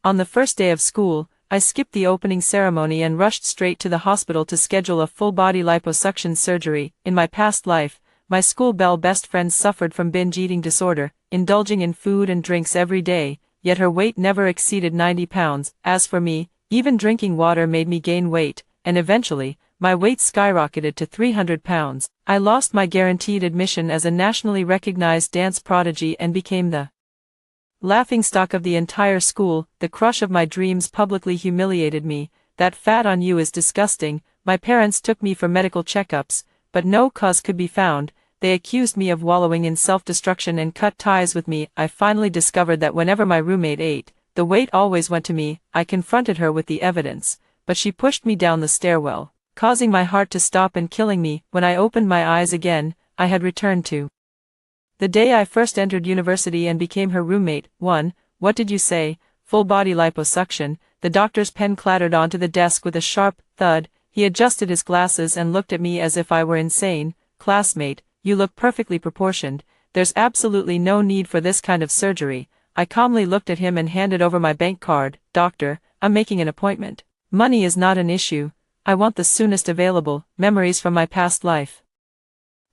On the first day of school, I skipped the opening ceremony and rushed straight to the hospital to schedule a full-body liposuction surgery. In my past life, my school belle best friend suffered from binge eating disorder, indulging in food and drinks every day, yet her weight never exceeded 90 pounds. As for me, even drinking water made me gain weight, and eventually, my weight skyrocketed to 300 pounds. I lost my guaranteed admission as a nationally recognized dance prodigy and became the laughingstock of the entire school. The crush of my dreams publicly humiliated me. That fat on you is disgusting. My parents took me for medical checkups, but no cause could be found. They accused me of wallowing in self-destruction and cut ties with me. I finally discovered that whenever my roommate ate, the weight always went to me. I confronted her with the evidence, but she pushed me down the stairwell, causing my heart to stop and killing me. When I opened my eyes again, I had returned to the day I first entered university and became her roommate. 1. What did you say? Full body liposuction. The doctor's pen clattered onto the desk with a sharp thud. He adjusted his glasses and looked at me as if I were insane. Classmate, you look perfectly proportioned. There's absolutely no need for this kind of surgery. I calmly looked at him and handed over my bank card. Doctor, I'm making an appointment. Money is not an issue. I want the soonest available. Memories from my past life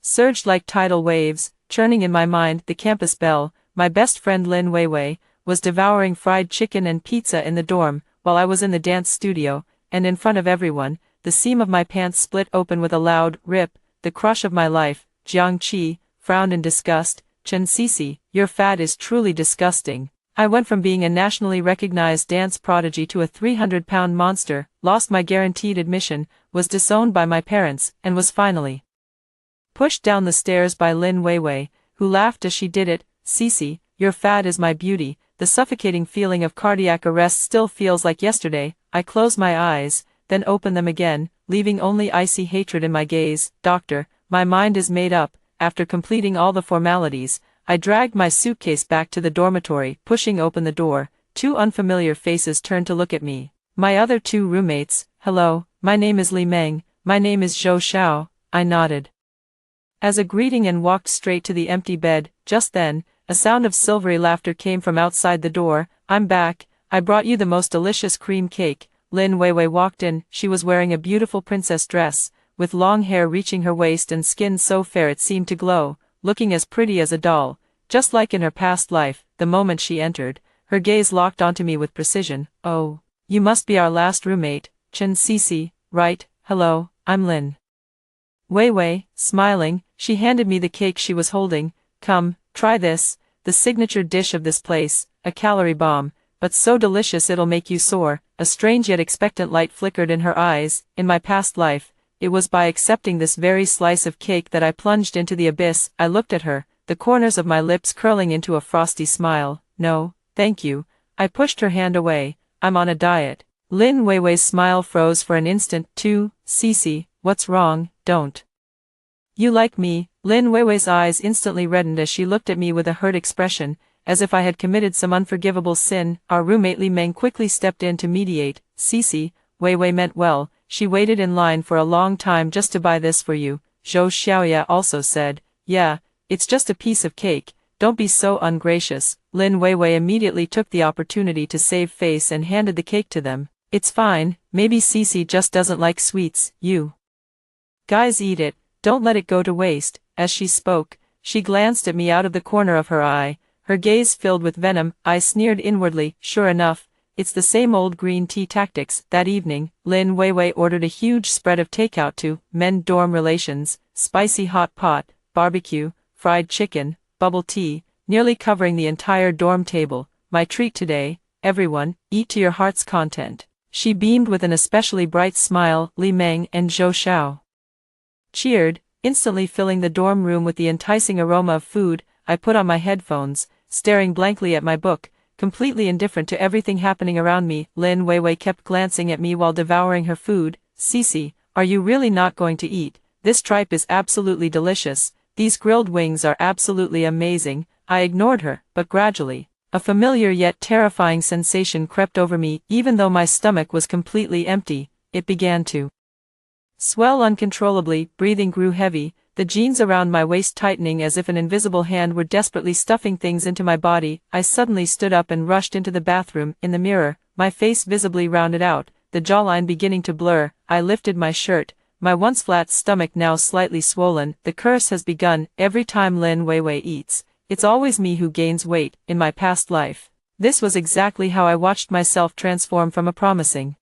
surged like tidal waves, churning in my mind. The campus belle, my best friend Lin Weiwei, was devouring fried chicken and pizza in the dorm, while I was in the dance studio, and in front of everyone, the seam of my pants split open with a loud rip. The crush of my life, Jiang Qi, frowned in disgust. Chen Sisi, your fat is truly disgusting. I went from being a nationally recognized dance prodigy to a 300-pound monster, lost my guaranteed admission, was disowned by my parents, and was finally pushed down the stairs by Lin Weiwei, who laughed as she did it. Sisi, your fat is my beauty. The suffocating feeling of cardiac arrest still feels like yesterday. I close my eyes, then open them again, leaving only icy hatred in my gaze. Doctor, my mind is made up. After completing all the formalities, I dragged my suitcase back to the dormitory. Pushing open the door, 2 unfamiliar faces turned to look at me. My other 2 roommates. Hello, my name is Li Meng. My name is Zhou Xiao. I nodded as a greeting and walked straight to the empty bed. Just then, a sound of silvery laughter came from outside the door. I'm back. I brought you the most delicious cream cake. Lin Weiwei walked in. She was wearing a beautiful princess dress, with long hair reaching her waist and skin so fair it seemed to glow, looking as pretty as a doll, just like in her past life. The moment she entered, her gaze locked onto me with precision. Oh, you must be our last roommate, Chen Sisi, right? Hello, I'm Lin Weiwei. Smiling, she handed me the cake she was holding. Come, try this, the signature dish of this place, a calorie bomb, but so delicious it'll make you soar. A strange yet expectant light flickered in her eyes. In my past life, it was by accepting this very slice of cake that I plunged into the abyss. I looked at her, the corners of my lips curling into a frosty smile. No, thank you. I pushed her hand away. I'm on a diet. Lin Weiwei's smile froze for an instant. 2. Sisi, what's wrong? Don't you like me? Lin Weiwei's eyes instantly reddened as she looked at me with a hurt expression, as if I had committed some unforgivable sin. Our roommate Li Meng quickly stepped in to mediate. Sisi, Weiwei meant well. She waited in line for a long time just to buy this for you. Zhou Xiaoya also said, yeah, it's just a piece of cake. Don't be so ungracious. Lin Weiwei immediately took the opportunity to save face and handed the cake to them. It's fine, maybe Sisi just doesn't like sweets. You guys eat it, don't let it go to waste. As she spoke, she glanced at me out of the corner of her eye, her gaze filled with venom. I sneered inwardly. Sure enough, it's the same old green tea tactics. That evening, Lin Weiwei ordered a huge spread of takeout to mend dorm relations, spicy hot pot, barbecue, fried chicken, bubble tea, nearly covering the entire dorm table. My treat today, everyone, eat to your heart's content. She beamed with an especially bright smile. Li Meng and Zhou Xiao cheered, instantly filling the dorm room with the enticing aroma of food. I put on my headphones, staring blankly at my book, completely indifferent to everything happening around me. Lin Weiwei kept glancing at me while devouring her food. Sisi, are you really not going to eat? This tripe is absolutely delicious. These grilled wings are absolutely amazing. I ignored her, but gradually, a familiar yet terrifying sensation crept over me. Even though my stomach was completely empty, it began to swell uncontrollably. Breathing grew heavy, the jeans around my waist tightening as if an invisible hand were desperately stuffing things into my body. I suddenly stood up and rushed into the bathroom. In the mirror, my face visibly rounded out, the jawline beginning to blur. I lifted my shirt, my once flat stomach now slightly swollen. The curse has begun. Every time Lin Weiwei eats, it's always me who gains weight. In my past life, this was exactly how I watched myself transform from a promising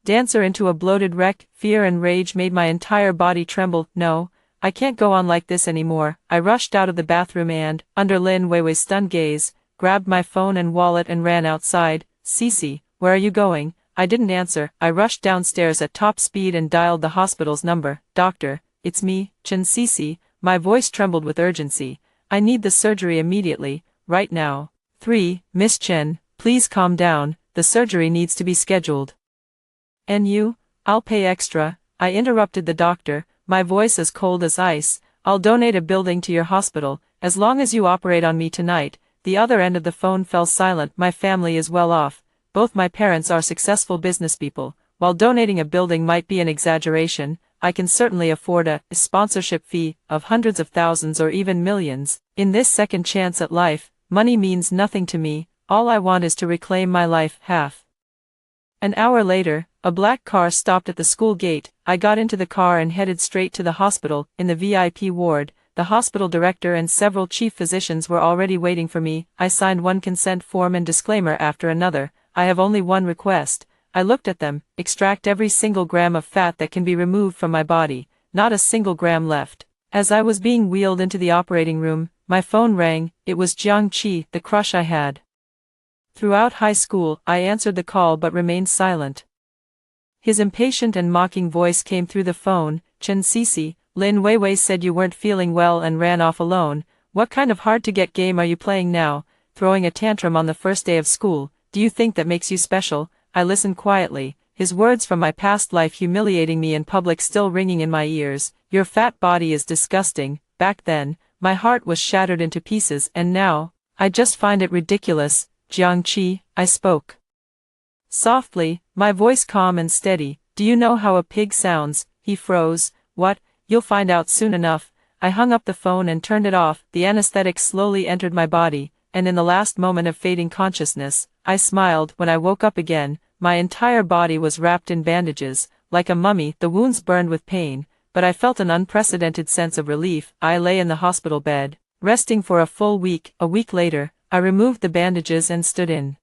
dancer into a bloated wreck. Fear and rage made my entire body tremble. No, I can't go on like this anymore. I rushed out of the bathroom and, under Lin Weiwei's stunned gaze, grabbed my phone and wallet and ran outside. Cece, where are you going? I didn't answer. I rushed downstairs at top speed and dialed the hospital's number. Doctor, it's me, Chen Cece. My voice trembled with urgency. I need the surgery immediately, right now. 3. Miss Chen, please calm down. The surgery needs to be scheduled. And you? I'll pay extra. I interrupted the doctor, my voice as cold as ice. I'll donate a building to your hospital, as long as you operate on me tonight. The other end of the phone fell silent. My family is well off. Both my parents are successful businesspeople. While donating a building might be an exaggeration, I can certainly afford a sponsorship fee of hundreds of thousands or even millions. In this second chance at life, money means nothing to me. All I want is to reclaim my life. An hour later, a black car stopped at the school gate. I got into the car and headed straight to the hospital. In the VIP ward, the hospital director and several chief physicians were already waiting for me. I signed one consent form and disclaimer after another. I have only one request. I looked at them. Extract every single gram of fat that can be removed from my body. Not a single gram left. As I was being wheeled into the operating room, my phone rang. It was Jiang Qi, the crush I had throughout high school. I answered the call but remained silent. His impatient and mocking voice came through the phone. Chen Cece, Lin Weiwei said you weren't feeling well and ran off alone. What kind of hard-to-get game are you playing now? Throwing a tantrum on the first day of school? Do you think that makes you special? I listened quietly, his words from my past life humiliating me in public still ringing in my ears. Your fat body is disgusting. Back then, my heart was shattered into pieces, and now, I just find it ridiculous. Jiang Qi, I spoke softly, my voice calm and steady. Do you know how a pig sounds? He froze. What? You'll find out soon enough. I hung up the phone and turned it off. The anesthetic slowly entered my body, and in the last moment of fading consciousness, I smiled. When I woke up again, my entire body was wrapped in bandages, like a mummy. The wounds burned with pain, but I felt an unprecedented sense of relief. I lay in the hospital bed, resting for a full week. A week later, I removed the bandages and stood in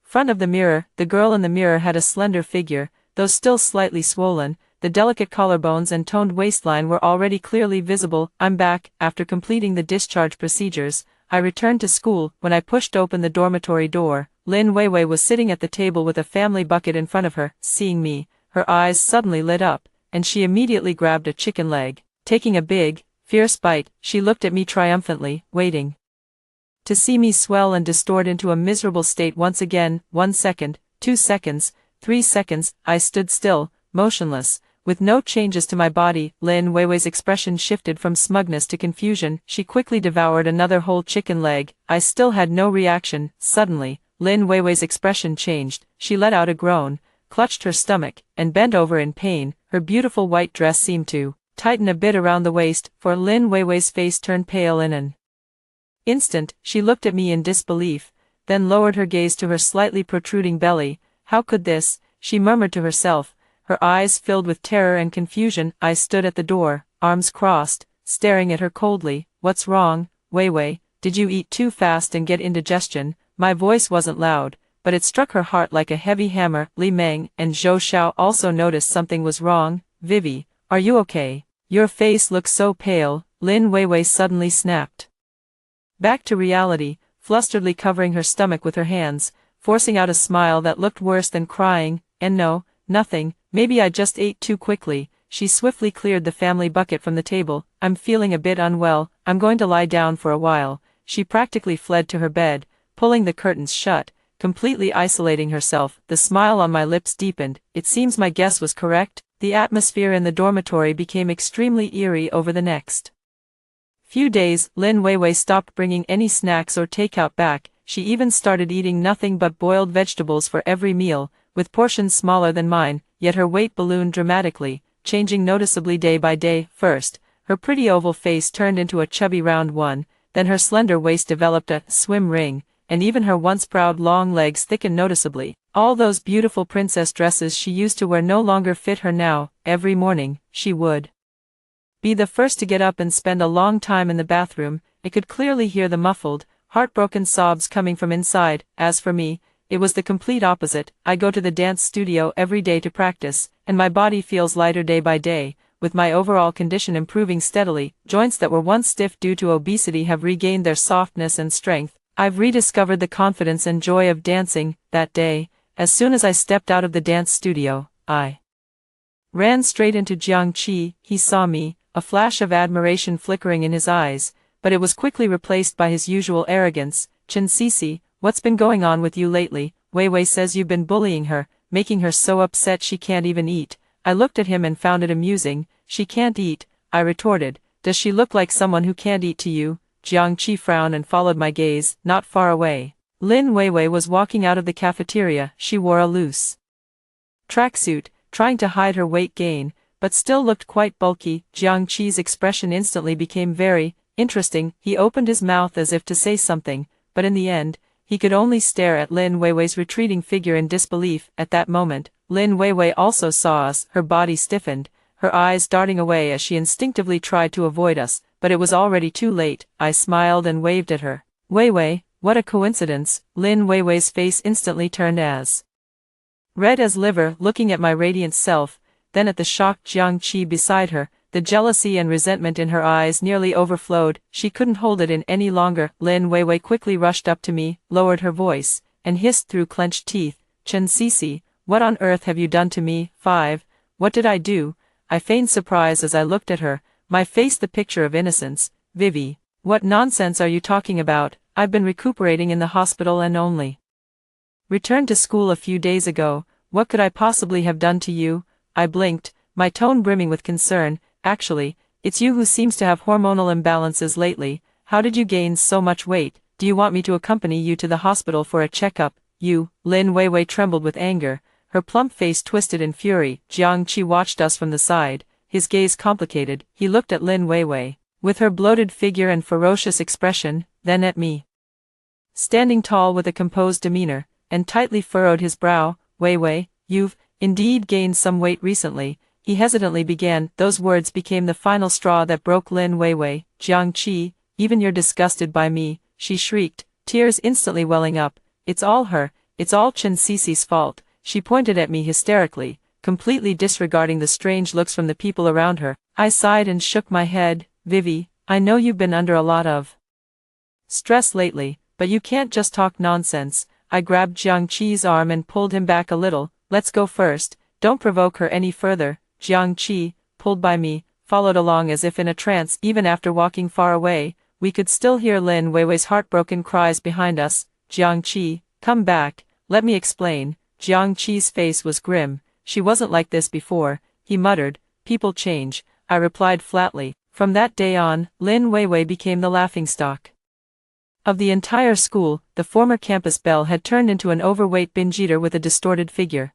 front of the mirror. The girl in the mirror had a slender figure, though still slightly swollen. The delicate collarbones and toned waistline were already clearly visible. I'm back. After completing the discharge procedures, I returned to school. When I pushed open the dormitory door, Lin Weiwei was sitting at the table with a family bucket in front of her. Seeing me, her eyes suddenly lit up, and she immediately grabbed a chicken leg. Taking a big, fierce bite, she looked at me triumphantly, waiting to see me swell and distort into a miserable state once again. 1 second, 2 seconds, 3 seconds, I stood still, motionless, with no changes to my body. Lin Weiwei's expression shifted from smugness to confusion. She quickly devoured another whole chicken leg. I still had no reaction. Suddenly, Lin Weiwei's expression changed. She let out a groan, clutched her stomach, and bent over in pain. Her beautiful white dress seemed to tighten a bit around the waist, for Lin Weiwei's face turned pale in an instant. She looked at me in disbelief, then lowered her gaze to her slightly protruding belly. How could this? She murmured to herself, her eyes filled with terror and confusion. I stood at the door, arms crossed, staring at her coldly. What's wrong, Weiwei? Did you eat too fast and get indigestion? My voice wasn't loud, but it struck her heart like a heavy hammer. Li Meng and Zhou Xiao also noticed something was wrong. Vivi, are you okay? Your face looks so pale. Lin Weiwei suddenly snapped back to reality, flusteredly covering her stomach with her hands, forcing out a smile that looked worse than crying. And no, nothing, maybe I just ate too quickly. She swiftly cleared the family bucket from the table. I'm feeling a bit unwell, I'm going to lie down for a while. She practically fled to her bed, pulling the curtains shut, completely isolating herself. The smile on my lips deepened. It seems my guess was correct. The atmosphere in the dormitory became extremely eerie over the next few days. Lin Weiwei stopped bringing any snacks or takeout back. She even started eating nothing but boiled vegetables for every meal, with portions smaller than mine. Yet her weight ballooned dramatically, changing noticeably day by day. First, her pretty oval face turned into a chubby round one, then her slender waist developed a swim ring, and even her once proud long legs thickened noticeably. All those beautiful princess dresses she used to wear no longer fit her now. Every morning, she would be the first to get up and spend a long time in the bathroom. I could clearly hear the muffled, heartbroken sobs coming from inside. As for me, it was the complete opposite. I go to the dance studio every day to practice, and my body feels lighter day by day, with my overall condition improving steadily. Joints that were once stiff due to obesity have regained their softness and strength. I've rediscovered the confidence and joy of dancing. That day, as soon as I stepped out of the dance studio, I ran straight into Jiang Qi. He saw me, a flash of admiration flickering in his eyes, but it was quickly replaced by his usual arrogance. Chen Sisi, what's been going on with you lately? Wei Wei says you've been bullying her, making her so upset she can't even eat. I looked at him and found it amusing. She can't eat, I retorted. Does she look like someone who can't eat to you? Jiang Qi frowned and followed my gaze. Not far away, Lin Weiwei was walking out of the cafeteria. She wore a loose tracksuit, trying to hide her weight gain, but still looked quite bulky. Jiang Qi's expression instantly became very interesting. He opened his mouth as if to say something, but in the end, he could only stare at Lin Weiwei's retreating figure in disbelief. At that moment, Lin Weiwei also saw us. Her body stiffened, her eyes darting away as she instinctively tried to avoid us, but it was already too late. I smiled and waved at her. Weiwei, what a coincidence. Lin Weiwei's face instantly turned as red as liver, looking at my radiant self, then at the shocked Jiang Qi beside her. The jealousy and resentment in her eyes nearly overflowed. She couldn't hold it in any longer. Lin Weiwei quickly rushed up to me, lowered her voice, and hissed through clenched teeth, Chen Sisi, what on earth have you done to me? 5. What did I do? I feigned surprise as I looked at her, my face the picture of innocence. Vivi, what nonsense are you talking about? I've been recuperating in the hospital and only returned to school a few days ago. What could I possibly have done to you? I blinked, my tone brimming with concern. Actually, it's you who seems to have hormonal imbalances lately. How did you gain so much weight? Do you want me to accompany you to the hospital for a checkup? You, Lin Weiwei trembled with anger, her plump face twisted in fury. Jiang Qi watched us from the side, his gaze complicated. He looked at Lin Weiwei, with her bloated figure and ferocious expression, then at me, standing tall with a composed demeanor, and tightly furrowed his brow. Weiwei, you've indeed gained some weight recently. He hesitantly began. Those words became the final straw that broke Lin Weiwei. Jiang Qi, even you're disgusted by me, she shrieked, tears instantly welling up. It's all her, it's all Chen Sisi's fault. She pointed at me hysterically, completely disregarding the strange looks from the people around her. I sighed and shook my head. Vivi, I know you've been under a lot of stress lately, but you can't just talk nonsense. I grabbed Jiang Qi's arm and pulled him back a little. Let's go first, don't provoke her any further. Jiang Qi, pulled by me, followed along as if in a trance. Even after walking far away, we could still hear Lin Weiwei's heartbroken cries behind us. Jiang Qi, come back, let me explain. Jiang Qi's face was grim. She wasn't like this before. He muttered, people change. I replied flatly. From that day on, Lin Weiwei became the laughingstock of the entire school. The former campus belle had turned into an overweight binge eater with a distorted figure,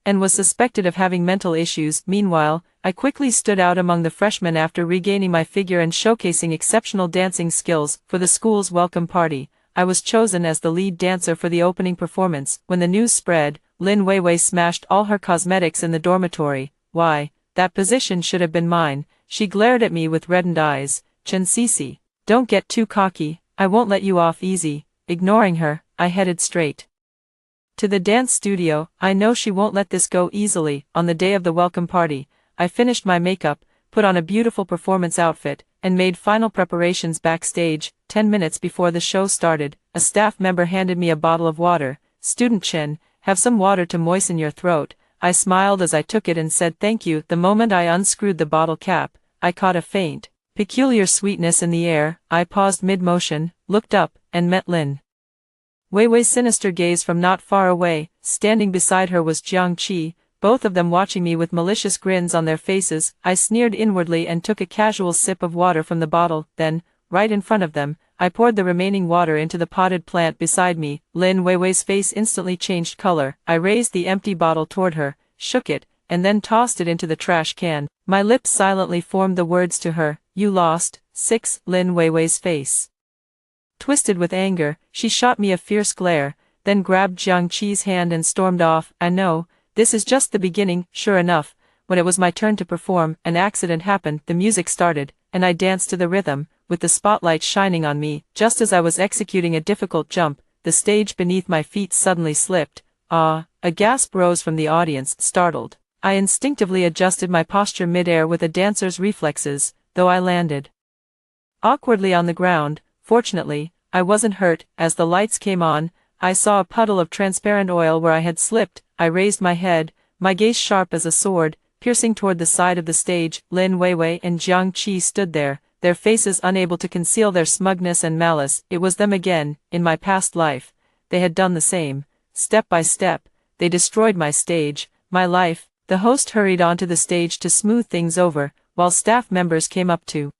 and was suspected of having mental issues. Meanwhile, I quickly stood out among the freshmen after regaining my figure and showcasing exceptional dancing skills. For the school's welcome party, I was chosen as the lead dancer for the opening performance. When the news spread, Lin Weiwei smashed all her cosmetics in the dormitory. Why, that position should have been mine. She glared at me with reddened eyes. Chen Sisi, don't get too cocky, I won't let you off easy. Ignoring her, I headed straight to the dance studio. I know she won't let this go easily. On the day of the welcome party, I finished my makeup, put on a beautiful performance outfit, and made final preparations backstage. 10 minutes before the show started, a staff member handed me a bottle of water. Student Chen, have some water to moisten your throat. I smiled as I took it and said thank you. The moment I unscrewed the bottle cap, I caught a faint, peculiar sweetness in the air. I paused mid-motion, looked up, and met Lin Weiwei's sinister gaze from not far away. Standing beside her was Jiang Qi, both of them watching me with malicious grins on their faces. I sneered inwardly and took a casual sip of water from the bottle. Then, right in front of them, I poured the remaining water into the potted plant beside me. Lin Weiwei's face instantly changed color. I raised the empty bottle toward her, shook it, and then tossed it into the trash can. My lips silently formed the words to her, you lost. 6. Lin Weiwei's face Twisted with anger, she shot me a fierce glare, then grabbed Jiang Qi's hand and stormed off. I know, this is just the beginning. Sure enough, when it was my turn to perform, an accident happened. The music started, and I danced to the rhythm, with the spotlight shining on me. Just as I was executing a difficult jump, the stage beneath my feet suddenly slipped. Ah! A gasp rose from the audience, startled. I instinctively adjusted my posture mid-air with a dancer's reflexes, though I landed awkwardly on the ground. Fortunately, I wasn't hurt. As the lights came on, I saw a puddle of transparent oil where I had slipped. I raised my head, my gaze sharp as a sword, piercing toward the side of the stage. Lin Weiwei and Jiang Qi stood there, their faces unable to conceal their smugness and malice. It was them again. In my past life, they had done the same. Step by step, they destroyed my stage, my life. The host hurried onto the stage to smooth things over, while staff members came up to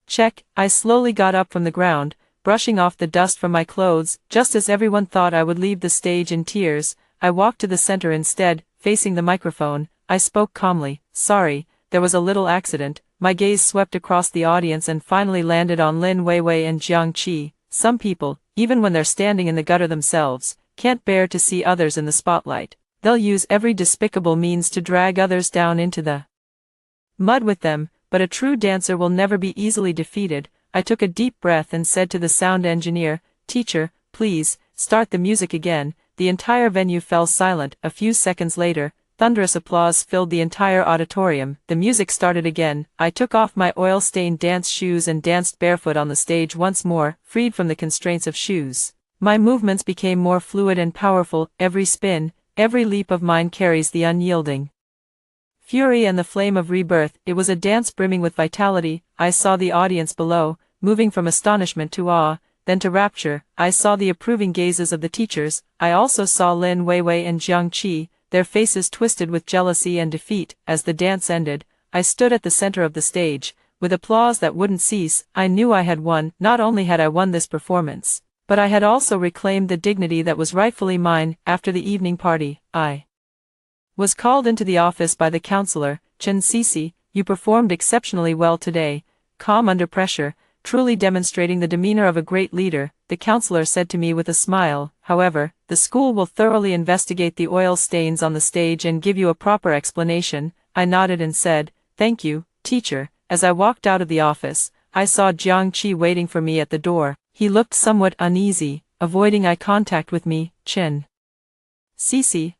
check. I slowly got up from the ground, brushing off the dust from my clothes. Just as everyone thought I would leave the stage in tears, I walked to the center instead, facing the microphone. I spoke calmly. Sorry, there was a little accident. My gaze swept across the audience and finally landed on Lin Weiwei and Jiang Qi. Some people, even when they're standing in the gutter themselves, can't bear to see others in the spotlight. They'll use every despicable means to drag others down into the mud with them, but a true dancer will never be easily defeated. I took a deep breath and said to the sound engineer, "Teacher, please, start the music again." The entire venue fell silent. A few seconds later, thunderous applause filled the entire auditorium. The music started again. I took off my oil-stained dance shoes and danced barefoot on the stage once more, freed from the constraints of shoes. My movements became more fluid and powerful. Every spin, every leap of mine carries the unyielding fury and the flame of rebirth. It was a dance brimming with vitality. I saw the audience below, moving from astonishment to awe, then to rapture. I saw the approving gazes of the teachers. I also saw Lin Weiwei and Jiang Qi, their faces twisted with jealousy and defeat. As the dance ended, I stood at the center of the stage, with applause that wouldn't cease. I knew I had won. Not only had I won this performance, but I had also reclaimed the dignity that was rightfully mine. After the evening party, I was called into the office by the counselor. "Chen Cece, you performed exceptionally well today, calm under pressure, truly demonstrating the demeanor of a great leader," the counselor said to me with a smile. "However, the school will thoroughly investigate the oil stains on the stage and give you a proper explanation." I nodded and said, "Thank you, teacher." As I walked out of the office, I saw Jiang Qi waiting for me at the door. He looked somewhat uneasy, avoiding eye contact with me. "Chen Cece,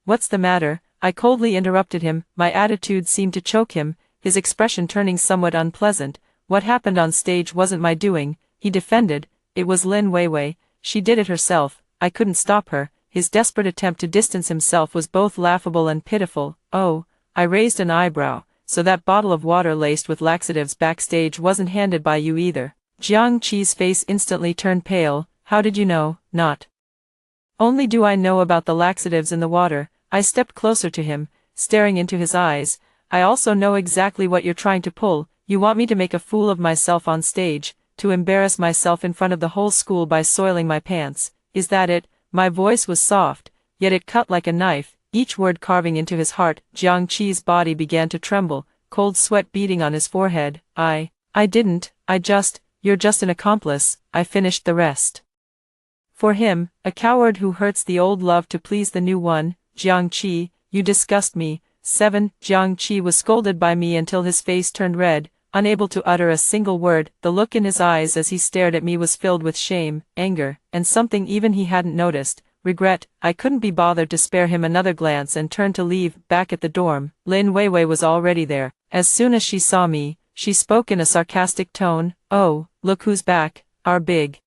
what's the matter?" I coldly interrupted him. My attitude seemed to choke him, his expression turning somewhat unpleasant. "What happened on stage wasn't my doing," he defended. "It was Lin Weiwei. She did it herself. I couldn't stop her." His desperate attempt to distance himself was both laughable and pitiful. "Oh," I raised an eyebrow, "so that bottle of water laced with laxatives backstage wasn't handed by you either." Jiang Qi's face instantly turned pale. "How did you know?" "Not only do I know about the laxatives in the water," I stepped closer to him, staring into his eyes, "I also know exactly what you're trying to pull. You want me to make a fool of myself on stage, to embarrass myself in front of the whole school by soiling my pants. Is that it?" My voice was soft, yet it cut like a knife, each word carving into his heart. Jiang Qi's body began to tremble, cold sweat beading on his forehead. I didn't, you're just an accomplice." I finished the rest for him, "A coward who hurts the old love to please the new one. Jiang Qi, you disgust me." 7. Jiang Qi was scolded by me until his face turned red, unable to utter a single word. The look in his eyes as he stared at me was filled with shame, anger, and something even he hadn't noticed, regret. I couldn't be bothered to spare him another glance and turned to leave. Back at the dorm, Lin Weiwei was already there. As soon as she saw me, she spoke in a sarcastic tone. "Oh, look who's back, our big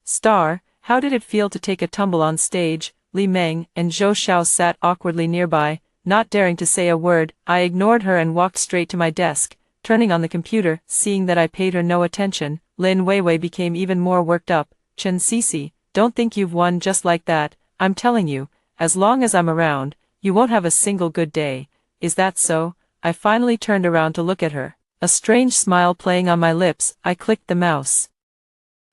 star. How did it feel to take a tumble on stage?" Li Meng and Zhou Xiao sat awkwardly nearby, not daring to say a word. I ignored her and walked straight to my desk, turning on the computer. Seeing that I paid her no attention, Lin Weiwei became even more worked up. "Chen Cece, don't think you've won just like that. I'm telling you, as long as I'm around, you won't have a single good day." "Is that so?" I finally turned around to look at her, a strange smile playing on my lips. I clicked the mouse.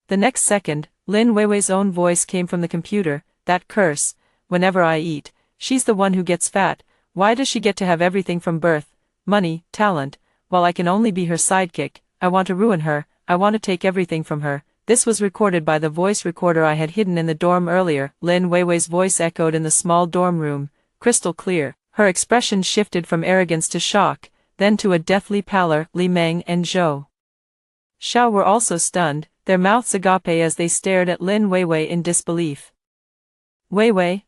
The next second, Lin Weiwei's own voice came from the computer. "That curse, whenever I eat, she's the one who gets fat. Why does she get to have everything from birth, money, talent, while I can only be her sidekick? I want to ruin her, I want to take everything from her." This was recorded by the voice recorder I had hidden in the dorm earlier. Lin Weiwei's voice echoed in the small dorm room, crystal clear. Her expression shifted from arrogance to shock, then to a deathly pallor. Li Meng and Zhou Xiao were also stunned, their mouths agape as they stared at Lin Weiwei in disbelief. Weiwei,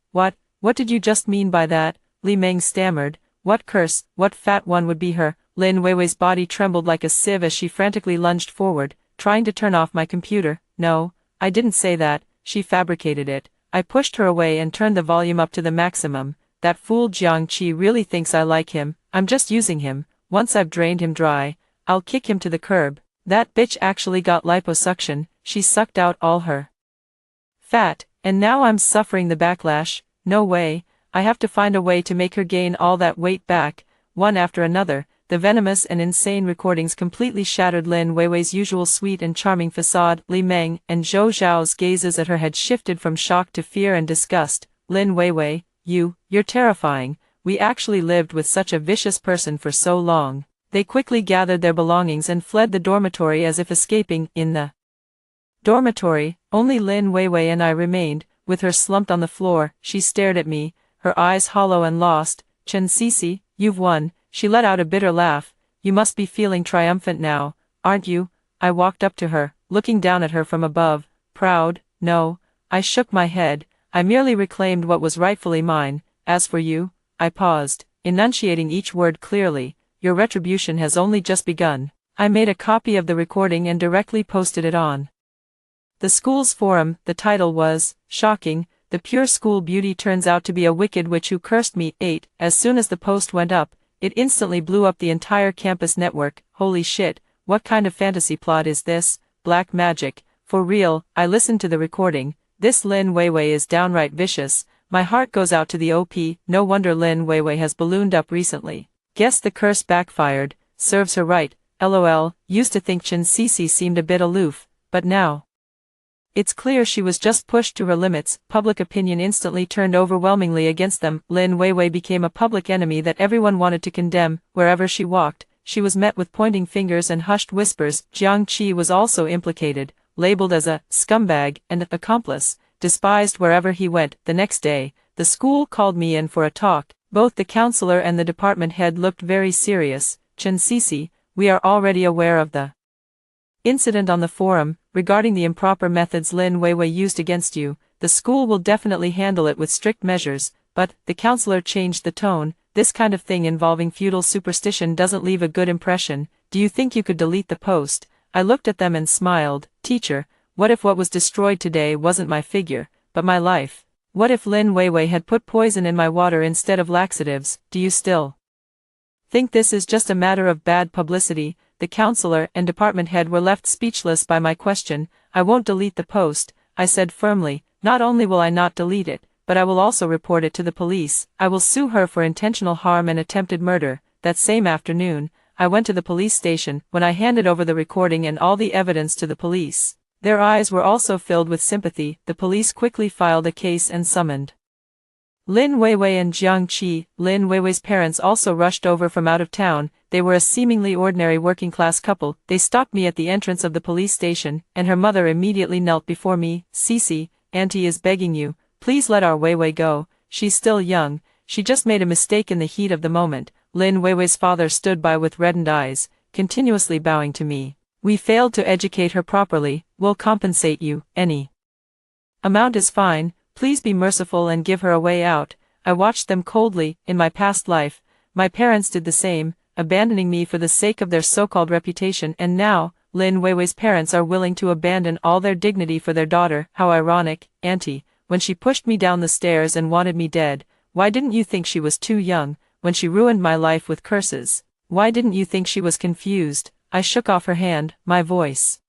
what did you just mean by that? Li Meng stammered. What curse, what fat one would be her? Lin Weiwei's body trembled like a sieve as she frantically lunged forward, trying to turn off my computer. No, I didn't say that, she fabricated it. I pushed her away and turned the volume up to the maximum. That fool Jiang Qi really thinks I like him. I'm just using him. Once I've drained him dry, I'll kick him to the curb. That bitch actually got liposuction. She sucked out all her fat, and now I'm suffering the backlash. No way, I have to find a way to make her gain all that weight back. One after another, the venomous and insane recordings completely shattered Lin Weiwei's usual sweet and charming facade. Li Meng and Zhou Xiao's gazes at her had shifted from shock to fear and disgust. Lin Weiwei, you're terrifying. We actually lived with such a vicious person for so long. They quickly gathered their belongings and fled the dormitory as if escaping. In the dormitory, only Lin Weiwei and I remained. With her slumped on the floor, she stared at me, her eyes hollow and lost. Chen Sisi, you've won. She let out a bitter laugh. You must be feeling triumphant now, aren't you? I walked up to her, looking down at her from above. Proud? No. I shook my head. I merely reclaimed what was rightfully mine. As for you, I paused, enunciating each word clearly. Your retribution has only just begun. I made a copy of the recording and directly posted it on the school's forum. The title was, Shocking, the pure school beauty turns out to be a wicked witch who cursed me. 8. As soon as the post went up, it instantly blew up the entire campus network. Holy shit, what kind of fantasy plot is this? Black magic. For real. I listened to the recording. This Lin Weiwei is downright vicious. My heart goes out to the OP. No wonder Lin Weiwei has ballooned up recently. Guess the curse backfired. Serves her right. LOL. Used to think Chen Sisi seemed a bit aloof, but now it's clear she was just pushed to her limits. Public opinion instantly turned overwhelmingly against them. Lin Weiwei became a public enemy that everyone wanted to condemn. Wherever she walked, she was met with pointing fingers and hushed whispers. Jiang Qi was also implicated, labeled as a scumbag and an accomplice, despised wherever he went. The next day, the school called me in for a talk. Both the counselor and the department head looked very serious. Chen Sisi, we are already aware of the incident on the forum, regarding the improper methods Lin Weiwei used against you. The school will definitely handle it with strict measures, but, the counselor changed the tone, this kind of thing involving feudal superstition doesn't leave a good impression. Do you think you could delete the post? I looked at them and smiled. Teacher, what if what was destroyed today wasn't my figure, but my life? What if Lin Weiwei had put poison in my water instead of laxatives? Do you still think this is just a matter of bad publicity? The counselor and department head were left speechless by my question. I won't delete the post, I said firmly. Not only will I not delete it, but I will also report it to the police. I will sue her for intentional harm and attempted murder. That same afternoon, I went to the police station. When I handed over the recording and all the evidence to the police, their eyes were also filled with sympathy. The police quickly filed a case and summoned Lin Weiwei and Jiang Qi. Lin Weiwei's parents also rushed over from out of town. They were a seemingly ordinary working-class couple. They stopped me at the entrance of the police station, and her mother immediately knelt before me. Sisi, Auntie is begging you, please let our Weiwei go. She's still young. She just made a mistake in the heat of the moment. Lin Weiwei's father stood by with reddened eyes, continuously bowing to me. We failed to educate her properly. We'll compensate you. Any amount is fine. Please be merciful and give her a way out. I watched them coldly. In my past life, my parents did the same, abandoning me for the sake of their so-called reputation, and now, Lin Weiwei's parents are willing to abandon all their dignity for their daughter. How ironic. Auntie, when she pushed me down the stairs and wanted me dead, why didn't you think she was too young? When she ruined my life with curses, why didn't you think she was confused? I shook off her hand, my voice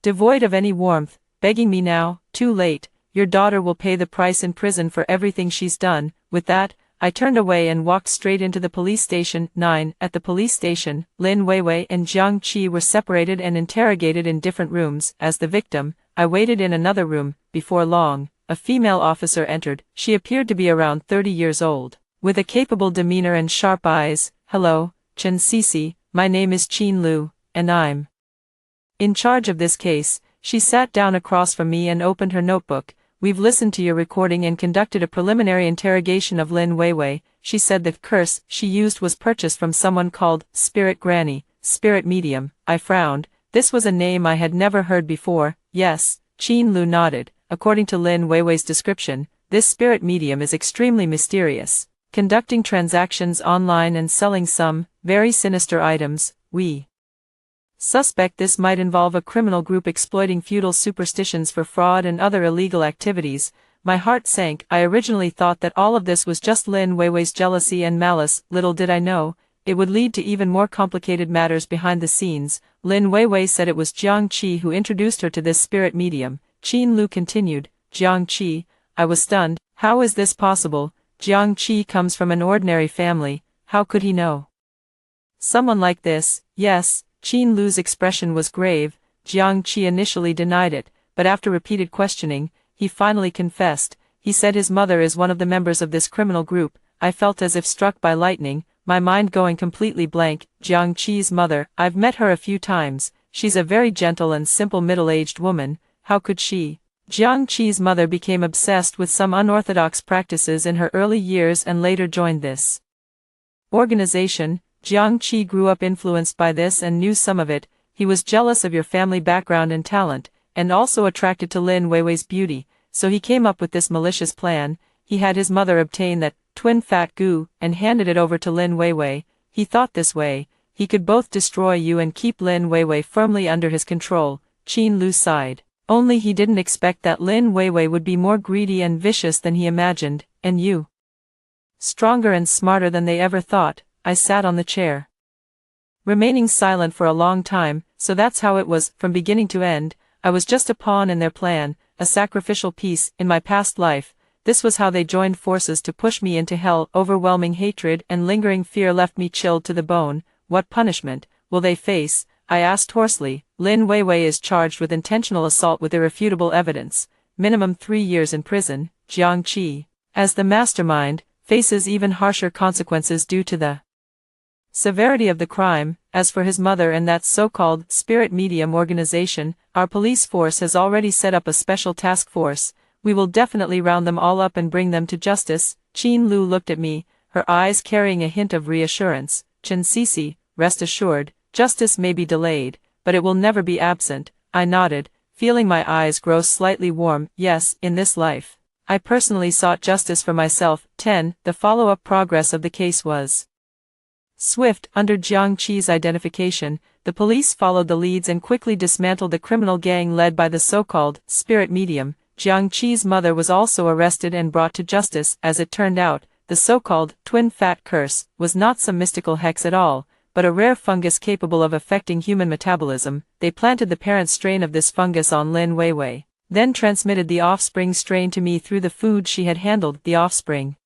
devoid of any warmth. Begging me now? Too late. Your daughter will pay the price in prison for everything she's done. With that, I turned away and walked straight into the police station. 9. At the police station, Lin Weiwei and Jiang Qi were separated and interrogated in different rooms. As the victim, I waited in another room. Before long, a female officer entered. She appeared to be around 30 years old, with a capable demeanor and sharp eyes. Hello, Chen Sisi, my name is Qin Lu, and I'm in charge of this case. She sat down across from me and opened her notebook. We've listened to your recording and conducted a preliminary interrogation of Lin Weiwei. She said the curse she used was purchased from someone called Spirit Granny, Spirit Medium. I frowned. This was a name I had never heard before. Yes, Qin Lu nodded. According to Lin Weiwei's description, this spirit medium is extremely mysterious, conducting transactions online and selling some very sinister items. We suspect this might involve a criminal group exploiting feudal superstitions for fraud and other illegal activities. My heart sank. I originally thought that all of this was just Lin Weiwei's jealousy and malice. Little did I know, it would lead to even more complicated matters behind the scenes. Lin Weiwei said it was Jiang Qi who introduced her to this spirit medium. Qin Lu continued, Jiang Qi? I was stunned. How is this possible? Jiang Qi comes from an ordinary family. How could he know someone like this? Yes. Qin Lu's expression was grave. Jiang Qi initially denied it, but after repeated questioning, he finally confessed. He said his mother is one of the members of this criminal group. I felt as if struck by lightning, my mind going completely blank. Jiang Qi's mother, I've met her a few times. She's a very gentle and simple middle-aged woman. How could she? Jiang Qi's mother became obsessed with some unorthodox practices in her early years and later joined this organization. Jiang Qi grew up influenced by this and knew some of it. He was jealous of your family background and talent, and also attracted to Lin Weiwei's beauty, so he came up with this malicious plan. He had his mother obtain that twin fat goo and handed it over to Lin Weiwei. He thought this way, he could both destroy you and keep Lin Weiwei firmly under his control. Qin Lu sighed. Only he didn't expect that Lin Weiwei would be more greedy and vicious than he imagined, and you stronger and smarter than they ever thought. I sat on the chair, remaining silent for a long time. So that's how it was, from beginning to end. I was just a pawn in their plan, a sacrificial piece. In my past life, this was how they joined forces to push me into hell. Overwhelming hatred and lingering fear left me chilled to the bone. What punishment will they face? I asked hoarsely. Lin Weiwei is charged with intentional assault with irrefutable evidence. Minimum 3 years in prison. Jiang Qi, as the mastermind, faces even harsher consequences due to the severity of the crime. As for his mother and that so-called spirit medium organization, our police force has already set up a special task force. We will definitely round them all up and bring them to justice. Qin Lu looked at me, her eyes carrying a hint of reassurance. Chen Sisi, rest assured, justice may be delayed, but it will never be absent. I nodded, feeling my eyes grow slightly warm. Yes, in this life, I personally sought justice for myself. 10. The follow-up progress of the case was swift. Under Jiang Qi's identification, the police followed the leads and quickly dismantled the criminal gang led by the so-called spirit medium. Jiang Qi's mother was also arrested and brought to justice. As it turned out, the so-called twin fat curse was not some mystical hex at all, but a rare fungus capable of affecting human metabolism. They planted the parent strain of this fungus on Lin Weiwei, then transmitted the offspring strain to me through the food she had handled. The offspring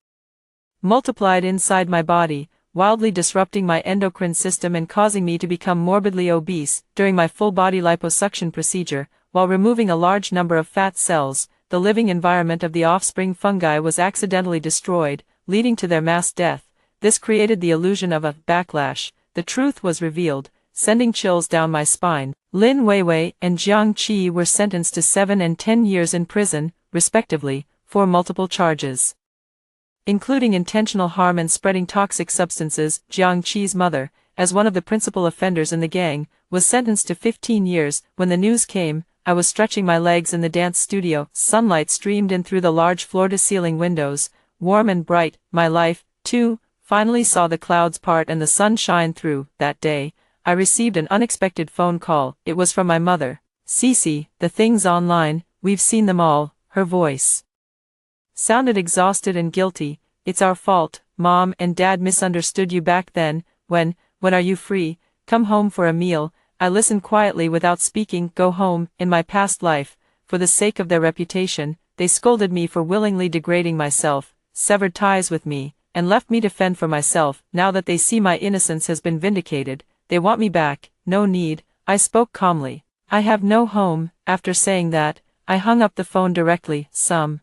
multiplied inside my body, wildly disrupting my endocrine system and causing me to become morbidly obese. During my full-body liposuction procedure, while removing a large number of fat cells, the living environment of the offspring fungi was accidentally destroyed, leading to their mass death. This created the illusion of a backlash. The truth was revealed, sending chills down my spine. Lin Weiwei and Jiang Qi were sentenced to 7 and 10 years in prison, respectively, for multiple charges, including intentional harm and spreading toxic substances. Jiang Qi's mother, as one of the principal offenders in the gang, was sentenced to 15 years. When the news came, I was stretching my legs in the dance studio. Sunlight streamed in through the large floor-to-ceiling windows, warm and bright. My life, too, finally saw the clouds part and the sun shine through. That day, I received an unexpected phone call. It was from my mother. Cece, the things online, we've seen them all. Her voice sounded exhausted and guilty. It's our fault. Mom and Dad misunderstood you back then. When are you free? Come home for a meal. I listened quietly without speaking. Go home. In my past life, for the sake of their reputation, they scolded me for willingly degrading myself, severed ties with me, and left me to fend for myself. Now that they see my innocence has been vindicated, they want me back. No need. I spoke calmly. I have no home. After saying that, I hung up the phone directly. Some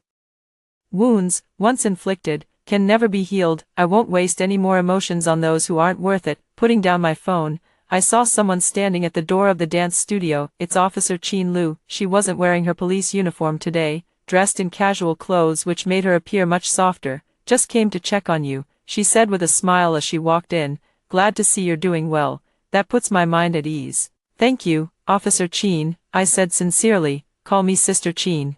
wounds, once inflicted, can never be healed. I won't waste any more emotions on those who aren't worth it. Putting down my phone, I saw someone standing at the door of the dance studio. It's Officer Chin Lu. She wasn't wearing her police uniform today, dressed in casual clothes which made her appear much softer. Just came to check on you, she said with a smile as she walked in. Glad to see you're doing well. That puts my mind at ease. Thank you, Officer Chin, I said sincerely. Call me Sister Chin.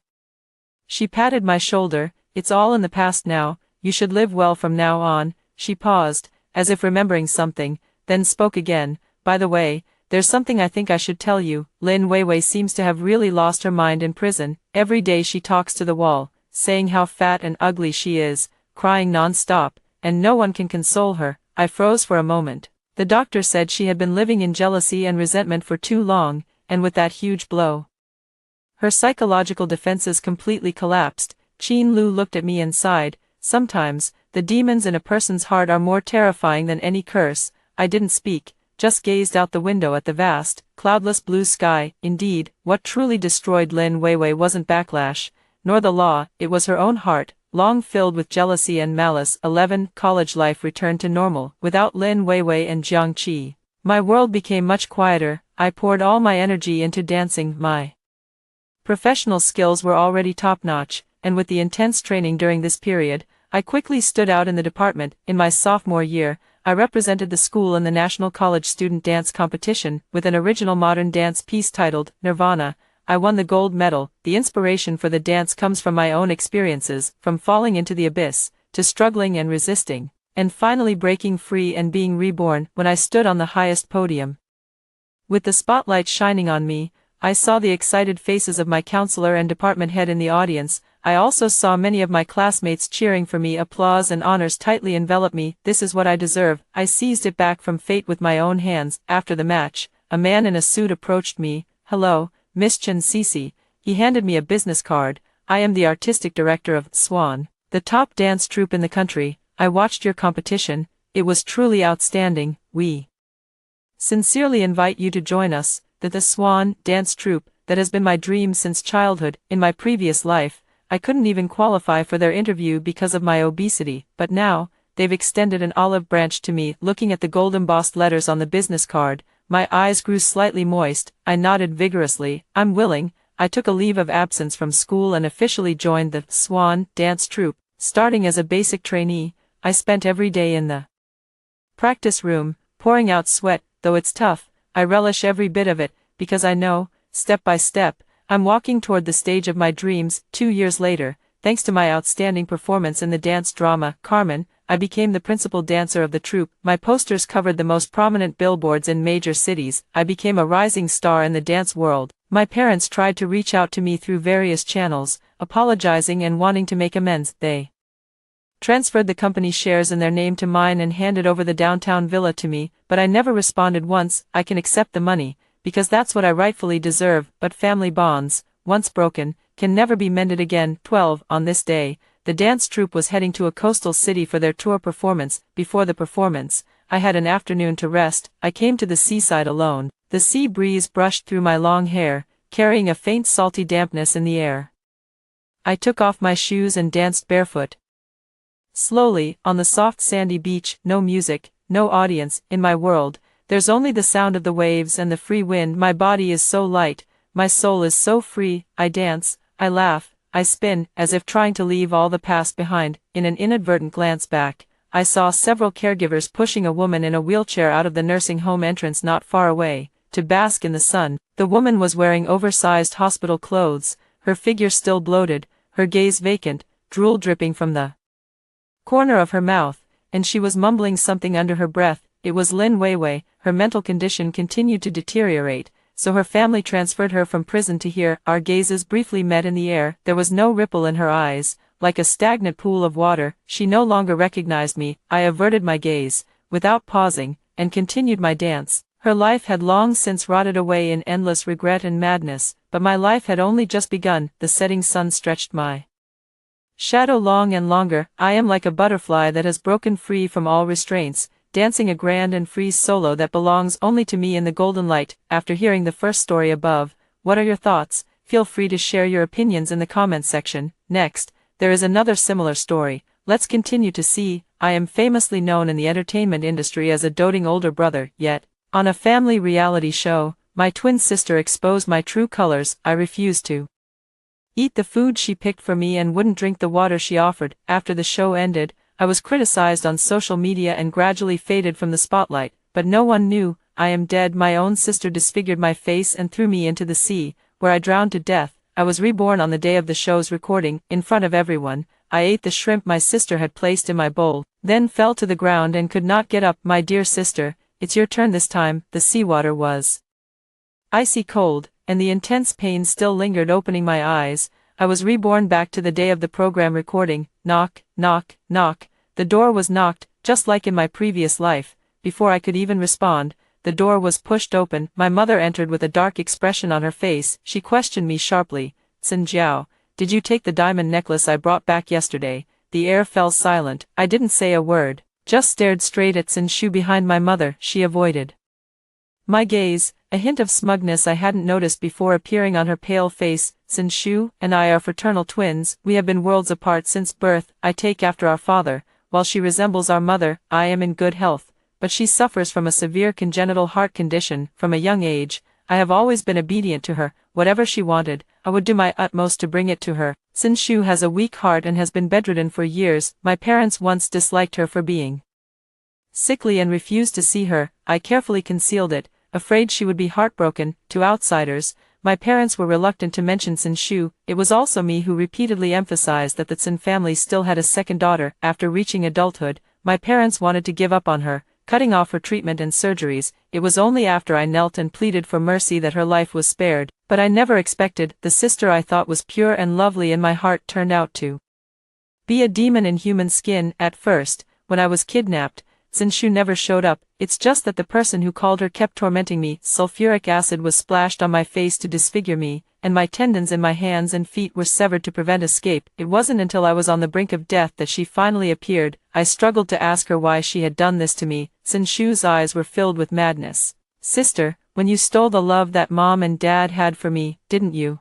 She patted my shoulder. It's all in the past now. You should live well from now on. She paused, as if remembering something, then spoke again. By the way, there's something I think I should tell you. Lin Weiwei seems to have really lost her mind in prison. Every day she talks to the wall, saying how fat and ugly she is, crying non-stop, and no one can console her. I froze for a moment. The doctor said she had been living in jealousy and resentment for too long, and with that huge blow, her psychological defenses completely collapsed. Chin Lu looked at me and sighed. Sometimes, the demons in a person's heart are more terrifying than any curse. I didn't speak, just gazed out the window at the vast, cloudless blue sky. Indeed, what truly destroyed Lin Weiwei wasn't backlash, nor the law, it was her own heart, long filled with jealousy and malice. 11. College life returned to normal, without Lin Weiwei and Jiang Qi. My world became much quieter. I poured all my energy into dancing. My professional skills were already top-notch, and with the intense training during this period, I quickly stood out in the department. In my sophomore year, I represented the school in the National College Student Dance Competition, with an original modern dance piece titled Nirvana. I won the gold medal. The inspiration for the dance comes from my own experiences, from falling into the abyss, to struggling and resisting, and finally breaking free and being reborn when I stood on the highest podium. With the spotlight shining on me, I saw the excited faces of my counselor and department head in the audience. I also saw many of my classmates cheering for me. Applause and honors tightly enveloped me. This is what I deserve. I seized it back from fate with my own hands. After the match, a man in a suit approached me. Hello, Miss Chen Cece. He handed me a business card. I am the artistic director of Swan, the top dance troupe in the country. I watched your competition. It was truly outstanding. We sincerely invite you to join us. The Swan dance troupe, that has been my dream since childhood. In my previous life, I couldn't even qualify for their interview because of my obesity, but now, they've extended an olive branch to me. Looking at the gold embossed letters on the business card, my eyes grew slightly moist. I nodded vigorously. I'm willing. I took a leave of absence from school and officially joined the Swan dance troupe. Starting as a basic trainee, I spent every day in the practice room, pouring out sweat. Though it's tough, I relish every bit of it, because I know, step by step, I'm walking toward the stage of my dreams. 2 years later, thanks to my outstanding performance in the dance drama, Carmen, I became the principal dancer of the troupe. My posters covered the most prominent billboards in major cities. I became a rising star in the dance world. My parents tried to reach out to me through various channels, apologizing and wanting to make amends. They transferred the company shares in their name to mine and handed over the downtown villa to me, but I never responded once. I can accept the money, because that's what I rightfully deserve, but family bonds, once broken, can never be mended again. 12. On this day, the dance troupe was heading to a coastal city for their tour performance. Before the performance, I had an afternoon to rest. I came to the seaside alone. The sea breeze brushed through my long hair, carrying a faint salty dampness in the air. I took off my shoes and danced barefoot. Slowly, on the soft sandy beach. No music, no audience. In my world, there's only the sound of the waves and the free wind. My body is so light, my soul is so free. I dance, I laugh, I spin, as if trying to leave all the past behind. In an inadvertent glance back, I saw several caregivers pushing a woman in a wheelchair out of the nursing home entrance not far away, to bask in the sun. The woman was wearing oversized hospital clothes, her figure still bloated, her gaze vacant, drool dripping from the corner of her mouth, and she was mumbling something under her breath. It was Lin Weiwei. Her mental condition continued to deteriorate, so her family transferred her from prison to here. Our gazes briefly met in the air. There was no ripple in her eyes, like a stagnant pool of water. She no longer recognized me. I averted my gaze, without pausing, and continued my dance. Her life had long since rotted away in endless regret and madness, but my life had only just begun. The setting sun stretched my shadow long and longer. I am like a butterfly that has broken free from all restraints, dancing a grand and free solo that belongs only to me in the golden light. After hearing the first story above, what are your thoughts? Feel free to share your opinions in the comments section. Next, there is another similar story. Let's continue to see. I am famously known in the entertainment industry as a doting older brother, yet On a family reality show, my twin sister exposed my true colors. I refused to eat the food she picked for me and wouldn't drink the water she offered. After the show ended, I was criticized on social media and gradually faded from the spotlight, but no one knew. I am dead. My own sister disfigured my face and threw me into the sea, where I drowned to death. I was reborn on the day of the show's recording, in front of everyone. I ate the shrimp my sister had placed in my bowl, then fell to the ground and could not get up. My dear sister, it's your turn this time. The seawater was icy cold, and the intense pain still lingered. Opening my eyes, I was reborn back to the day of the program recording. Knock, knock, knock. The door was knocked, just like in my previous life. Before I could even respond, the door was pushed open. My mother entered with a dark expression on her face. She questioned me sharply. Xin Jiao, did you take the diamond necklace I brought back yesterday? The air fell silent. I didn't say a word, just stared straight at Xin Shu behind my mother. She avoided my gaze, a hint of smugness I hadn't noticed before appearing on her pale face. Xin Shu and I are fraternal twins. We have been worlds apart since birth. I take after our father. While she resembles our mother, I am in good health, but she suffers from a severe congenital heart condition. From a young age, I have always been obedient to her. Whatever she wanted, I would do my utmost to bring it to her. Xin Shu has a weak heart and has been bedridden for years. My parents once disliked her for being sickly and refused to see her. I carefully concealed it, afraid she would be heartbroken. To outsiders, my parents were reluctant to mention Xin Shu. It was also me who repeatedly emphasized that the Xin family still had a second daughter. After reaching adulthood, my parents wanted to give up on her, cutting off her treatment and surgeries. It was only after I knelt and pleaded for mercy that her life was spared. But I never expected the sister I thought was pure and lovely in my heart turned out to be a demon in human skin. At first, when I was kidnapped, Xin Shu never showed up. It's just that the person who called her kept tormenting me. Sulfuric acid was splashed on my face to disfigure me, and my tendons in my hands and feet were severed to prevent escape. It wasn't until I was on the brink of death that she finally appeared. I struggled to ask her why she had done this to me. Xin Shu's eyes were filled with madness. Sister, when you stole the love that Mom and Dad had for me, didn't you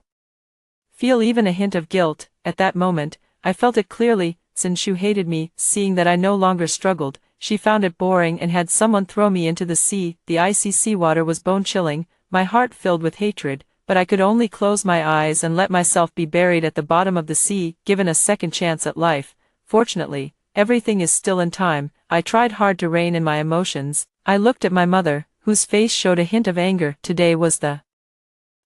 feel even a hint of guilt? At that moment, I felt it clearly. Xin Shu hated me. Seeing that I no longer struggled, she found it boring and had someone throw me into the sea. The icy seawater was bone-chilling. My heart filled with hatred, but I could only close my eyes and let myself be buried at the bottom of the sea, given a second chance at life. Fortunately, everything is still in time. I tried hard to rein in my emotions. I looked at my mother, whose face showed a hint of anger. Today was the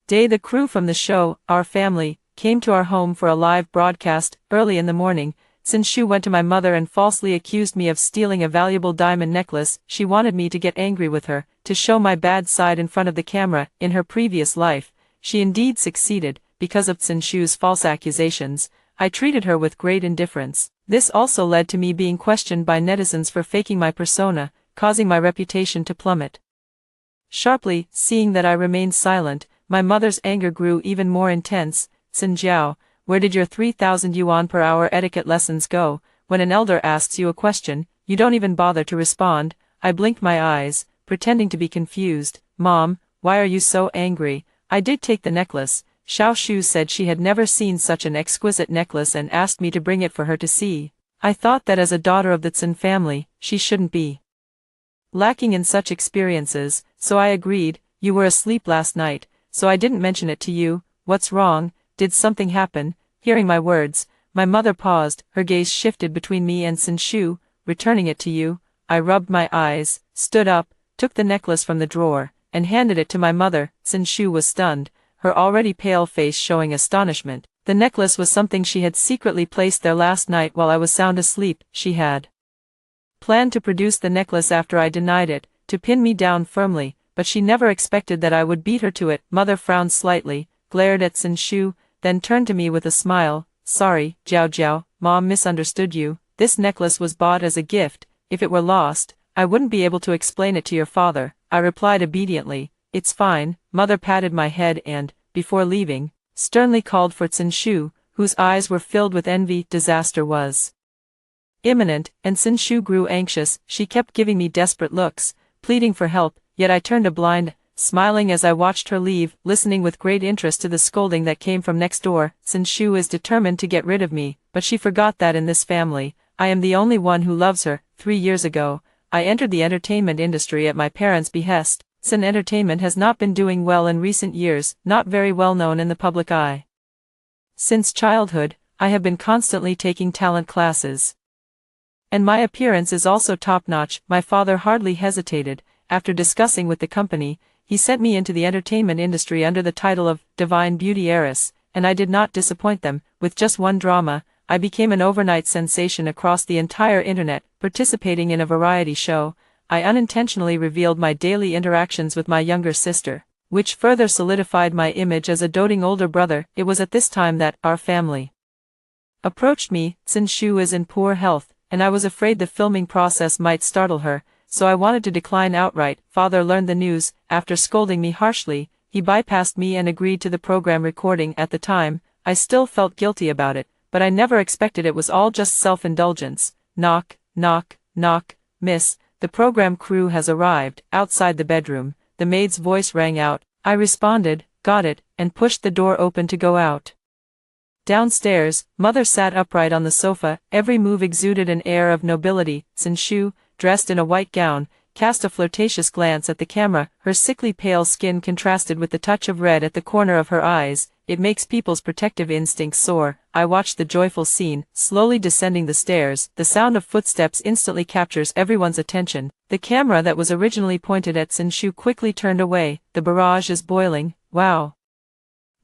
day the crew from the show, our family, came to our home for a live broadcast. Early in the morning, Xin Shu went to my mother and falsely accused me of stealing a valuable diamond necklace. She wanted me to get angry with her, to show my bad side in front of the camera. In her previous life, she indeed succeeded. Because of Xin Shu's false accusations, I treated her with great indifference. This also led to me being questioned by netizens for faking my persona, causing my reputation to plummet sharply. Seeing that I remained silent, my mother's anger grew even more intense. Xin Jiao, where did your 3,000 yuan per hour etiquette lessons go? When an elder asks you a question, you don't even bother to respond. I blinked my eyes, pretending to be confused. Mom, why are you so angry? I did take the necklace. Xiao Shu said she had never seen such an exquisite necklace and asked me to bring it for her to see. I thought that as a daughter of the Xin family, she shouldn't be lacking in such experiences, so I agreed. You were asleep last night, so I didn't mention it to you. What's wrong? Did something happen? Hearing my words, my mother paused. Her gaze shifted between me and Xin Shu. Returning it to you. I rubbed my eyes, stood up, took the necklace from the drawer, and handed it to my mother. Xin Shu was stunned, her already pale face showing astonishment. The necklace was something she had secretly placed there last night while I was sound asleep. She had planned to produce the necklace after I denied it, to pin me down firmly, but she never expected that I would beat her to it. Mother frowned slightly, glared at Xin Shu, then turned to me with a smile. Sorry, Jiao Jiao, Mom misunderstood you. This necklace was bought as a gift. If it were lost, I wouldn't be able to explain it to your father. I replied obediently. It's fine. Mother patted my head and, before leaving, sternly called for Xin Shu, whose eyes were filled with envy. Disaster was imminent, and Xin Shu grew anxious. She kept giving me desperate looks, pleading for help, yet I turned a blind smiling as I watched her leave, listening with great interest to the scolding that came from next door. Xin Shu is determined to get rid of me, but she forgot that in this family, I am the only one who loves her. 3 years ago, I entered the entertainment industry at my parents' behest. Sin Entertainment has not been doing well in recent years, not very well known in the public eye. Since childhood, I have been constantly taking talent classes. And my appearance is also top-notch. My father hardly hesitated. After discussing with the company, he sent me into the entertainment industry under the title of Divine Beauty Heiress, and I did not disappoint them. With just one drama, I became an overnight sensation across the entire internet. Participating in a variety show, I unintentionally revealed my daily interactions with my younger sister, which further solidified my image as a doting older brother. It was at this time that our family approached me. Sin Shu is in poor health, and I was afraid the filming process might startle her, so I wanted to decline outright. Father learned the news. After scolding me harshly, he bypassed me and agreed to the program recording. At the time, I still felt guilty about it, but I never expected it was all just self-indulgence. Knock, knock, knock, miss, the program crew has arrived. Outside the bedroom, the maid's voice rang out. I responded, got it, and pushed the door open to go out. Downstairs, Mother sat upright on the sofa. Every move exuded an air of nobility. Sin Shu, dressed in a white gown, cast a flirtatious glance at the camera. Her sickly pale skin contrasted with the touch of red at the corner of her eyes. It makes people's protective instincts soar. I watched the joyful scene, slowly descending the stairs. The sound of footsteps instantly captures everyone's attention. The camera that was originally pointed at Sin Shu quickly turned away. The barrage is boiling. Wow.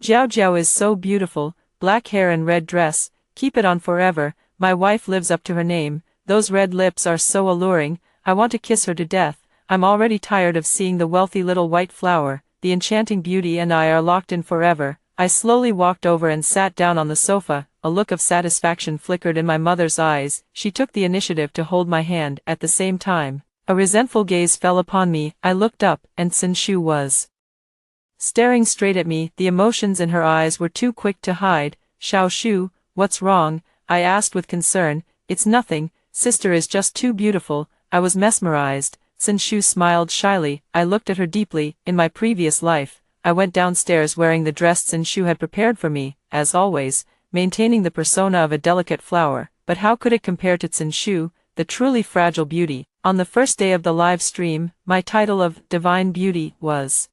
Jiao Jiao is so beautiful. Black hair and red dress. Keep it on forever. My wife lives up to her name. Those red lips are so alluring. I want to kiss her to death. I'm already tired of seeing the wealthy little white flower. The enchanting beauty and I are locked in forever. I slowly walked over and sat down on the sofa. A look of satisfaction flickered in my mother's eyes. She took the initiative to hold my hand. At the same time, a resentful gaze fell upon me. I looked up, and Sin Shu was staring straight at me. The emotions in her eyes were too quick to hide. Xiao Shu, what's wrong? I asked with concern. It's nothing, sister is just too beautiful. I was mesmerized. Sin Shu smiled shyly. I looked at her deeply. In my previous life, I went downstairs wearing the dress Sin Shu had prepared for me, as always, maintaining the persona of a delicate flower. But how could it compare to Sin Shu, the truly fragile beauty? On the first day of the live stream, my title of Divine Beauty was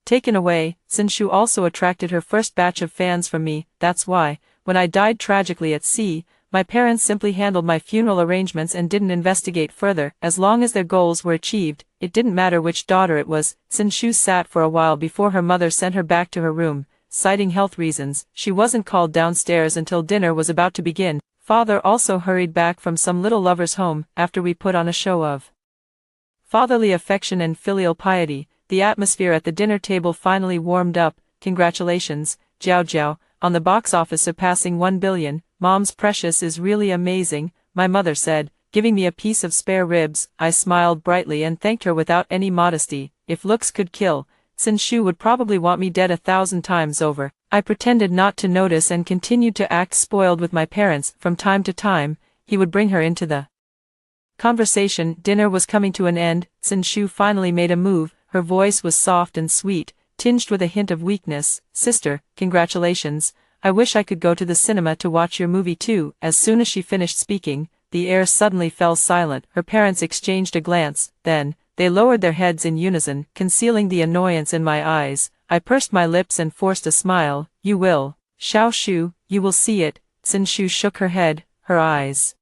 taken away. Sin Shu also attracted her first batch of fans from me. That's why, when I died tragically at sea, my parents simply handled my funeral arrangements and didn't investigate further. As long as their goals were achieved, it didn't matter which daughter it was. Sin Shu sat for a while before her mother sent her back to her room, citing health reasons. She wasn't called downstairs until dinner was about to begin. Father also hurried back from some little lover's home after we put on a show of fatherly affection and filial piety. The atmosphere at the dinner table finally warmed up. Congratulations, Jiao Jiao, on the box office surpassing 1 billion. Mom's precious is really amazing, my mother said, giving me a piece of spare ribs. I smiled brightly and thanked her without any modesty. If looks could kill, Sin Shu would probably want me dead 1,000 times over. I pretended not to notice and continued to act spoiled with my parents. From time to time, he would bring her into the conversation. Dinner was coming to an end. Sin Shu finally made a move. Her voice was soft and sweet, tinged with a hint of weakness. Sister, congratulations. I wish I could go to the cinema to watch your movie too. As soon as she finished speaking, the air suddenly fell silent. Her parents exchanged a glance, then, they lowered their heads in unison, concealing the annoyance in my eyes. I pursed my lips and forced a smile. You will, Xiao Shu, you will see it. Sin Shu shook her head, her eyes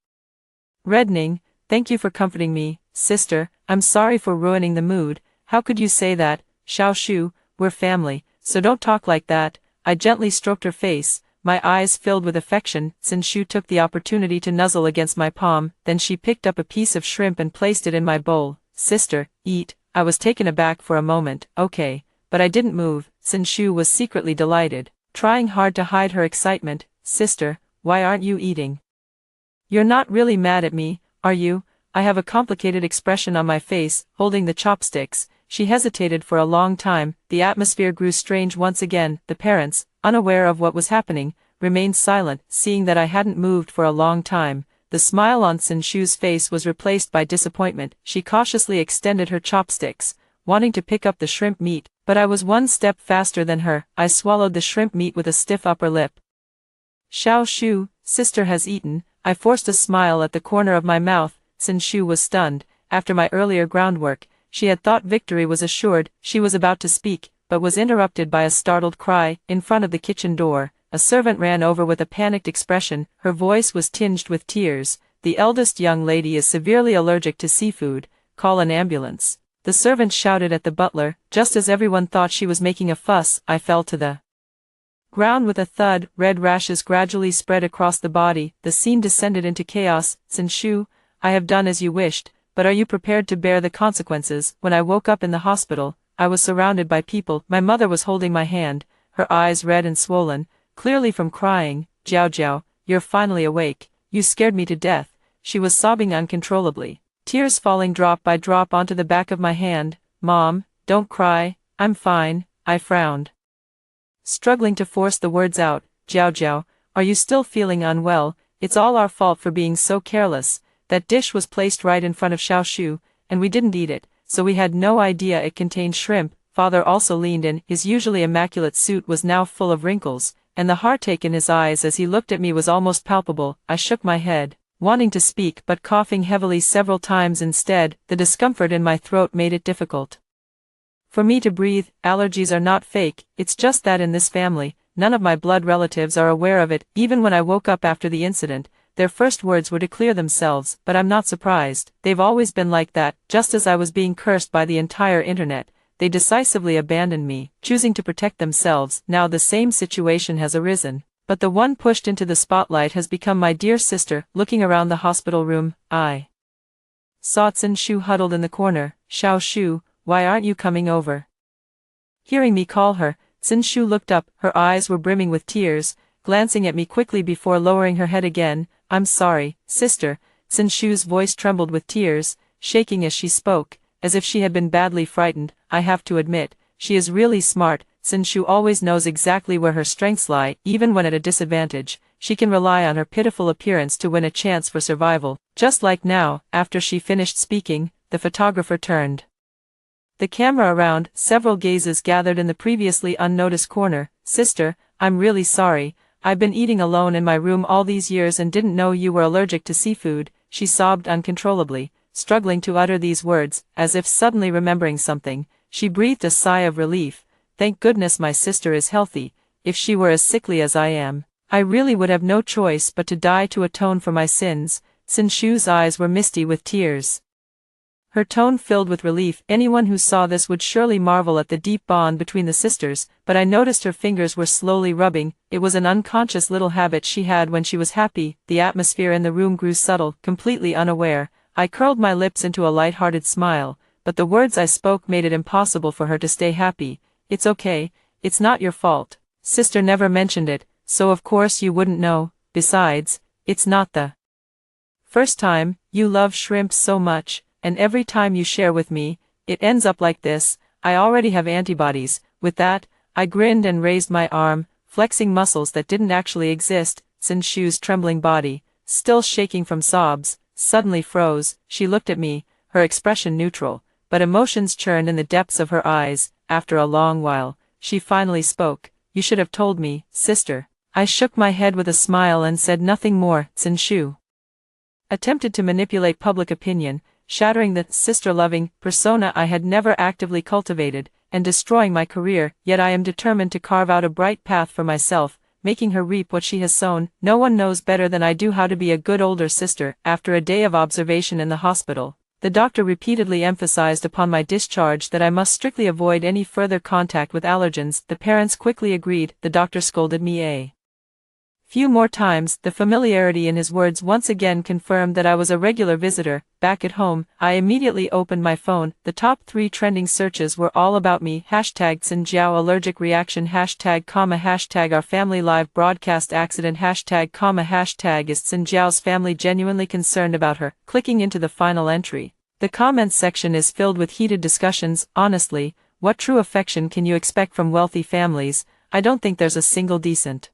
reddening. Thank you for comforting me, sister. I'm sorry for ruining the mood. How could you say that, Xiao Shu? We're family, so don't talk like that. I gently stroked her face, my eyes filled with affection. Sin Shu took the opportunity to nuzzle against my palm, then she picked up a piece of shrimp and placed it in my bowl. Sister, eat. I was taken aback for a moment. Okay, but I didn't move. Sin Shu was secretly delighted, trying hard to hide her excitement. Sister, why aren't you eating? You're not really mad at me, are you? I have a complicated expression on my face, holding the chopsticks. She hesitated for a long time. The atmosphere grew strange once again. The parents, unaware of what was happening, remained silent. Seeing that I hadn't moved for a long time, the smile on Sin Shu's face was replaced by disappointment. She cautiously extended her chopsticks, wanting to pick up the shrimp meat, but I was one step faster than her. I swallowed the shrimp meat with a stiff upper lip. Xiao Shu, sister has eaten. I forced a smile at the corner of my mouth. Sin Shu was stunned. After my earlier groundwork, She had thought victory was assured. She was about to speak, but was interrupted by a startled cry. In front of the kitchen door, a servant ran over with a panicked expression. Her voice was tinged with tears. "The eldest young lady is severely allergic to seafood. Call an ambulance." The servant shouted at the butler. Just as everyone thought she was making a fuss, I fell to the ground with a thud. Red rashes gradually spread across the body. The scene descended into chaos. "Sinshu, I have done as you wished, but are you prepared to bear the consequences?" When I woke up in the hospital, I was surrounded by people. My mother was holding my hand, her eyes red and swollen, clearly from crying. "Jiao Jiao, you're finally awake. You scared me to death." She was sobbing uncontrollably, tears falling drop by drop onto the back of my hand. "Mom, don't cry, I'm fine," I frowned, struggling to force the words out. "Jiao Jiao, are you still feeling unwell? It's all our fault for being so careless. That dish was placed right in front of Xiaoshu, and we didn't eat it, so we had no idea it contained shrimp." Father also leaned in. His usually immaculate suit was now full of wrinkles, and the heartache in his eyes as he looked at me was almost palpable. I shook my head, wanting to speak but coughing heavily several times instead. The discomfort in my throat made it difficult for me to breathe. "Allergies are not fake, it's just that in this family, none of my blood relatives are aware of it." Even when I woke up after the incident, their first words were to clear themselves, but I'm not surprised. They've always been like that. Just as I was being cursed by the entire internet, they decisively abandoned me, choosing to protect themselves. Now the same situation has arisen, but the one pushed into the spotlight has become my dear sister. Looking around the hospital room, I saw Sinshu huddled in the corner. "Xiaoshu, why aren't you coming over?" Hearing me call her, Sinshu looked up. Her eyes were brimming with tears, glancing at me quickly before lowering her head again. "I'm sorry, sister." Sinshu's voice trembled with tears, shaking as she spoke, as if she had been badly frightened. "I have to admit, she is really smart. Sinshu always knows exactly where her strengths lie. Even when at a disadvantage, she can rely on her pitiful appearance to win a chance for survival." Just like now. After she finished speaking, the photographer turned the camera around. Several gazes gathered in the previously unnoticed corner. "Sister, I'm really sorry. I've been eating alone in my room all these years and didn't know you were allergic to seafood." She sobbed uncontrollably, struggling to utter these words. As if suddenly remembering something, she breathed a sigh of relief. "Thank goodness my sister is healthy. If she were as sickly as I am, I really would have no choice but to die to atone for my sins." Sinshu's eyes were misty with tears, her tone filled with relief. Anyone who saw this would surely marvel at the deep bond between the sisters, but I noticed her fingers were slowly rubbing. It was an unconscious little habit she had when she was happy. The atmosphere in the room grew subtle. Completely unaware, I curled my lips into a light-hearted smile, but the words I spoke made it impossible for her to stay happy. "It's okay, it's not your fault. Sister never mentioned it, so of course you wouldn't know. Besides, it's not the first time. You love shrimp so much, and every time you share with me, it ends up like this. I already have antibodies." With that, I grinned and raised my arm, flexing muscles that didn't actually exist. Sinshu's trembling body, still shaking from sobs, suddenly froze. She looked at me, her expression neutral, but emotions churned in the depths of her eyes. After a long while, she finally spoke. "You should have told me, sister." I shook my head with a smile and said nothing more. Sinshu attempted to manipulate public opinion, shattering the sister-loving persona I had never actively cultivated, and destroying my career. Yet I am determined to carve out a bright path for myself, making her reap what she has sown. No one knows better than I do how to be a good older sister. After a day of observation in the hospital, the doctor repeatedly emphasized upon my discharge that I must strictly avoid any further contact with allergens. The parents quickly agreed. The doctor scolded me a few more times. The familiarity in his words once again confirmed that I was a regular visitor. Back at home, I immediately opened my phone. The top 3 trending searches were all about me. Hashtag Xinjiao allergic reaction, hashtag our family live broadcast accident, hashtag is Xinjiao's family genuinely concerned about her. Clicking into the final entry, the comments section is filled with heated discussions. Honestly, what true affection can you expect from wealthy families? I don't think there's a single decent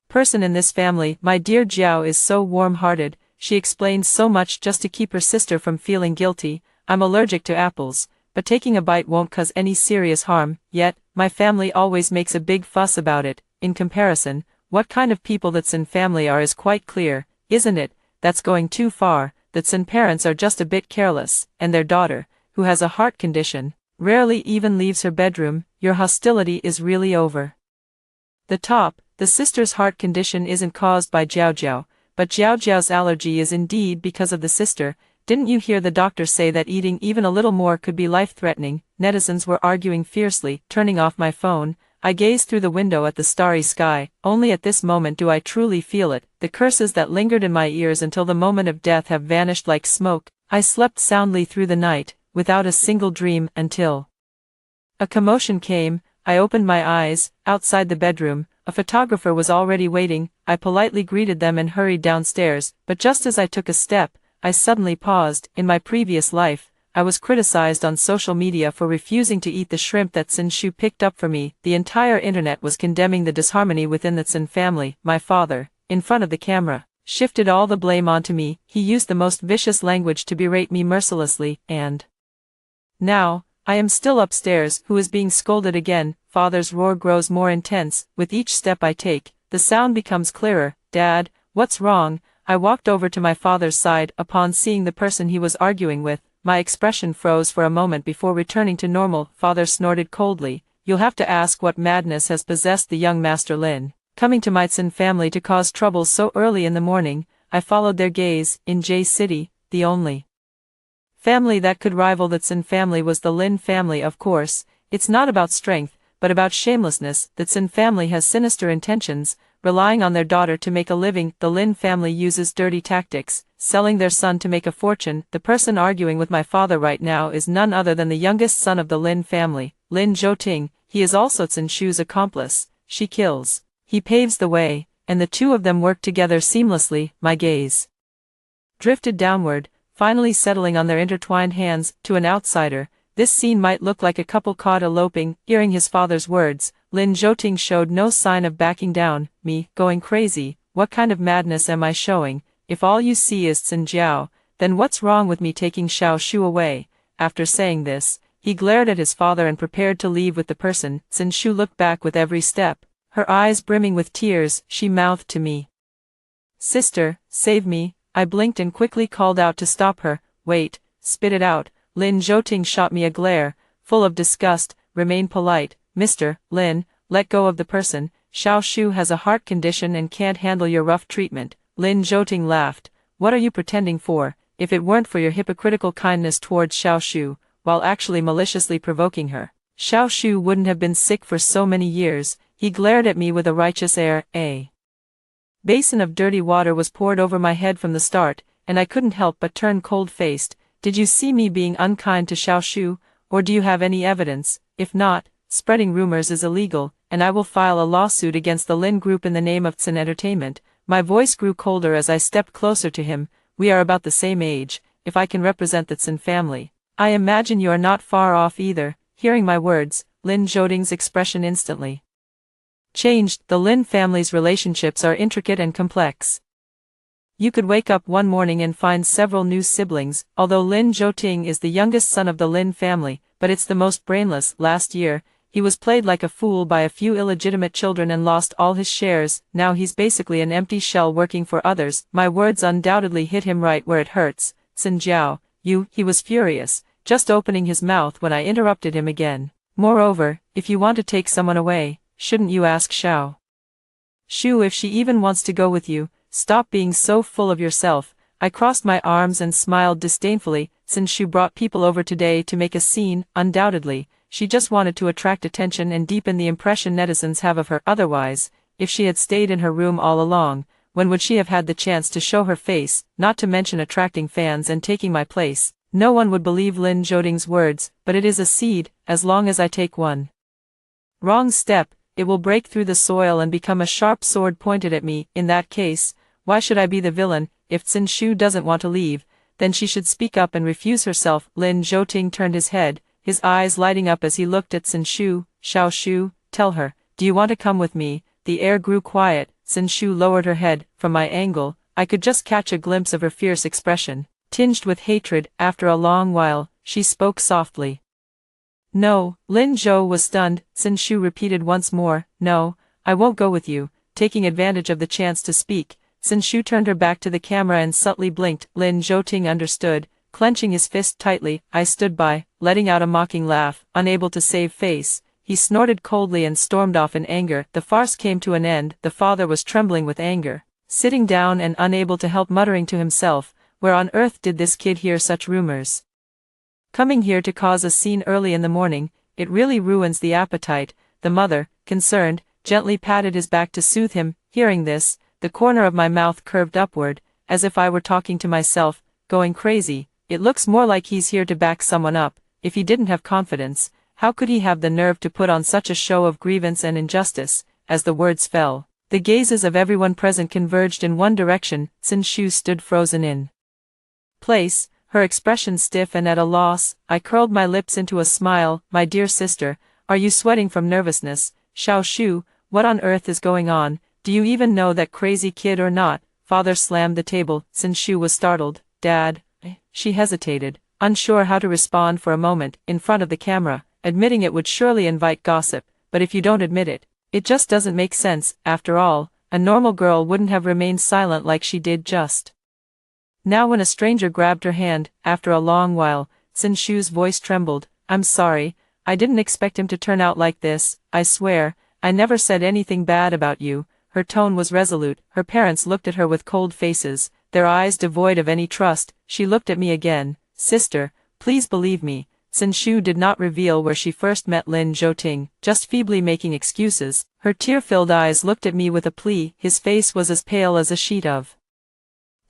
person in this family. My dear Jiao is so warm-hearted. She explains so much just to keep her sister from feeling guilty. I'm allergic to apples, but taking a bite won't cause any serious harm. Yet, my family always makes a big fuss about it. In comparison, what kind of people the Tsin family are is quite clear, isn't it? That's going too far. The Tsin parents are just a bit careless, and their daughter, who has a heart condition, rarely even leaves her bedroom, your hostility is really over. The sister's heart condition isn't caused by Jiao Jiao, but Jiao Jiao's allergy is indeed because of the sister. Didn't you hear the doctor say that eating even a little more could be life-threatening? Netizens were arguing fiercely. Turning off my phone, I gazed through the window at the starry sky. Only at this moment do I truly feel it. The curses that lingered in my ears until the moment of death have vanished like smoke. I slept soundly through the night, without a single dream, until a commotion came. I opened my eyes. Outside the bedroom, a photographer was already waiting. I politely greeted them and hurried downstairs, but just as I took a step, I suddenly paused. In my previous life, I was criticized on social media for refusing to eat the shrimp that Xin Shu picked up for me. The entire internet was condemning the disharmony within the Xin family. My father, in front of the camera, shifted all the blame onto me. He used the most vicious language to berate me mercilessly, and now, I am still upstairs. Who is being scolded again? Father's roar grows more intense. With each step I take, the sound becomes clearer. Dad, what's wrong? I walked over to my father's side. Upon seeing the person he was arguing with, my expression froze for a moment before returning to normal. Father snorted coldly. You'll have to ask what madness has possessed the young Master Lin, coming to my Xin family to cause trouble so early in the morning. I followed their gaze. In J City, the only family that could rival the Xin family was the Lin family. Of course, it's not about strength, but about shamelessness. The Xin family has sinister intentions, relying on their daughter to make a living. The Lin family uses dirty tactics, selling their son to make a fortune. The person arguing with my father right now is none other than the youngest son of the Lin family, Lin Zhouting. He is also Xin Shu's accomplice. She kills, he paves the way, and the two of them work together seamlessly. My gaze drifted downward, finally settling on their intertwined hands. To an outsider, this scene might look like a couple caught eloping. Hearing his father's words, Lin Zhouting showed no sign of backing down. Me, going crazy? What kind of madness am I showing? If all you see is Xin Jiao, then what's wrong with me taking Xiao Shu away? After saying this, he glared at his father and prepared to leave with the person. Xin Shu looked back with every step, her eyes brimming with tears. She mouthed to me, "Sister, save me." I blinked and quickly called out to stop her. "Wait, spit it out." Lin Zhouting shot me a glare, full of disgust. "Remain polite, Mr. Lin, let go of the person. Xiao Shu has a heart condition and can't handle your rough treatment." Lin Zhouting laughed. "What are you pretending for? If it weren't for your hypocritical kindness towards Xiao Shu, while actually maliciously provoking her, Xiao Shu wouldn't have been sick for so many years." He glared at me with a righteous air. A basin of dirty water was poured over my head from the start, and I couldn't help but turn cold-faced. "Did you see me being unkind to Xiao Shu, or do you have any evidence? If not, spreading rumors is illegal, and I will file a lawsuit against the Lin Group in the name of Xin Entertainment." My voice grew colder as I stepped closer to him. "We are about the same age. If I can represent the Xin family, I imagine you are not far off either." Hearing my words, Lin Zhouting's expression instantly changed. The Lin family's relationships are intricate and complex. You could wake up one morning and find several new siblings. Although Lin Zhouting is the youngest son of the Lin family, but it's the most brainless. Last year, he was played like a fool by a few illegitimate children and lost all his shares. Now he's basically an empty shell working for others. My words undoubtedly hit him right where it hurts. "Xin Jiao, you," he was furious, just opening his mouth when I interrupted him again. "Moreover, if you want to take someone away, shouldn't you ask Xiao Shu if she even wants to go with you? Stop being so full of yourself." I crossed my arms and smiled disdainfully. "Xin Shu brought people over today to make a scene. Undoubtedly, she just wanted to attract attention and deepen the impression netizens have of her. Otherwise, if she had stayed in her room all along, when would she have had the chance to show her face? Not to mention attracting fans and taking my place. No one would believe Lin Zhouting's words, but it is a seed. As long as I take one wrong step, it will break through the soil and become a sharp sword pointed at me. In that case, why should I be the villain? If Xin Shu doesn't want to leave, then she should speak up and refuse herself." Lin Zhouting turned his head, his eyes lighting up as he looked at Xin Shu. "Xiao Shu, tell her, do you want to come with me?" The air grew quiet. Xin Shu lowered her head. From my angle, I could just catch a glimpse of her fierce expression, tinged with hatred. After a long while, she spoke softly. "No." Lin Zhou was stunned. Xin Shu repeated once more, "No, I won't go with you." Taking advantage of the chance to speak, Xin Shu turned her back to the camera and subtly blinked. Lin Zhouting understood. Clenching his fist tightly, I stood by, letting out a mocking laugh, unable to save face. He snorted coldly and stormed off in anger. The farce came to an end. The father was trembling with anger, sitting down and unable to help muttering to himself, where on earth did this kid hear such rumors? Coming here to cause a scene early in the morning, it really ruins the appetite. The mother, concerned, gently patted his back to soothe him. Hearing this, the corner of my mouth curved upward, as if I were talking to myself, going crazy. It looks more like he's here to back someone up. If he didn't have confidence, how could he have the nerve to put on such a show of grievance and injustice? As the words fell, the gazes of everyone present converged in one direction. Sin Shu stood frozen in place, her expression stiff and at a loss. I curled my lips into a smile. My dear sister, are you sweating from nervousness? Xiao Shu, what on earth is going on? Do you even know that crazy kid or not? Father slammed the table. Sin Shu was startled. Dad? She hesitated, unsure how to respond for a moment, in front of the camera, admitting it would surely invite gossip, but if you don't admit it, it just doesn't make sense. After all, a normal girl wouldn't have remained silent like she did just now when a stranger grabbed her hand. After a long while, Sin Shu's voice trembled. I'm sorry, I didn't expect him to turn out like this. I swear, I never said anything bad about you. Her tone was resolute. Her parents looked at her with cold faces, their eyes devoid of any trust. She looked at me again. Sister, please believe me. Sin Shu did not reveal where she first met Lin Zhouting, just feebly making excuses. Her tear-filled eyes looked at me with a plea. His face was as pale as a sheet of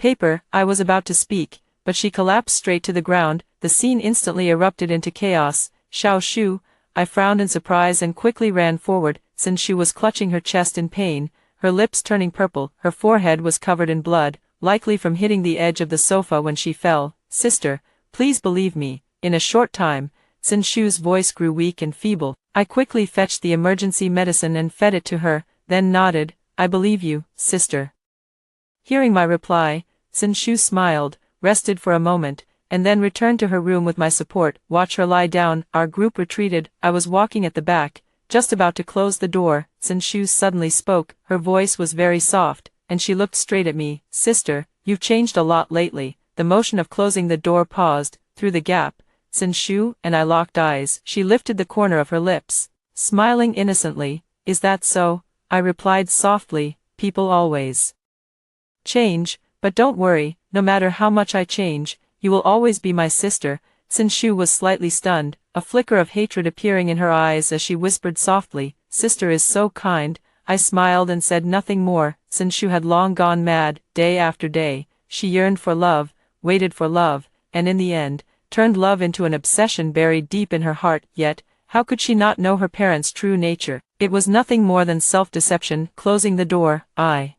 paper. I was about to speak, but she collapsed straight to the ground. The scene instantly erupted into chaos. Xiao Shu, I frowned in surprise and quickly ran forward. Sin Shu was clutching her chest in pain, her lips turning purple. Her forehead was covered in blood, likely from hitting the edge of the sofa when she fell. Sister, please believe me. In a short time, Sin Shu's voice grew weak and feeble. I quickly fetched the emergency medicine and fed it to her, then nodded. I believe you, sister. Hearing my reply, Sin Shu smiled, rested for a moment, and then returned to her room with my support. Watch her lie down. Our group retreated. I was walking at the back, just about to close the door. Sin Shu suddenly spoke. Her voice was very soft, and she looked straight at me. Sister, you've changed a lot lately. The motion of closing the door paused. Through the gap, Sin Shu and I locked eyes. She lifted the corner of her lips, smiling innocently. Is that so? I replied softly. People always change, but don't worry, no matter how much I change, you will always be my sister. Sin Shu was slightly stunned, a flicker of hatred appearing in her eyes as she whispered softly, Sister is so kind. I smiled and said nothing more. Sin Shu had long gone mad. Day after day, she yearned for love, waited for love, and in the end, turned love into an obsession buried deep in her heart. Yet, how could she not know her parents' true nature? It was nothing more than self-deception. Closing the door, I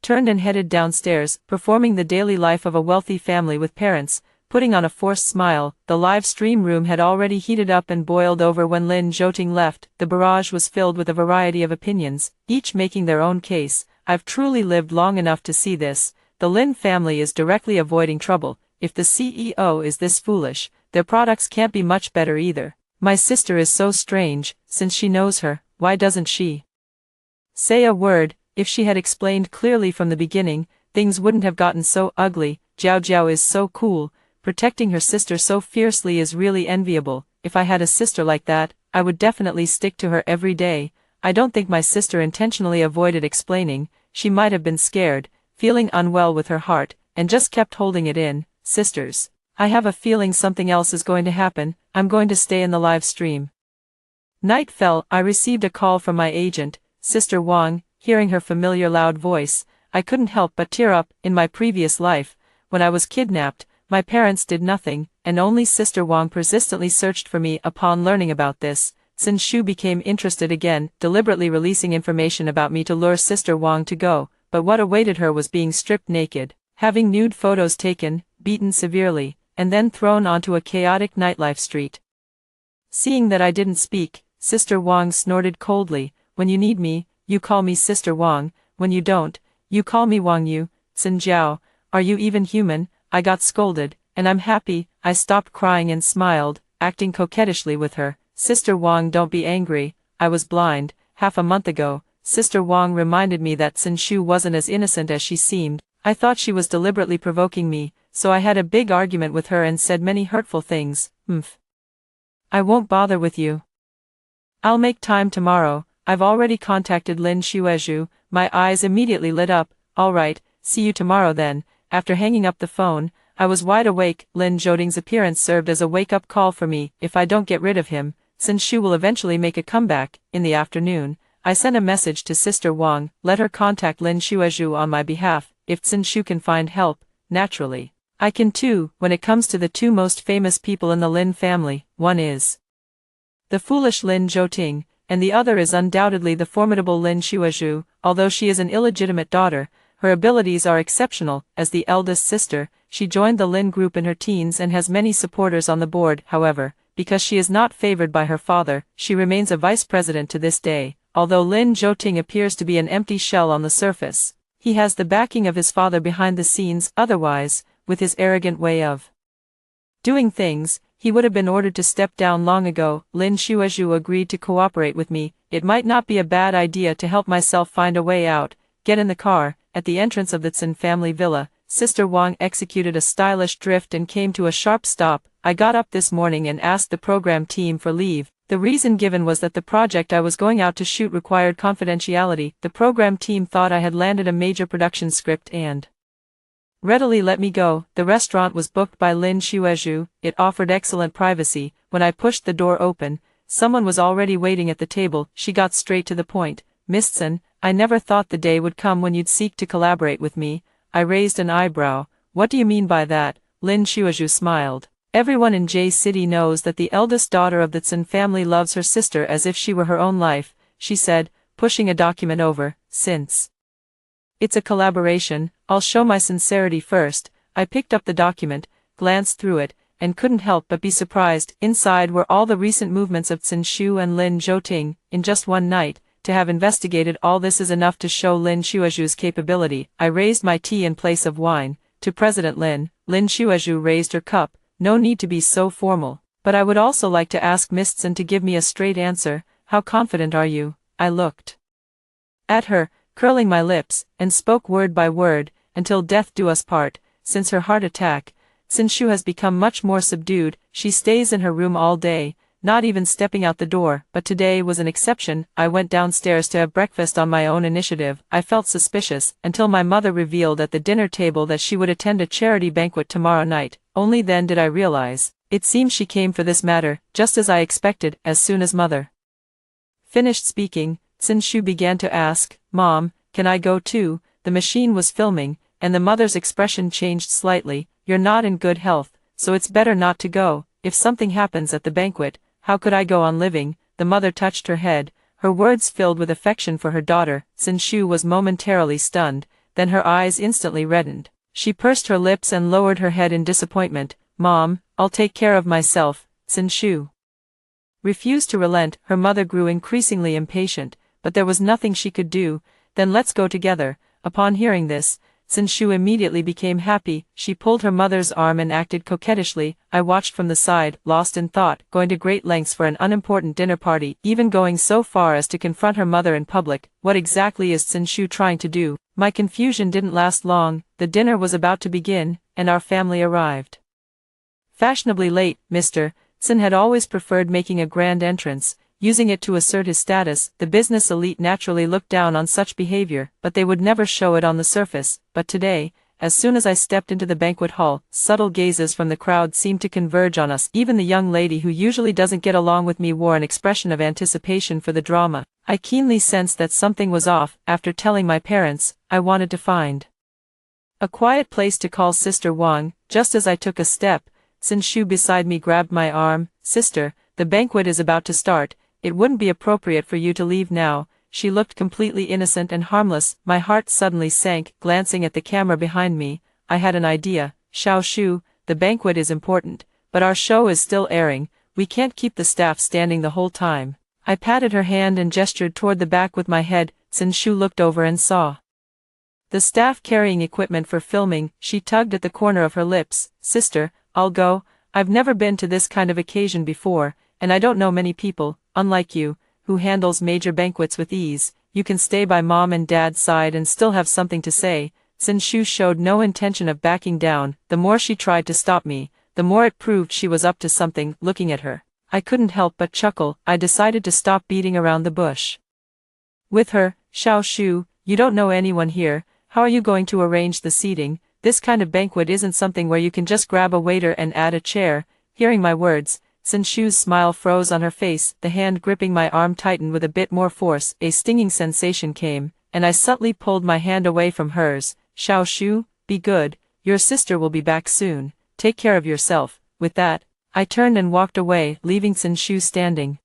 turned and headed downstairs, performing the daily life of a wealthy family with parents, putting on a forced smile. The live stream room had already heated up and boiled over when Lin Zhouting left. The barrage was filled with a variety of opinions, each making their own case. I've truly lived long enough to see this. The Lin family is directly avoiding trouble. If the CEO is this foolish, their products can't be much better either. My sister is so strange. Since she knows her, why doesn't she say a word? If she had explained clearly from the beginning, things wouldn't have gotten so ugly. Jiao Jiao is so cool. Protecting her sister so fiercely is really enviable. If I had a sister like that, I would definitely stick to her every day. I don't think my sister intentionally avoided explaining. She might have been scared, feeling unwell with her heart, and just kept holding it in. Sisters, I have a feeling something else is going to happen. I'm going to stay in the live stream. Night fell. I received a call from my agent, Sister Wang. Hearing her familiar loud voice, I couldn't help but tear up. In my previous life, when I was kidnapped, my parents did nothing, and only Sister Wang persistently searched for me. Upon learning about this, Sin Shu became interested again, deliberately releasing information about me to lure Sister Wang to go, but what awaited her was being stripped naked, having nude photos taken, beaten severely, and then thrown onto a chaotic nightlife street. Seeing that I didn't speak, Sister Wang snorted coldly. When you need me, you call me Sister Wang. When you don't, you call me Wang Yu. Xin Jiao, are you even human? I got scolded, and I'm happy. I stopped crying and smiled, acting coquettishly with her. Sister Wang, don't be angry. I was blind. Half a month ago, Sister Wang reminded me that Sin Shu wasn't as innocent as she seemed. I thought she was deliberately provoking me. so I had a big argument with her and said many hurtful things. I won't bother with you. I'll make time tomorrow. I've already contacted Lin Xuezhu. My eyes immediately lit up. All right, see you tomorrow then. After hanging up the phone, I was wide awake. Lin Zhouting's appearance served as a wake-up call for me. If I don't get rid of him, Zinshu will eventually make a comeback. In the afternoon, I sent a message to Sister Wang, let her contact Lin Xuezhu on my behalf. If Zinshu can find help, naturally, I can too. When it comes to the two most famous people in the Lin family, one is the foolish Lin Zhouting, and the other is undoubtedly the formidable Lin Xuezhu. Although she is an illegitimate daughter, her abilities are exceptional. As the eldest sister, she joined the Lin group in her teens and has many supporters on the board. However, because she is not favored by her father, she remains a vice president to this day. Although Lin Zhouting appears to be an empty shell on the surface, he has the backing of his father behind the scenes. Otherwise, with his arrogant way of doing things, he would have been ordered to step down long ago. Lin Xuezhu agreed to cooperate with me. It might not be a bad idea to help myself find a way out. Get in the car. At the entrance of the Zin family villa, Sister Wang executed a stylish drift and came to a sharp stop. I got up this morning and asked the program team for leave. The reason given was that the project I was going out to shoot required confidentiality. The program team thought I had landed a major production script and readily let me go. The restaurant was booked by Lin Xuezhu. It offered excellent privacy. When I pushed the door open, someone was already waiting at the table. She got straight to the point. Miss Zin, I never thought the day would come when you'd seek to collaborate with me. I raised an eyebrow. What do you mean by that? Lin Xuezhu smiled. Everyone in J City knows that the eldest daughter of the Zin family loves her sister as if she were her own life, she said, pushing a document over. Since it's a collaboration, I'll show my sincerity first. I picked up the document, glanced through it, and couldn't help but be surprised. Inside were all the recent movements of Zinshu and Lin Zhouting. In just one night, to have investigated all this is enough to show Lin Xuezhu's capability. I raised my tea in place of wine. To President Lin, Lin Xuezhu raised her cup. No need to be so formal. But I would also like to ask Miss Zin to give me a straight answer. How confident are you? I looked at her, curling my lips, and spoke word by word, until death do us part. Since her heart attack, Zinshu has become much more subdued. She stays in her room all day, not even stepping out the door. But today was an exception. I went downstairs to have breakfast on my own initiative. I felt suspicious, until my mother revealed at the dinner table that she would attend a charity banquet tomorrow night. Only then did I realize. It seems she came for this matter, just as I expected. As soon as mother finished speaking, Zinshu began to ask, Mom, can I go too? The machine was filming, and the mother's expression changed slightly. You're not in good health, so it's better not to go. If something happens at the banquet, how could I go on living? The mother touched her head, her words filled with affection for her daughter. Zinshu was momentarily stunned, then her eyes instantly reddened. She pursed her lips and lowered her head in disappointment. Mom, I'll take care of myself. Zinshu refused to relent. Her mother grew increasingly impatient, but there was nothing she could do. Then let's go together. Upon hearing this, Zinshu immediately became happy. She pulled her mother's arm and acted coquettishly. I watched from the side, lost in thought, going to great lengths for an unimportant dinner party, even going so far as to confront her mother in public. What exactly is Zinshu trying to do? My confusion didn't last long. The dinner was about to begin, and our family arrived fashionably late. Mr. Zin had always preferred making a grand entrance, using it to assert his status. The business elite naturally looked down on such behavior, but they would never show it on the surface. But today, as soon as I stepped into the banquet hall, subtle gazes from the crowd seemed to converge on us. Even the young lady who usually doesn't get along with me wore an expression of anticipation for the drama. I keenly sensed that something was off. After telling my parents, I wanted to find a quiet place to call Sister Wang. Just as I took a step, Zinshu beside me grabbed my arm. Sister, the banquet is about to start. It wouldn't be appropriate for you to leave now. She looked completely innocent and harmless. My heart suddenly sank. Glancing at the camera behind me, I had an idea. Xiao Shu, the banquet is important, but our show is still airing. We can't keep the staff standing the whole time. I patted her hand and gestured toward the back with my head. Zinshu looked over and saw the staff carrying equipment for filming. She tugged at the corner of her lips. Sister, I'll go. I've never been to this kind of occasion before, and I don't know many people, unlike you, who handles major banquets with ease. You can stay by Mom and Dad's side and still have something to say. Sin Shu showed no intention of backing down. The more she tried to stop me, the more it proved she was up to something. Looking at her, I couldn't help but chuckle. I decided to stop beating around the bush with her. Xiao Shu, you don't know anyone here. How are you going to arrange the seating? This kind of banquet isn't something where you can just grab a waiter and add a chair. Hearing my words, Sin Shu's smile froze on her face. The hand gripping my arm tightened with a bit more force. A stinging sensation came, and I subtly pulled my hand away from hers. Xiao Shu, be good. Your sister will be back soon. Take care of yourself. With that, I turned and walked away, leaving Sin Shu standing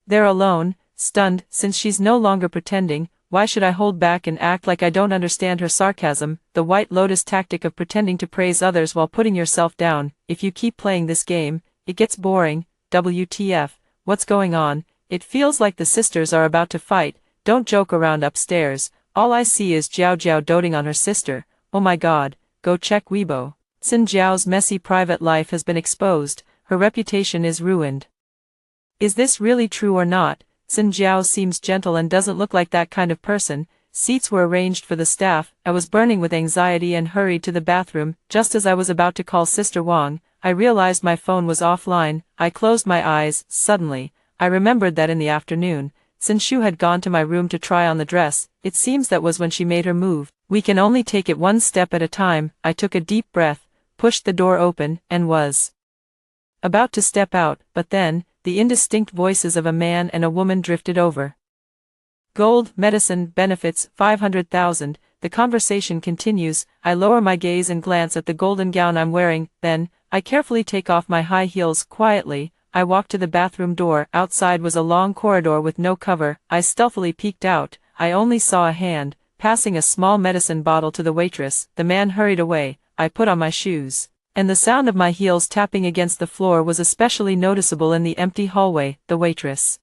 there alone, stunned. Since she's no longer pretending, why should I hold back and act like I don't understand her sarcasm? The White Lotus tactic of pretending to praise others while putting yourself down. If you keep playing this game, it gets boring. WTF, what's going on? It feels like the sisters are about to fight. Don't joke around upstairs. All I see is Jiao Jiao doting on her sister. Oh my god, go check Weibo. Xin Jiao's messy private life has been exposed. Her reputation is ruined. Is this really true or not? Xin Jiao seems gentle and doesn't look like that kind of person. Seats were arranged for the staff. I was burning with anxiety and hurried to the bathroom. Just as I was about to call Sister Wang, I realized my phone was offline. I closed my eyes. Suddenly, I remembered that in the afternoon, Sin Shu had gone to my room to try on the dress. It seems that was when she made her move. We can only take it one step at a time. I took a deep breath, pushed the door open, and was about to step out, but then, the indistinct voices of a man and a woman drifted over. Gold, medicine, benefits, 500,000. The conversation continues. I lower my gaze and glance at the golden gown I'm wearing. Then, I carefully take off my high heels. Quietly, I walk to the bathroom door. Outside was a long corridor with no cover. I stealthily peeked out. I only saw a hand, passing a small medicine bottle to the waitress. The man hurried away. I put on my shoes, and the sound of my heels tapping against the floor was especially noticeable in the empty hallway. The waitress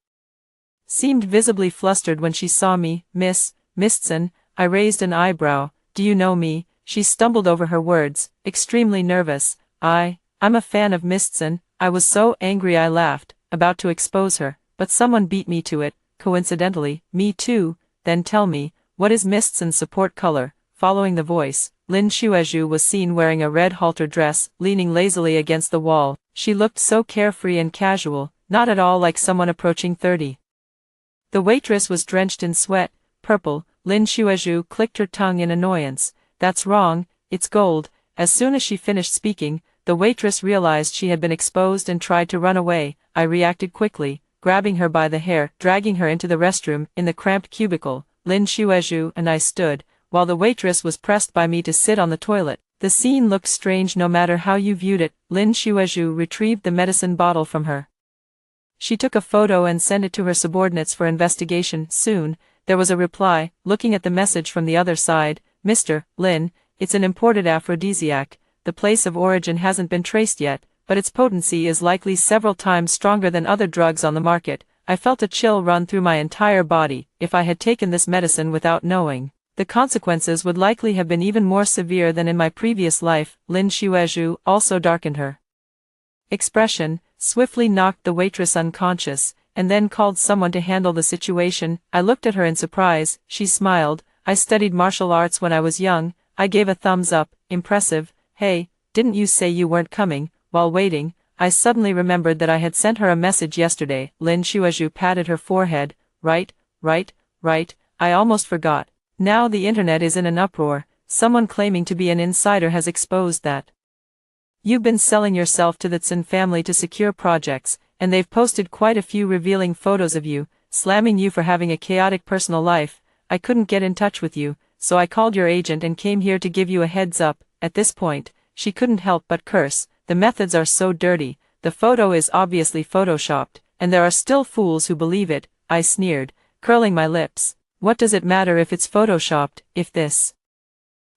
seemed visibly flustered when she saw me. Miss Mistson, I raised an eyebrow. Do you know me? She stumbled over her words, extremely nervous. I'm a fan of Mistson. I was so angry I laughed, about to expose her, but someone beat me to it. Coincidentally, me too. Then tell me, what is Mistson's support color? Following the voice, Lin Xuezhu was seen wearing a red halter dress, leaning lazily against the wall. She looked so carefree and casual, not at all like someone approaching 30. The waitress was drenched in sweat, purple. Lin Xuezhu clicked her tongue in annoyance. That's wrong, it's gold. As soon as she finished speaking, the waitress realized she had been exposed and tried to run away. I reacted quickly, grabbing her by the hair, dragging her into the restroom. In the cramped cubicle, Lin Xuezhu and I stood, while the waitress was pressed by me to sit on the toilet. The scene looked strange no matter how you viewed it. Lin Xuezhu retrieved the medicine bottle from her. She took a photo and sent it to her subordinates for investigation. Soon, there was a reply. Looking at the message from the other side, Mr. Lin, it's an imported aphrodisiac. The place of origin hasn't been traced yet, but its potency is likely several times stronger than other drugs on the market. I felt a chill run through my entire body. If I had taken this medicine without knowing, the consequences would likely have been even more severe than in my previous life. Lin Xuezhu also darkened her expression, swiftly knocked the waitress unconscious, and then called someone to handle the situation. I looked at her in surprise. She smiled. I studied martial arts when I was young. I gave a thumbs up. Impressive. Hey, didn't you say you weren't coming? While waiting, I suddenly remembered that I had sent her a message yesterday. Lin Xuezhu patted her forehead. Right. I almost forgot. Now the internet is in an uproar. Someone claiming to be an insider has exposed that you've been selling yourself to the Tsin family to secure projects, and they've posted quite a few revealing photos of you, slamming you for having a chaotic personal life. I couldn't get in touch with you, so I called your agent and came here to give you a heads up. At this point, she couldn't help but curse. The methods are so dirty. The photo is obviously photoshopped, and there are still fools who believe it. I sneered, curling my lips. What does it matter if it's photoshopped? If this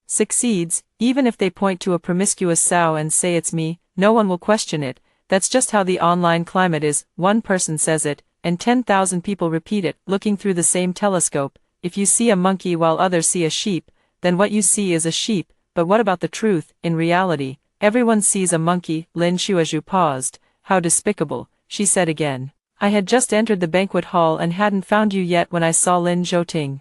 succeeds, even if they point to a promiscuous sow and say it's me, no one will question it. That's just how the online climate is. One person says it, and 10,000 people repeat it. Looking through the same telescope, if you see a monkey while others see a sheep, then what you see is a sheep. But what about the truth? In reality, everyone sees a monkey. Lin Xuezhu paused. How despicable, she said again. I had just entered the banquet hall and hadn't found you yet when I saw Lin Zhouting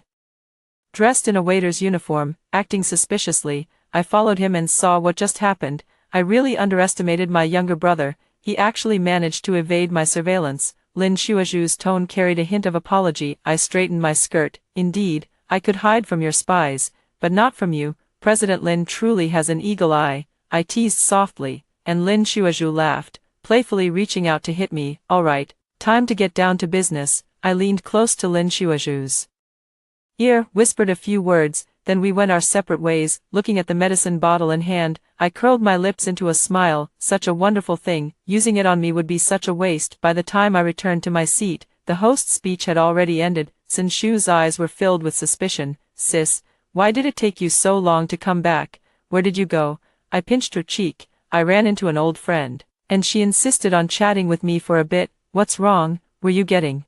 Dressed in a waiter's uniform, acting suspiciously, I followed him and saw what just happened. I really underestimated my younger brother. He actually managed to evade my surveillance. Lin Shuaju's tone carried a hint of apology. I straightened my skirt. Indeed, I could hide from your spies, but not from you. President Lin truly has an eagle eye, I teased softly, and Lin Shuaju laughed, playfully reaching out to hit me. All right, time to get down to business. I leaned close to Lin Shuaju's ear, whispered a few words, then we went our separate ways. Looking at the medicine bottle in hand, I curled my lips into a smile. Such a wonderful thing, using it on me would be such a waste. By the time I returned to my seat, the host's speech had already ended. Sin Shu's eyes were filled with suspicion. Sis, why did it take you so long to come back? Where did you go? I pinched her cheek. I ran into an old friend, and she insisted on chatting with me for a bit. What's wrong? Were you getting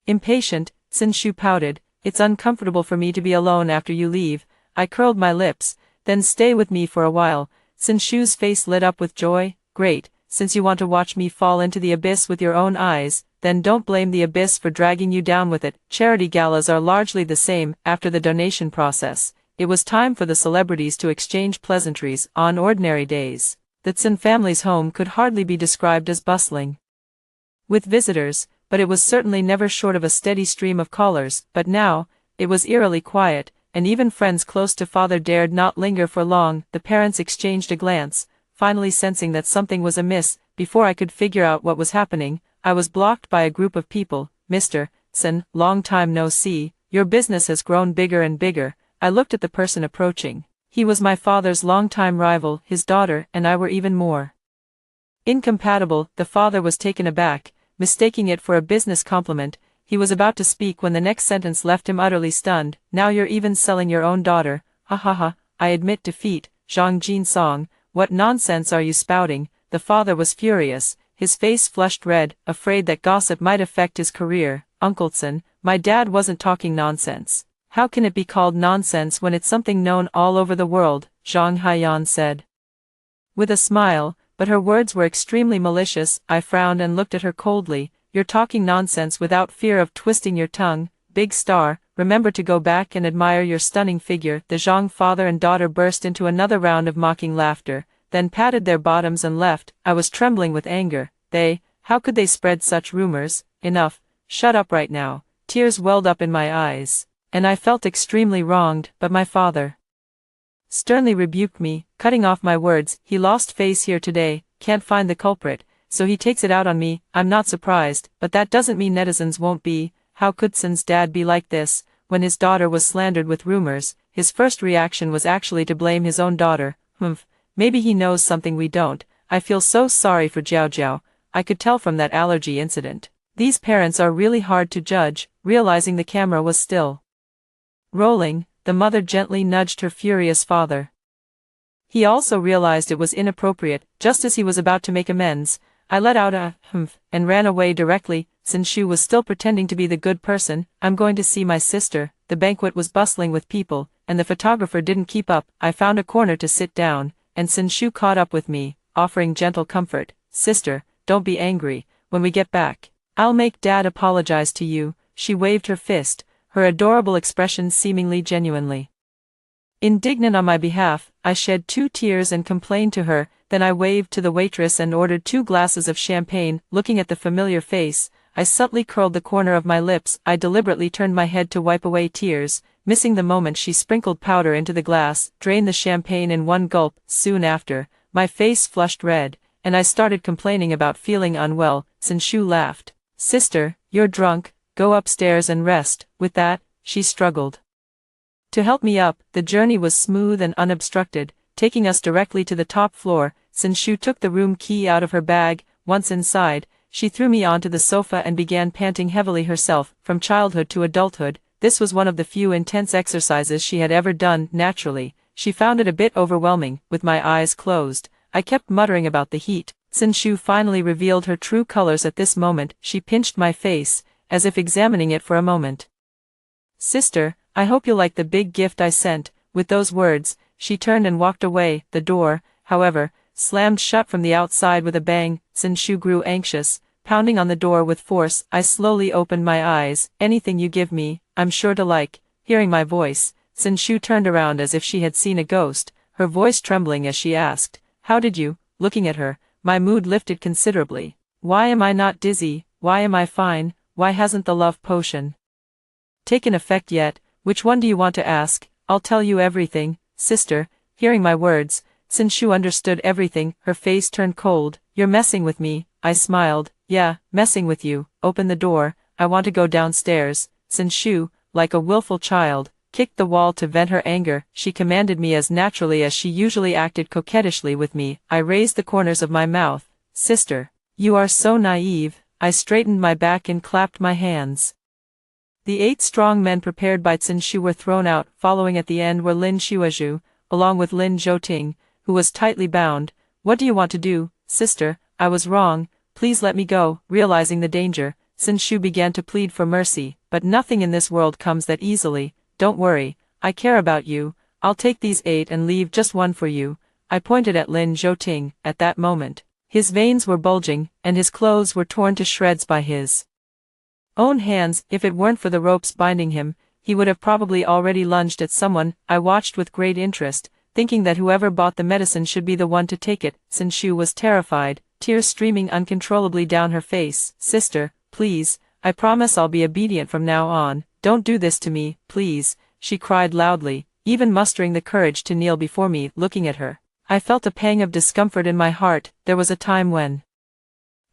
impatient? Sin Shu pouted. It's uncomfortable for me to be alone after you leave. I curled my lips. Then stay with me for a while. Sin Shu's face lit up with joy. Great, since you want to watch me fall into the abyss with your own eyes, then don't blame the abyss for dragging you down with it. Charity galas are largely the same. After the donation process, it was time for the celebrities to exchange pleasantries. On ordinary days, the Tsin family's home could hardly be described as bustling with visitors, but it was certainly never short of a steady stream of callers. But now, it was eerily quiet, and even friends close to father dared not linger for long. The parents exchanged a glance, finally sensing that something was amiss. Before I could figure out what was happening, I was blocked by a group of people. Mr. Tsin, long time no see, your business has grown bigger and bigger. I looked at the person approaching. He was my father's longtime rival. His daughter and I were even more incompatible. The father was taken aback, mistaking it for a business compliment. He was about to speak when the next sentence left him utterly stunned. Now you're even selling your own daughter. Ha ha ha, I admit defeat. Zhang Jin Song, what nonsense are you spouting? The father was furious, his face flushed red, afraid that gossip might affect his career. Uncle Tsin, my dad wasn't talking nonsense. How can it be called nonsense when it's something known all over the world? Zhang Haiyan said with a smile, but her words were extremely malicious. I frowned and looked at her coldly. You're talking nonsense without fear of twisting your tongue. Big star, remember to go back and admire your stunning figure. The Zhang father and daughter burst into another round of mocking laughter, then patted their bottoms and left. I was trembling with anger. How could they spread such rumors? Enough, shut up right now. Tears welled up in my eyes, and I felt extremely wronged, but my father sternly rebuked me, cutting off my words. He lost face here today, can't find the culprit, so he takes it out on me. I'm not surprised, but that doesn't mean netizens won't be. How could Tsin's dad be like this? When his daughter was slandered with rumors, his first reaction was actually to blame his own daughter. Maybe he knows something we don't. I feel so sorry for Jiao Jiao. I could tell from that allergy incident. These parents are really hard to judge. Realizing the camera was still rolling, the mother gently nudged her furious father. He also realized it was inappropriate. Just as he was about to make amends, I let out a humph and ran away directly. Sin Shu was still pretending to be the good person. I'm going to see my sister. The banquet was bustling with people, and the photographer didn't keep up. I found a corner to sit down, and Sin Shu caught up with me, offering gentle comfort. Sister, don't be angry. When we get back, I'll make Dad apologize to you. She waved her fist, her adorable expression seemingly genuinely indignant on my behalf. I shed 2 tears and complained to her, then I waved to the waitress and ordered 2 glasses of champagne. Looking at the familiar face, I subtly curled the corner of my lips. I deliberately turned my head to wipe away tears, missing the moment she sprinkled powder into the glass, drained the champagne in one gulp. Soon after, my face flushed red, and I started complaining about feeling unwell. Sin Shu laughed. Sister, you're drunk, go upstairs and rest. With that, she struggled to help me up. The journey was smooth and unobstructed, taking us directly to the top floor. Sin Shu took the room key out of her bag. Once inside, she threw me onto the sofa and began panting heavily herself. From childhood to adulthood, this was one of the few intense exercises she had ever done. Naturally, she found it a bit overwhelming. With my eyes closed, I kept muttering about the heat. Sin Shu finally revealed her true colors at this moment. She pinched my face, as if examining it for a moment. Sister, I hope you'll like the big gift I sent. With those words, she turned and walked away. The door, however, slammed shut from the outside with a bang. Sin Shu grew anxious, pounding on the door with force. I slowly opened my eyes. Anything you give me, I'm sure to like. Hearing my voice, Sinshu turned around as if she had seen a ghost, her voice trembling as she asked, "How did you?" Looking at her, my mood lifted considerably. Why am I not dizzy? Why am I fine? Why hasn't the love potion taken effect yet? Which one do you want to ask? I'll tell you everything, sister. Hearing my words, Sinshu understood everything, her face turned cold. You're messing with me, I smiled. Yeah, messing with you. Open the door, I want to go downstairs. Sinshu, like a willful child, kicked the wall to vent her anger. She commanded me as naturally as she usually acted coquettishly with me. I raised the corners of my mouth. Sister, you are so naive. I straightened my back and clapped my hands. The 8 strong men prepared by Sinshu were thrown out. Following at the end were Lin Xuezhu, along with Lin Zhouting, who was tightly bound. What do you want to do, sister? I was wrong. Please let me go. Realizing the danger, Sinshu began to plead for mercy. But nothing in this world comes that easily. Don't worry, I care about you. I'll take these 8 and leave just one for you. I pointed at Lin Zhouting. At that moment, his veins were bulging, and his clothes were torn to shreds by his own hands. If it weren't for the ropes binding him, he would have probably already lunged at someone. I watched with great interest, thinking that whoever bought the medicine should be the one to take it. Sinshu was terrified, tears streaming uncontrollably down her face. Sister, please, I promise I'll be obedient from now on. Don't do this to me, please, she cried loudly, even mustering the courage to kneel before me. Looking at her, I felt a pang of discomfort in my heart. There was a time when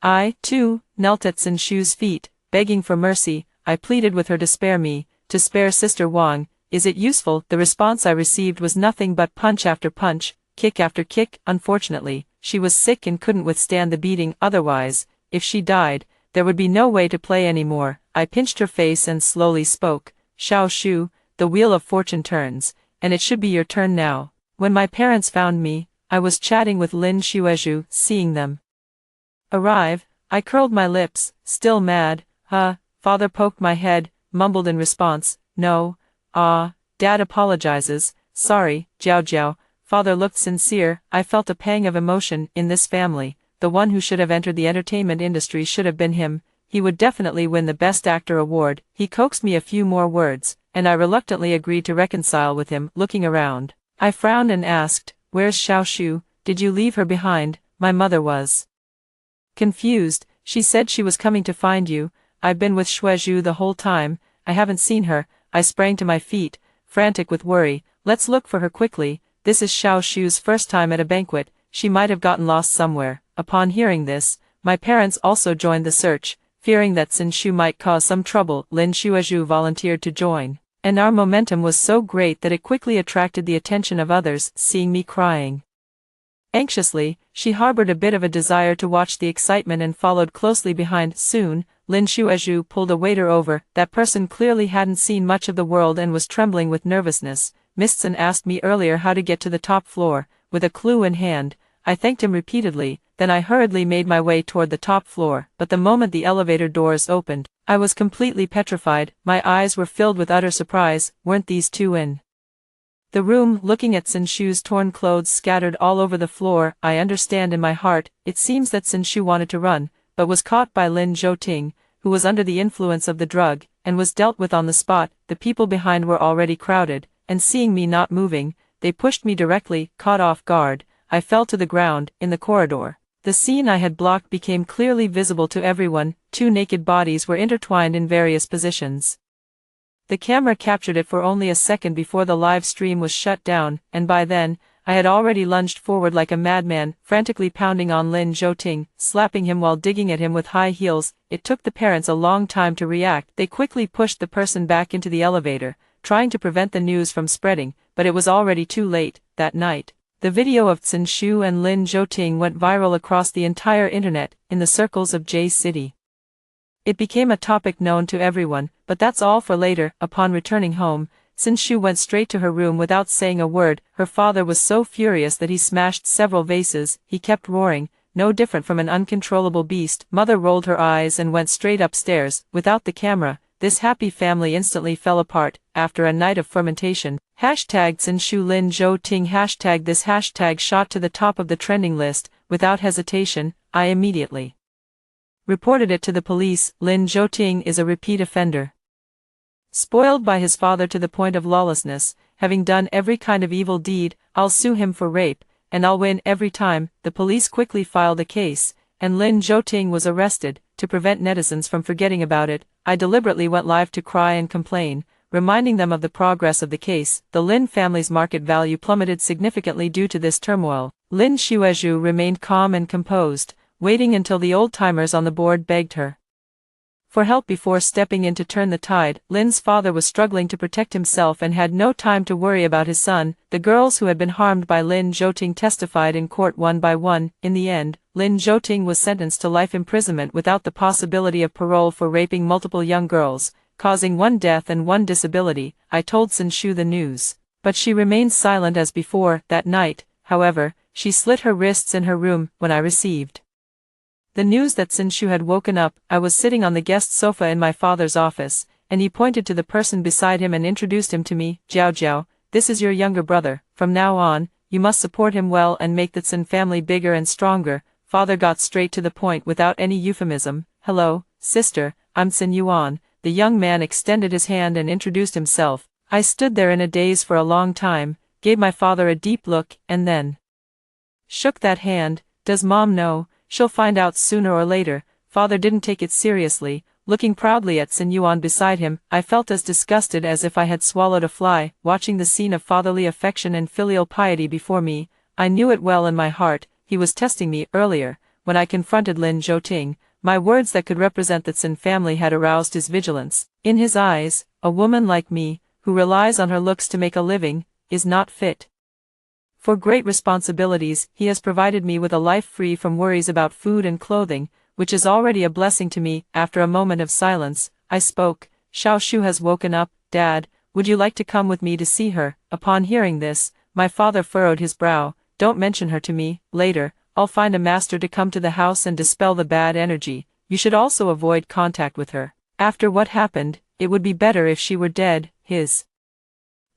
I, too, knelt at Sinshu's feet, begging for mercy. I pleaded with her to spare me, to spare Sister Wang. Is it useful? The response I received was nothing but punch after punch, kick after kick. Unfortunately, she was sick and couldn't withstand the beating. Otherwise, if she died, there would be no way to play anymore. I pinched her face and slowly spoke. Xiao Shu, the wheel of fortune turns, and it should be your turn now. When my parents found me, I was chatting with Lin Xuezhu. Seeing them arrive, I curled my lips, still mad. Father poked my head, mumbled in response, no. Dad apologizes, sorry, Jiao Jiao. Father looked sincere. I felt a pang of emotion. In this family, the one who should have entered the entertainment industry should have been him. He would definitely win the Best Actor award. He coaxed me a few more words, and I reluctantly agreed to reconcile with him. Looking around, I frowned and asked, where's Xiao Shu? Did you leave her behind? My mother was confused. She said she was coming to find you. I've been with Xuezhu the whole time. I haven't seen her. I sprang to my feet, frantic with worry. Let's look for her quickly. This is Xiao Shu's first time at a banquet. She might have gotten lost somewhere. Upon hearing this, my parents also joined the search, fearing that Sinshu might cause some trouble. Lin Xuezhu volunteered to join, and our momentum was so great that it quickly attracted the attention of others. Seeing me crying anxiously, she harbored a bit of a desire to watch the excitement and followed closely behind. Soon, Lin Xuezhu pulled a waiter over. That person clearly hadn't seen much of the world and was trembling with nervousness. Mistson asked me earlier how to get to the top floor. With a clue in hand, I thanked him repeatedly, then I hurriedly made my way toward the top floor. But the moment the elevator doors opened, I was completely petrified. My eyes were filled with utter surprise. Weren't these two in the room? Looking at Sinshu's torn clothes scattered all over the floor, I understand in my heart. It seems that Sinshu wanted to run, but was caught by Lin Zhouting, who was under the influence of the drug, and was dealt with on the spot. The people behind were already crowded, and seeing me not moving, they pushed me directly. Caught off guard, I fell to the ground. In the corridor, the scene I had blocked became clearly visible to everyone. 2 naked bodies were intertwined in various positions. The camera captured it for only a second before the live stream was shut down, and by then, I had already lunged forward like a madman, frantically pounding on Lin Zhouting, slapping him while digging at him with high heels. It took the parents a long time to react. They quickly pushed the person back into the elevator, trying to prevent the news from spreading, but it was already too late. That night, the video of Sinshu and Lin Zhouting went viral across the entire internet, in the circles of J City. It became a topic known to everyone, but that's all for later. Upon returning home, Sinshu went straight to her room without saying a word. Her father was so furious that he smashed several vases. He kept roaring, no different from an uncontrollable beast. Mother rolled her eyes and went straight upstairs. Without the camera, this happy family instantly fell apart. After a night of fermentation, #Sinshu Lin Zhouting #this hashtag shot to the top of the trending list. Without hesitation, I immediately reported it to the police. Lin Zhouting is a repeat offender. Spoiled by his father to the point of lawlessness, having done every kind of evil deed, I'll sue him for rape, and I'll win every time. The police quickly filed a case, and Lin Zhouting was arrested. To prevent netizens from forgetting about it, I deliberately went live to cry and complain, reminding them of the progress of the case. The Lin family's market value plummeted significantly due to this turmoil. Lin Xuezhu remained calm and composed, waiting until the old-timers on the board begged her for help before stepping in to turn the tide. Lin's father was struggling to protect himself and had no time to worry about his son. The girls who had been harmed by Lin Zhouting testified in court one by one. In the end, Lin Zhouting was sentenced to life imprisonment without the possibility of parole for raping multiple young girls, causing one death and one disability. I told Sinshu the news, but she remained silent as before. That night, however, she slit her wrists in her room. When I received the news that Sinshu had woken up, I was sitting on the guest sofa in my father's office, and he pointed to the person beside him and introduced him to me. Jiao Jiao, this is your younger brother. From now on, you must support him well and make the Tsin family bigger and stronger. Father got straight to the point without any euphemism. Hello, sister, I'm Tsin Yuan. The young man extended his hand and introduced himself. I stood there in a daze for a long time, gave my father a deep look, and then shook that hand. Does mom know? She'll find out sooner or later. Father didn't take it seriously, looking proudly at Tsin Yuan beside him. I felt as disgusted as if I had swallowed a fly. Watching the scene of fatherly affection and filial piety before me, I knew it well in my heart. He was testing me. Earlier, when I confronted Lin Zhouting, my words that could represent the Tsin family had aroused his vigilance. In his eyes, a woman like me, who relies on her looks to make a living, is not fit for great responsibilities. He has provided me with a life free from worries about food and clothing, which is already a blessing to me. After a moment of silence, I spoke. Xiao Shu has woken up. Dad, would you like to come with me to see her? Upon hearing this, my father furrowed his brow. Don't mention her to me. Later, I'll find a master to come to the house and dispel the bad energy. You should also avoid contact with her. After what happened, it would be better if she were dead. His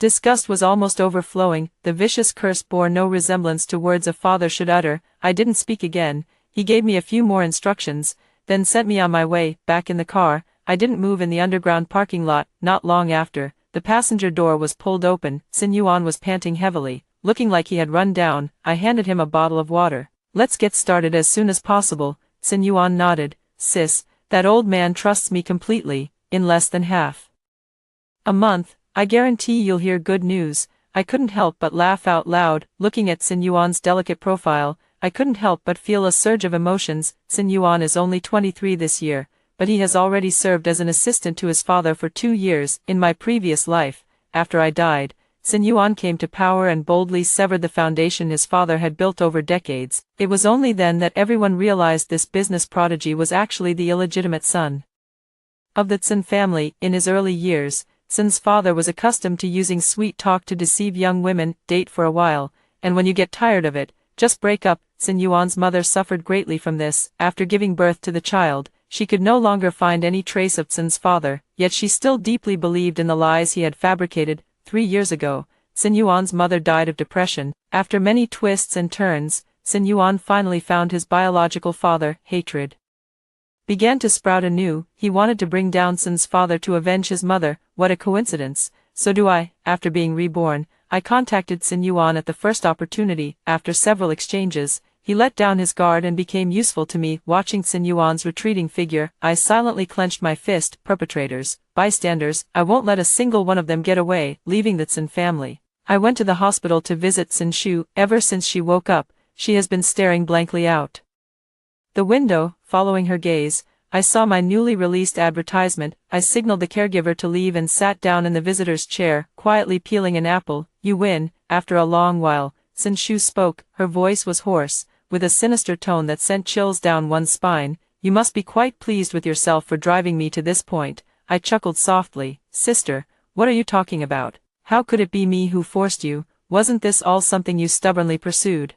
disgust was almost overflowing. The vicious curse bore no resemblance to words a father should utter. I didn't speak again. He gave me a few more instructions, then sent me on my way. Back in the car, I didn't move in the underground parking lot. Not long after, the passenger door was pulled open. Tsin Yuan was panting heavily, looking like he had run down. I handed him a bottle of water. Let's get started as soon as possible. Tsin Yuan nodded. Sis, that old man trusts me completely. In less than half a month, I guarantee you'll hear good news. I couldn't help but laugh out loud. Looking at Tsin Yuan's delicate profile, I couldn't help but feel a surge of emotions. Tsin Yuan is only 23 this year, but he has already served as an assistant to his father for 2 years. In my previous life, after I died, Tsin Yuan came to power and boldly severed the foundation his father had built over decades. It was only then that everyone realized this business prodigy was actually the illegitimate son of the Tsin family. In his early years, Tsin's father was accustomed to using sweet talk to deceive young women. Date for a while, and when you get tired of it, just break up. Tsin Yuan's mother suffered greatly from this. After giving birth to the child, she could no longer find any trace of Tsin's father, yet she still deeply believed in the lies he had fabricated. 3 years ago, Tsin Yuan's mother died of depression. After many twists and turns, Tsin Yuan finally found his biological father. Hatred began to sprout anew. He wanted to bring down Tsin's father to avenge his mother. What a coincidence. So do I. After being reborn, I contacted Tsin Yuan at the first opportunity. After several exchanges, he let down his guard and became useful to me. Watching Tsin Yuan's retreating figure, I silently clenched my fist. Perpetrators, bystanders, I won't let a single one of them get away. Leaving the Tsin family, I went to the hospital to visit Sinshu. Ever since she woke up, she has been staring blankly out the window. Following her gaze, I saw my newly released advertisement. I signaled the caregiver to leave and sat down in the visitor's chair, quietly peeling an apple. You win. After a long while, Sinshu spoke. Her voice was hoarse, with a sinister tone that sent chills down one's spine. You must be quite pleased with yourself for driving me to this point. I chuckled softly. Sister, what are you talking about? How could it be me who forced you? Wasn't this all something you stubbornly pursued?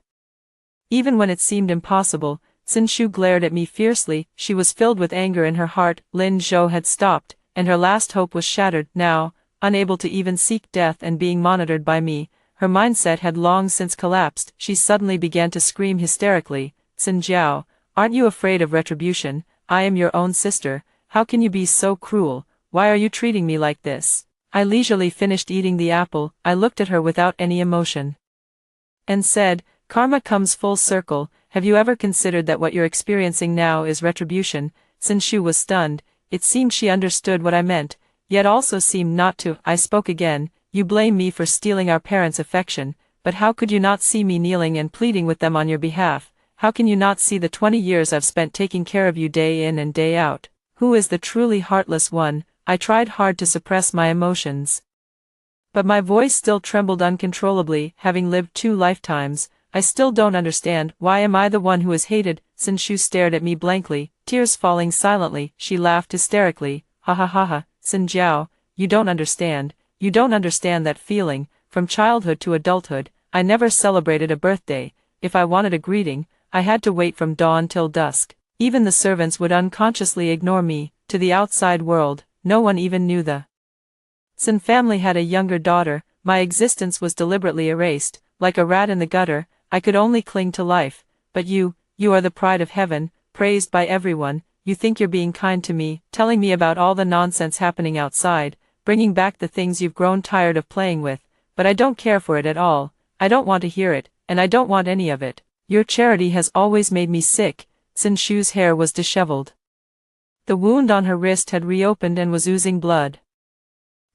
Even when it seemed impossible, Sinshu glared at me fiercely. She was filled with anger in her heart. Lin Zhou had stopped, and her last hope was shattered. Now, unable to even seek death and being monitored by me, her mindset had long since collapsed. She suddenly began to scream hysterically. Tsin Jiao, aren't you afraid of retribution? I am your own sister. How can you be so cruel? why are you treating me like this? I leisurely finished eating the apple. I looked at her without any emotion and said, karma comes full circle. Have you ever considered that what you're experiencing now is retribution? Sinshu was stunned. It seemed she understood what I meant, yet also seemed not to. I spoke again. You blame me for stealing our parents' affection, but how could you not see me kneeling and pleading with them on your behalf? How can you not see the 20 years I've spent taking care of you day in and day out? Who is the truly heartless one? I tried hard to suppress my emotions, but my voice still trembled uncontrollably. Having lived 2 lifetimes, I still don't understand. Why am I the one who is hated? Sinshu stared at me blankly, tears falling silently. She laughed hysterically. Ha ha ha ha, Sinjiao, you don't understand. You don't understand that feeling. From childhood to adulthood, I never celebrated a birthday. If I wanted a greeting, I had to wait from dawn till dusk. Even the servants would unconsciously ignore me. To the outside world, no one even knew the Sin family had a younger daughter. My existence was deliberately erased. Like a rat in the gutter, I could only cling to life. But you are the pride of heaven, praised by everyone. You think you're being kind to me, telling me about all the nonsense happening outside, bringing back the things you've grown tired of playing with, but I don't care for it at all. I don't want to hear it, and I don't want any of it. Your charity has always made me sick. Sinshu's hair was disheveled. The wound on her wrist had reopened and was oozing blood,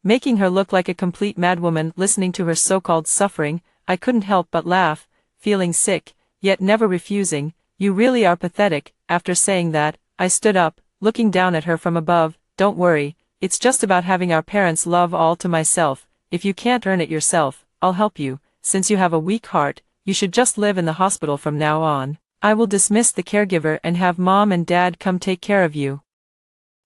making her look like a complete madwoman. Listening to her so-called suffering, I couldn't help but laugh, feeling sick, yet never refusing. You really are pathetic. After saying that, I stood up, looking down at her from above. Don't worry, it's just about having our parents' love all to myself. If you can't earn it yourself, I'll help you. Since you have a weak heart, you should just live in the hospital from now on. I will dismiss the caregiver and have mom and dad come take care of you.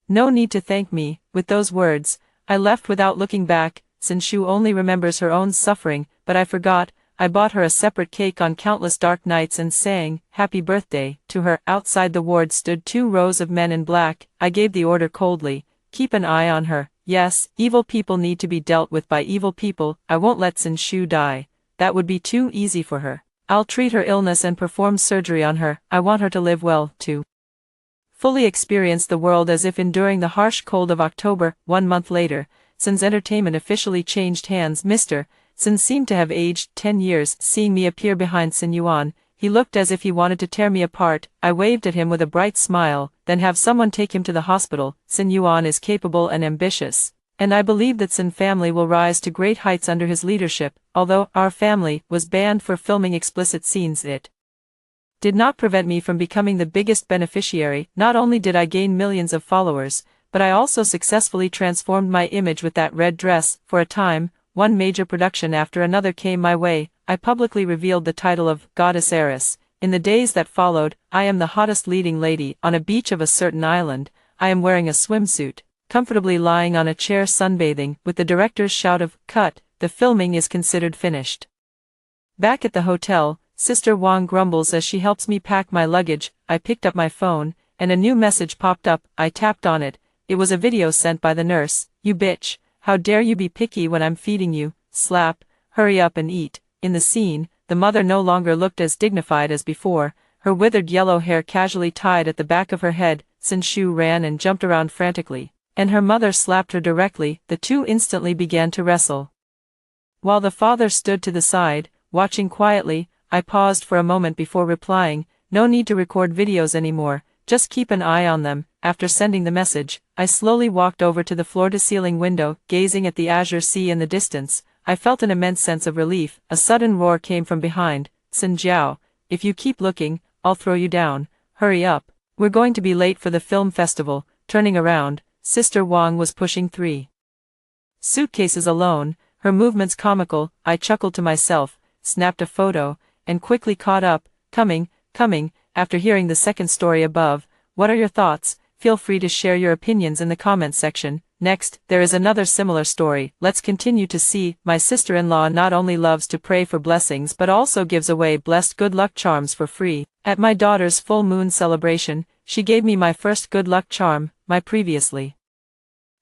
No need to thank me. With those words, I left without looking back. Sinshu only remembers her own suffering, but I forgot. I bought her a separate cake on countless dark nights and sang happy birthday to her. Outside the ward stood 2 rows of men in black. I gave the order coldly. Keep an eye on her. Yes, evil people need to be dealt with by evil people. I won't let Sinshu die. That would be too easy for her. I'll treat her illness and perform surgery on her. I want her to live well, too. Fully experience the world as if enduring the harsh cold of October. 1 month later, Sin's entertainment officially changed hands. Mr. Sin seemed to have aged 10 years. Seeing me appear behind Sin Yuan, he looked as if he wanted to tear me apart. I waved at him with a bright smile. Then have someone take him to the hospital. Sin Yuan is capable and ambitious, and I believe that Sin family will rise to great heights under his leadership. Although our family was banned for filming explicit scenes, it did not prevent me from becoming the biggest beneficiary. Not only did I gain millions of followers, but I also successfully transformed my image with that red dress. For a time, one major production after another came my way. I publicly revealed the title of Goddess Heiress. In the days that followed, I am the hottest leading lady on a beach of a certain island. I am wearing a swimsuit, comfortably lying on a chair sunbathing. With the director's shout of cut, the filming is considered finished. Back at the hotel, Sister Wang grumbles as she helps me pack my luggage. I picked up my phone, and a new message popped up. I tapped on it. It was a video sent by the nurse. You bitch, how dare you be picky when I'm feeding you? Slap, hurry up and eat. In the scene, the mother no longer looked as dignified as before, her withered yellow hair casually tied at the back of her head. Sinshu ran and jumped around frantically, and her mother slapped her directly. The two instantly began to wrestle, while the father stood to the side, watching quietly. I paused for a moment before replying. No need to record videos anymore, just keep an eye on them. After sending the message, I slowly walked over to the floor-to-ceiling window, gazing at the azure sea in the distance. I felt an immense sense of relief. A sudden roar came from behind. Sin Jiao, if you keep looking, I'll throw you down. Hurry up. We're going to be late for the film festival. Turning around, Sister Wang was pushing 3 suitcases alone, her movements comical. I chuckled to myself, snapped a photo, and quickly caught up. Coming. After hearing the second story above, what are your thoughts? Feel free to share your opinions in the comments section. Next, there is another similar story. Let's continue to see. My sister-in-law not only loves to pray for blessings but also gives away blessed good luck charms for free. At my daughter's full moon celebration, she gave me my first good luck charm. My previously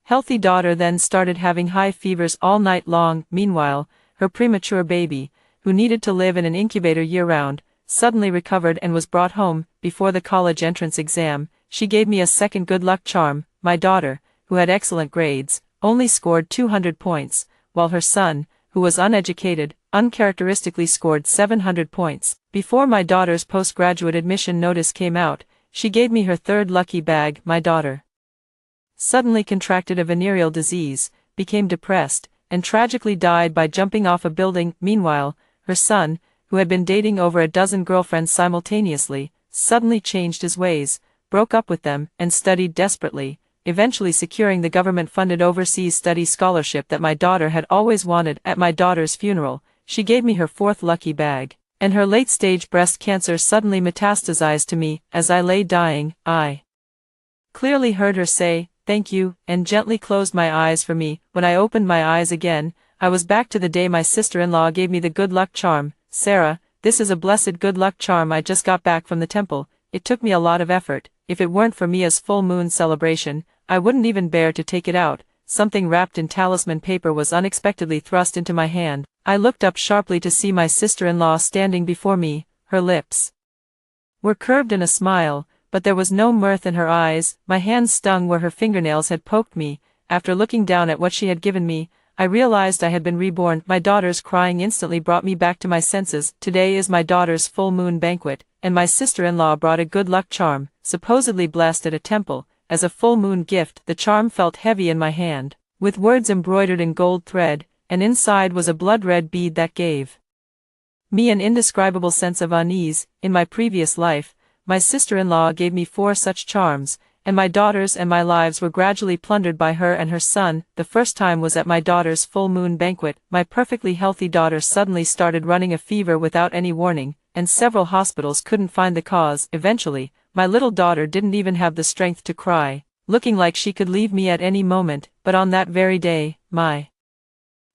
healthy daughter then started having high fevers all night long. Meanwhile, her premature baby, who needed to live in an incubator year-round, suddenly recovered and was brought home. Before the college entrance exam, she gave me a second good luck charm. My daughter, who who had excellent grades, only scored 200 points, while her son, who was uneducated, uncharacteristically scored 700 points. Before my daughter's postgraduate admission notice came out, she gave me her third lucky bag. My daughter suddenly contracted a venereal disease, became depressed, and tragically died by jumping off a building. Meanwhile, her son, who had been dating over a dozen girlfriends simultaneously, suddenly changed his ways, broke up with them, and studied desperately, eventually securing the government-funded overseas study scholarship that my daughter had always wanted. At my daughter's funeral, she gave me her fourth lucky bag, and her late-stage breast cancer suddenly metastasized to me. As I lay dying, I clearly heard her say, "Thank you," and gently closed my eyes for me. When I opened my eyes again, I was back to the day my sister-in-law gave me the good luck charm. "Sarah, this is a blessed good luck charm. I just got back from the temple. It took me a lot of effort. If it weren't for Mia's full moon celebration, I wouldn't even bear to take it out." Something wrapped in talisman paper was unexpectedly thrust into my hand. I looked up sharply to see my sister-in-law standing before me. Her lips were curved in a smile, but there was no mirth in her eyes. My hands stung where her fingernails had poked me. After looking down at what she had given me, I realized I had been reborn. My daughter's crying instantly brought me back to my senses. Today is my daughter's full moon banquet, and my sister-in-law brought a good luck charm, supposedly blessed at a temple. As a full moon gift, the charm felt heavy in my hand, with words embroidered in gold thread, and inside was a blood-red bead that gave me an indescribable sense of unease. In my previous life, my sister-in-law gave me 4 such charms, and my daughters and my lives were gradually plundered by her and her son. The first time was at my daughter's full moon banquet. My perfectly healthy daughter suddenly started running a fever without any warning, and several hospitals couldn't find the cause. Eventually, my little daughter didn't even have the strength to cry, looking like she could leave me at any moment. But on that very day, my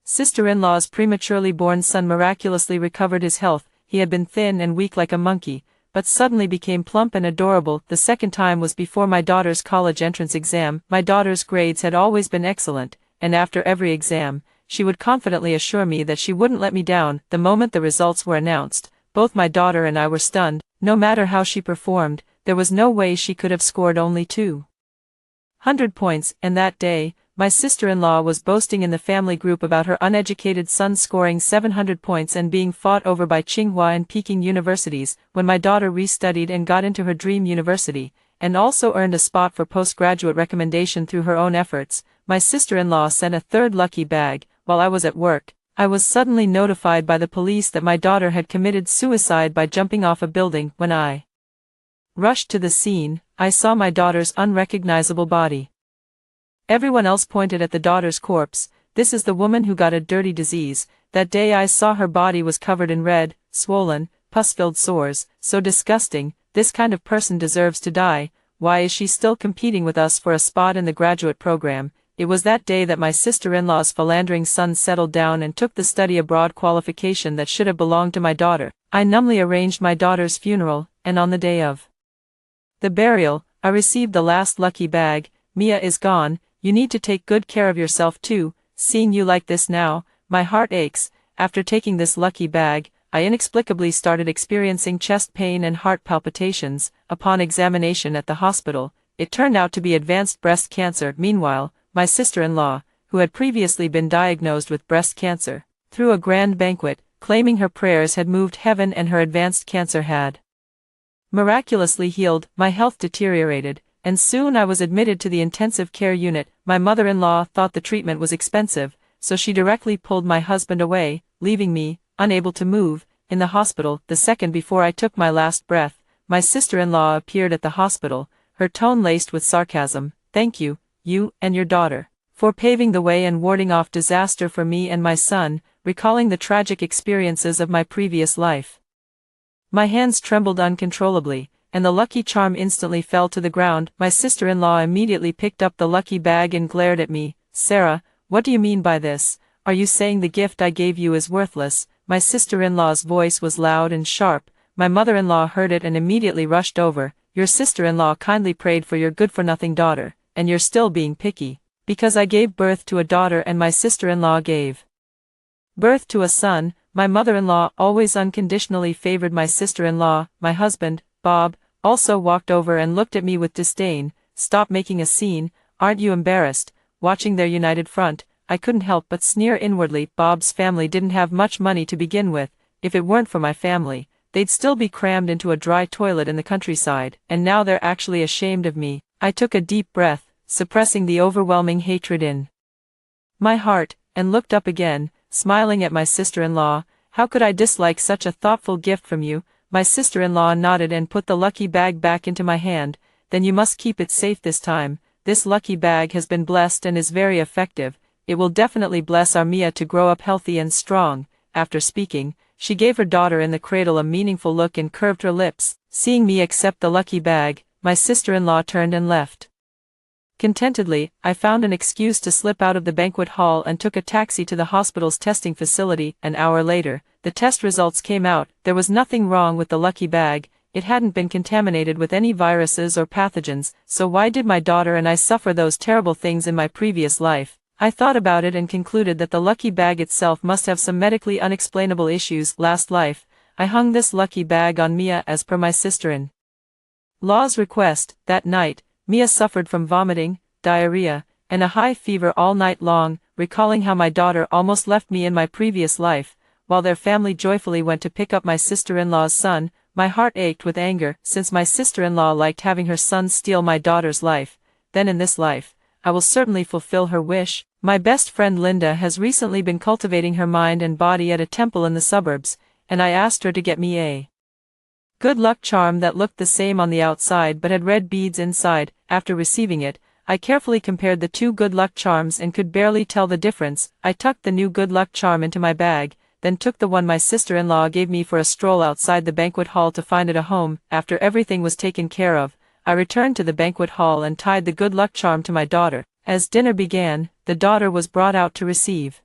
sister-in-law's prematurely born son miraculously recovered his health. He had been thin and weak like a monkey, but suddenly became plump and adorable. The second time was before my daughter's college entrance exam. My daughter's grades had always been excellent, and after every exam, she would confidently assure me that she wouldn't let me down. The moment the results were announced, both my daughter and I were stunned. No matter how she performed, there was no way she could have scored only 200 points, and that day, my sister-in-law was boasting in the family group about her uneducated son scoring 700 points and being fought over by Tsinghua and Peking universities. When my daughter restudied and got into her dream university, and also earned a spot for postgraduate recommendation through her own efforts, my sister-in-law sent a third lucky bag. While I was at work, I was suddenly notified by the police that my daughter had committed suicide by jumping off a building. When I rushed to the scene, I saw my daughter's unrecognizable body. Everyone else pointed at the daughter's corpse. "This is the woman who got a dirty disease." That day I saw her body was covered in red, swollen, pus-filled sores. So disgusting. This kind of person deserves to die. Why is she still competing with us for a spot in the graduate program? It was that day that my sister-in-law's philandering son settled down and took the study abroad qualification that should have belonged to my daughter. I numbly arranged my daughter's funeral, and on the day of the burial, I received the last lucky bag. "Mia is gone. You need to take good care of yourself too. Seeing you like this now, my heart aches." After taking this lucky bag, I inexplicably started experiencing chest pain and heart palpitations. Upon examination at the hospital, it turned out to be advanced breast cancer. Meanwhile, my sister-in-law, who had previously been diagnosed with breast cancer, threw a grand banquet, claiming her prayers had moved heaven and her advanced cancer had miraculously healed. My health deteriorated, and soon I was admitted to the intensive care unit. My mother-in-law thought the treatment was expensive, so she directly pulled my husband away, leaving me, unable to move, in the hospital. The second before I took my last breath, my sister-in-law appeared at the hospital, her tone laced with sarcasm. "Thank you, you and your daughter, for paving the way and warding off disaster for me and my son," recalling the tragic experiences of my previous life. My hands trembled uncontrollably, and the lucky charm instantly fell to the ground. My sister-in-law immediately picked up the lucky bag and glared at me. "Sarah, what do you mean by this? Are you saying the gift I gave you is worthless?" My sister-in-law's voice was loud and sharp. My mother-in-law heard it and immediately rushed over. "Your sister-in-law kindly prayed for your good-for-nothing daughter, and you're still being picky. Because I gave birth to a daughter and my sister-in-law gave birth to a son, my mother-in-law always unconditionally favored my sister-in-law. My husband, Bob, also walked over and looked at me with disdain. "Stop making a scene. Aren't you embarrassed?" Watching their united front, I couldn't help but sneer inwardly. Bob's family didn't have much money to begin with. If it weren't for my family, they'd still be crammed into a dry toilet in the countryside, and now they're actually ashamed of me. I took a deep breath, suppressing the overwhelming hatred in my heart, and looked up again, smiling at my sister-in-law. "How could I dislike such a thoughtful gift from you?" My sister-in-law nodded and put the lucky bag back into my hand. "Then you must keep it safe this time. This lucky bag has been blessed and is very effective. It will definitely bless our Mia to grow up healthy and strong." After speaking, she gave her daughter in the cradle a meaningful look and curved her lips. Seeing me accept the lucky bag, my sister-in-law turned and left. Contentedly, I found an excuse to slip out of the banquet hall and took a taxi to the hospital's testing facility. An hour later, the test results came out. There was nothing wrong with the lucky bag. It hadn't been contaminated with any viruses or pathogens, so why did my daughter and I suffer those terrible things in my previous life? I thought about it and concluded that the lucky bag itself must have some medically unexplainable issues. Last life, I hung this lucky bag on Mia as per my sister-in-law's request. That night, Mia suffered from vomiting, diarrhea, and a high fever all night long. Recalling how my daughter almost left me in my previous life, while their family joyfully went to pick up my sister-in-law's son, my heart ached with anger. Since my sister-in-law liked having her son steal my daughter's life, then in this life, I will certainly fulfill her wish. My best friend Linda has recently been cultivating her mind and body at a temple in the suburbs, and I asked her to get me a good luck charm that looked the same on the outside but had red beads inside. After receiving it, I carefully compared the two good luck charms and could barely tell the difference. I tucked the new good luck charm into my bag, then took the one my sister-in-law gave me for a stroll outside the banquet hall to find it a home. After everything was taken care of, I returned to the banquet hall and tied the good luck charm to my daughter. As dinner began, the daughter was brought out to receive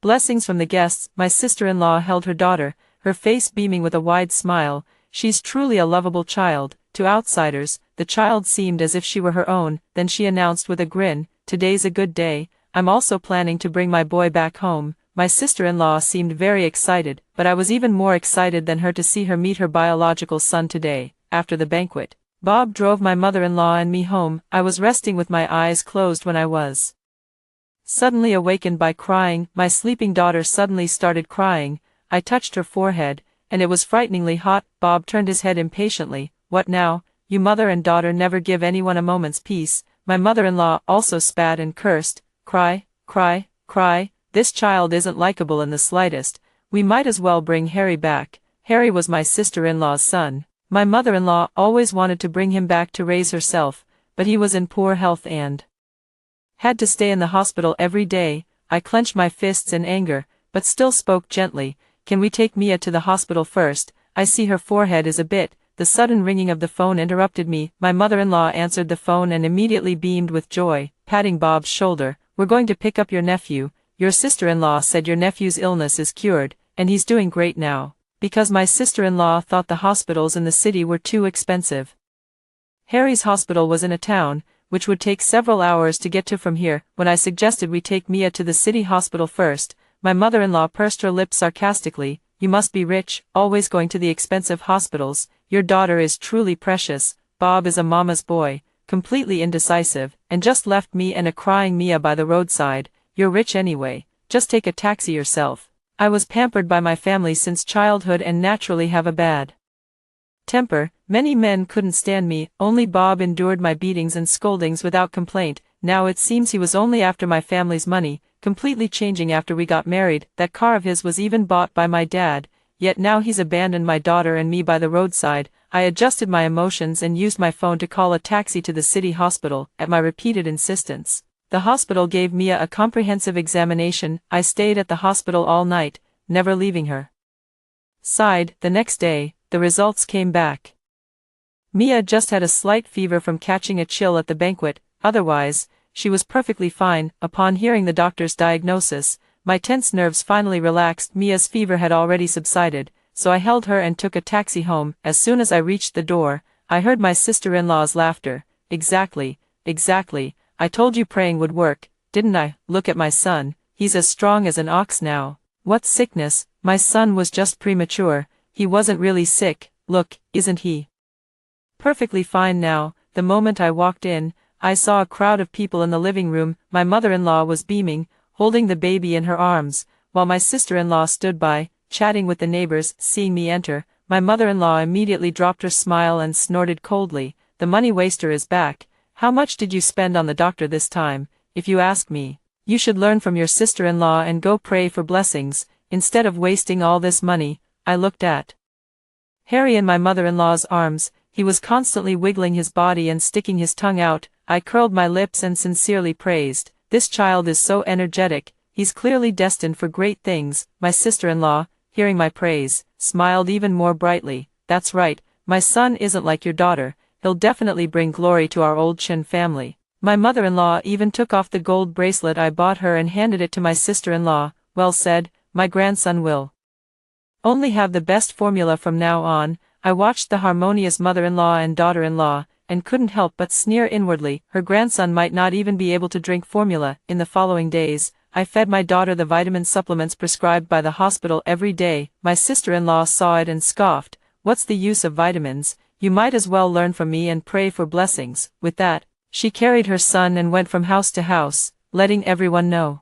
blessings from the guests. My sister-in-law held her daughter, her face beaming with a wide smile. "She's truly a lovable child." To outsiders, the child seemed as if she were her own. Then she announced with a grin, "Today's a good day. I'm also planning to bring my boy back home." My sister-in-law seemed very excited, but I was even more excited than her to see her meet her biological son today. After the banquet, Bob drove my mother-in-law and me home. I was resting with my eyes closed when I was suddenly awakened by crying. My sleeping daughter suddenly started crying. I touched her forehead, and it was frighteningly hot. Bob turned his head impatiently. "What now? You mother and daughter never give anyone a moment's peace." My mother-in-law also spat and cursed. "Cry, cry, cry. This child isn't likable in the slightest. We might as well bring Harry back." Harry was my sister-in-law's son. My mother-in-law always wanted to bring him back to raise herself, but he was in poor health and had to stay in the hospital every day. I clenched my fists in anger, but still spoke gently. "Can we take Mia to the hospital first? I see her forehead is a bit." The sudden ringing of the phone interrupted me. My mother-in-law answered the phone and immediately beamed with joy, patting Bob's shoulder. "We're going to pick up your nephew. Your sister-in-law said your nephew's illness is cured, and he's doing great now." Because my sister-in-law thought the hospitals in the city were too expensive. Harry's hospital was in a town, which would take several hours to get to from here. When I suggested we take Mia to the city hospital first, my mother-in-law pursed her lips sarcastically. "You must be rich, always going to the expensive hospitals. Your daughter is truly precious. Bob is a mama's boy, completely indecisive, and just left me and a crying Mia by the roadside. You're rich anyway, just take a taxi yourself." I was pampered by my family since childhood and naturally have a bad temper. Many men couldn't stand me, only Bob endured my beatings and scoldings without complaint. Now it seems he was only after my family's money, completely changing after we got married. That car of his was even bought by my dad, yet now he's abandoned my daughter and me by the roadside. I adjusted my emotions and used my phone to call a taxi to the city hospital. At my repeated insistence, the hospital gave Mia a comprehensive examination. I stayed at the hospital all night, never leaving her side. The next day, the results came back. Mia just had a slight fever from catching a chill at the banquet. Otherwise, she was perfectly fine. Upon hearing the doctor's diagnosis, my tense nerves finally relaxed. Mia's fever had already subsided, so I held her and took a taxi home. As soon as I reached the door, I heard my sister-in-law's laughter. Exactly. I told you praying would work, didn't I? Look at my son, he's as strong as an ox now." "What sickness? My son was just premature. He wasn't really sick. Look, isn't he perfectly fine now?" The moment I walked in, I saw a crowd of people in the living room. My mother-in-law was beaming, holding the baby in her arms, while my sister-in-law stood by, chatting with the neighbors. Seeing me enter, my mother-in-law immediately dropped her smile and snorted coldly, "The money waster is back. How much did you spend on the doctor this time? If you ask me, you should learn from your sister-in-law and go pray for blessings, instead of wasting all this money." I looked at Harry in my mother-in-law's arms. He was constantly wiggling his body and sticking his tongue out. I curled my lips and sincerely praised, "This child is so energetic, he's clearly destined for great things." My sister-in-law, hearing my praise, smiled even more brightly. "That's right, my son isn't like your daughter, he'll definitely bring glory to our old Chin family." My mother-in-law even took off the gold bracelet I bought her and handed it to my sister-in-law. "Well said, my grandson will only have the best formula from now on." I watched the harmonious mother-in-law and daughter-in-law, and couldn't help but sneer inwardly. Her grandson might not even be able to drink formula. In the following days, I fed my daughter the vitamin supplements prescribed by the hospital every day. My sister-in-law saw it and scoffed, "What's the use of vitamins? You might as well learn from me and pray for blessings." With that, she carried her son and went from house to house, letting everyone know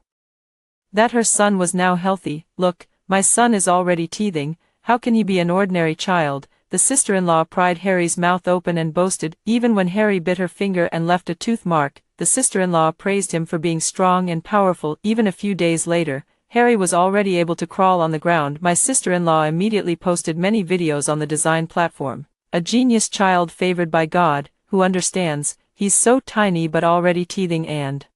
that her son was now healthy. "Look, my son is already teething. How can he be an ordinary child?" The sister-in-law pried Harry's mouth open and boasted. Even when Harry bit her finger and left a tooth mark, the sister-in-law praised him for being strong and powerful. Even a few days later, Harry was already able to crawl on the ground. My sister-in-law immediately posted many videos on the design platform. "A genius child favored by God, who understands, he's so tiny but already teething and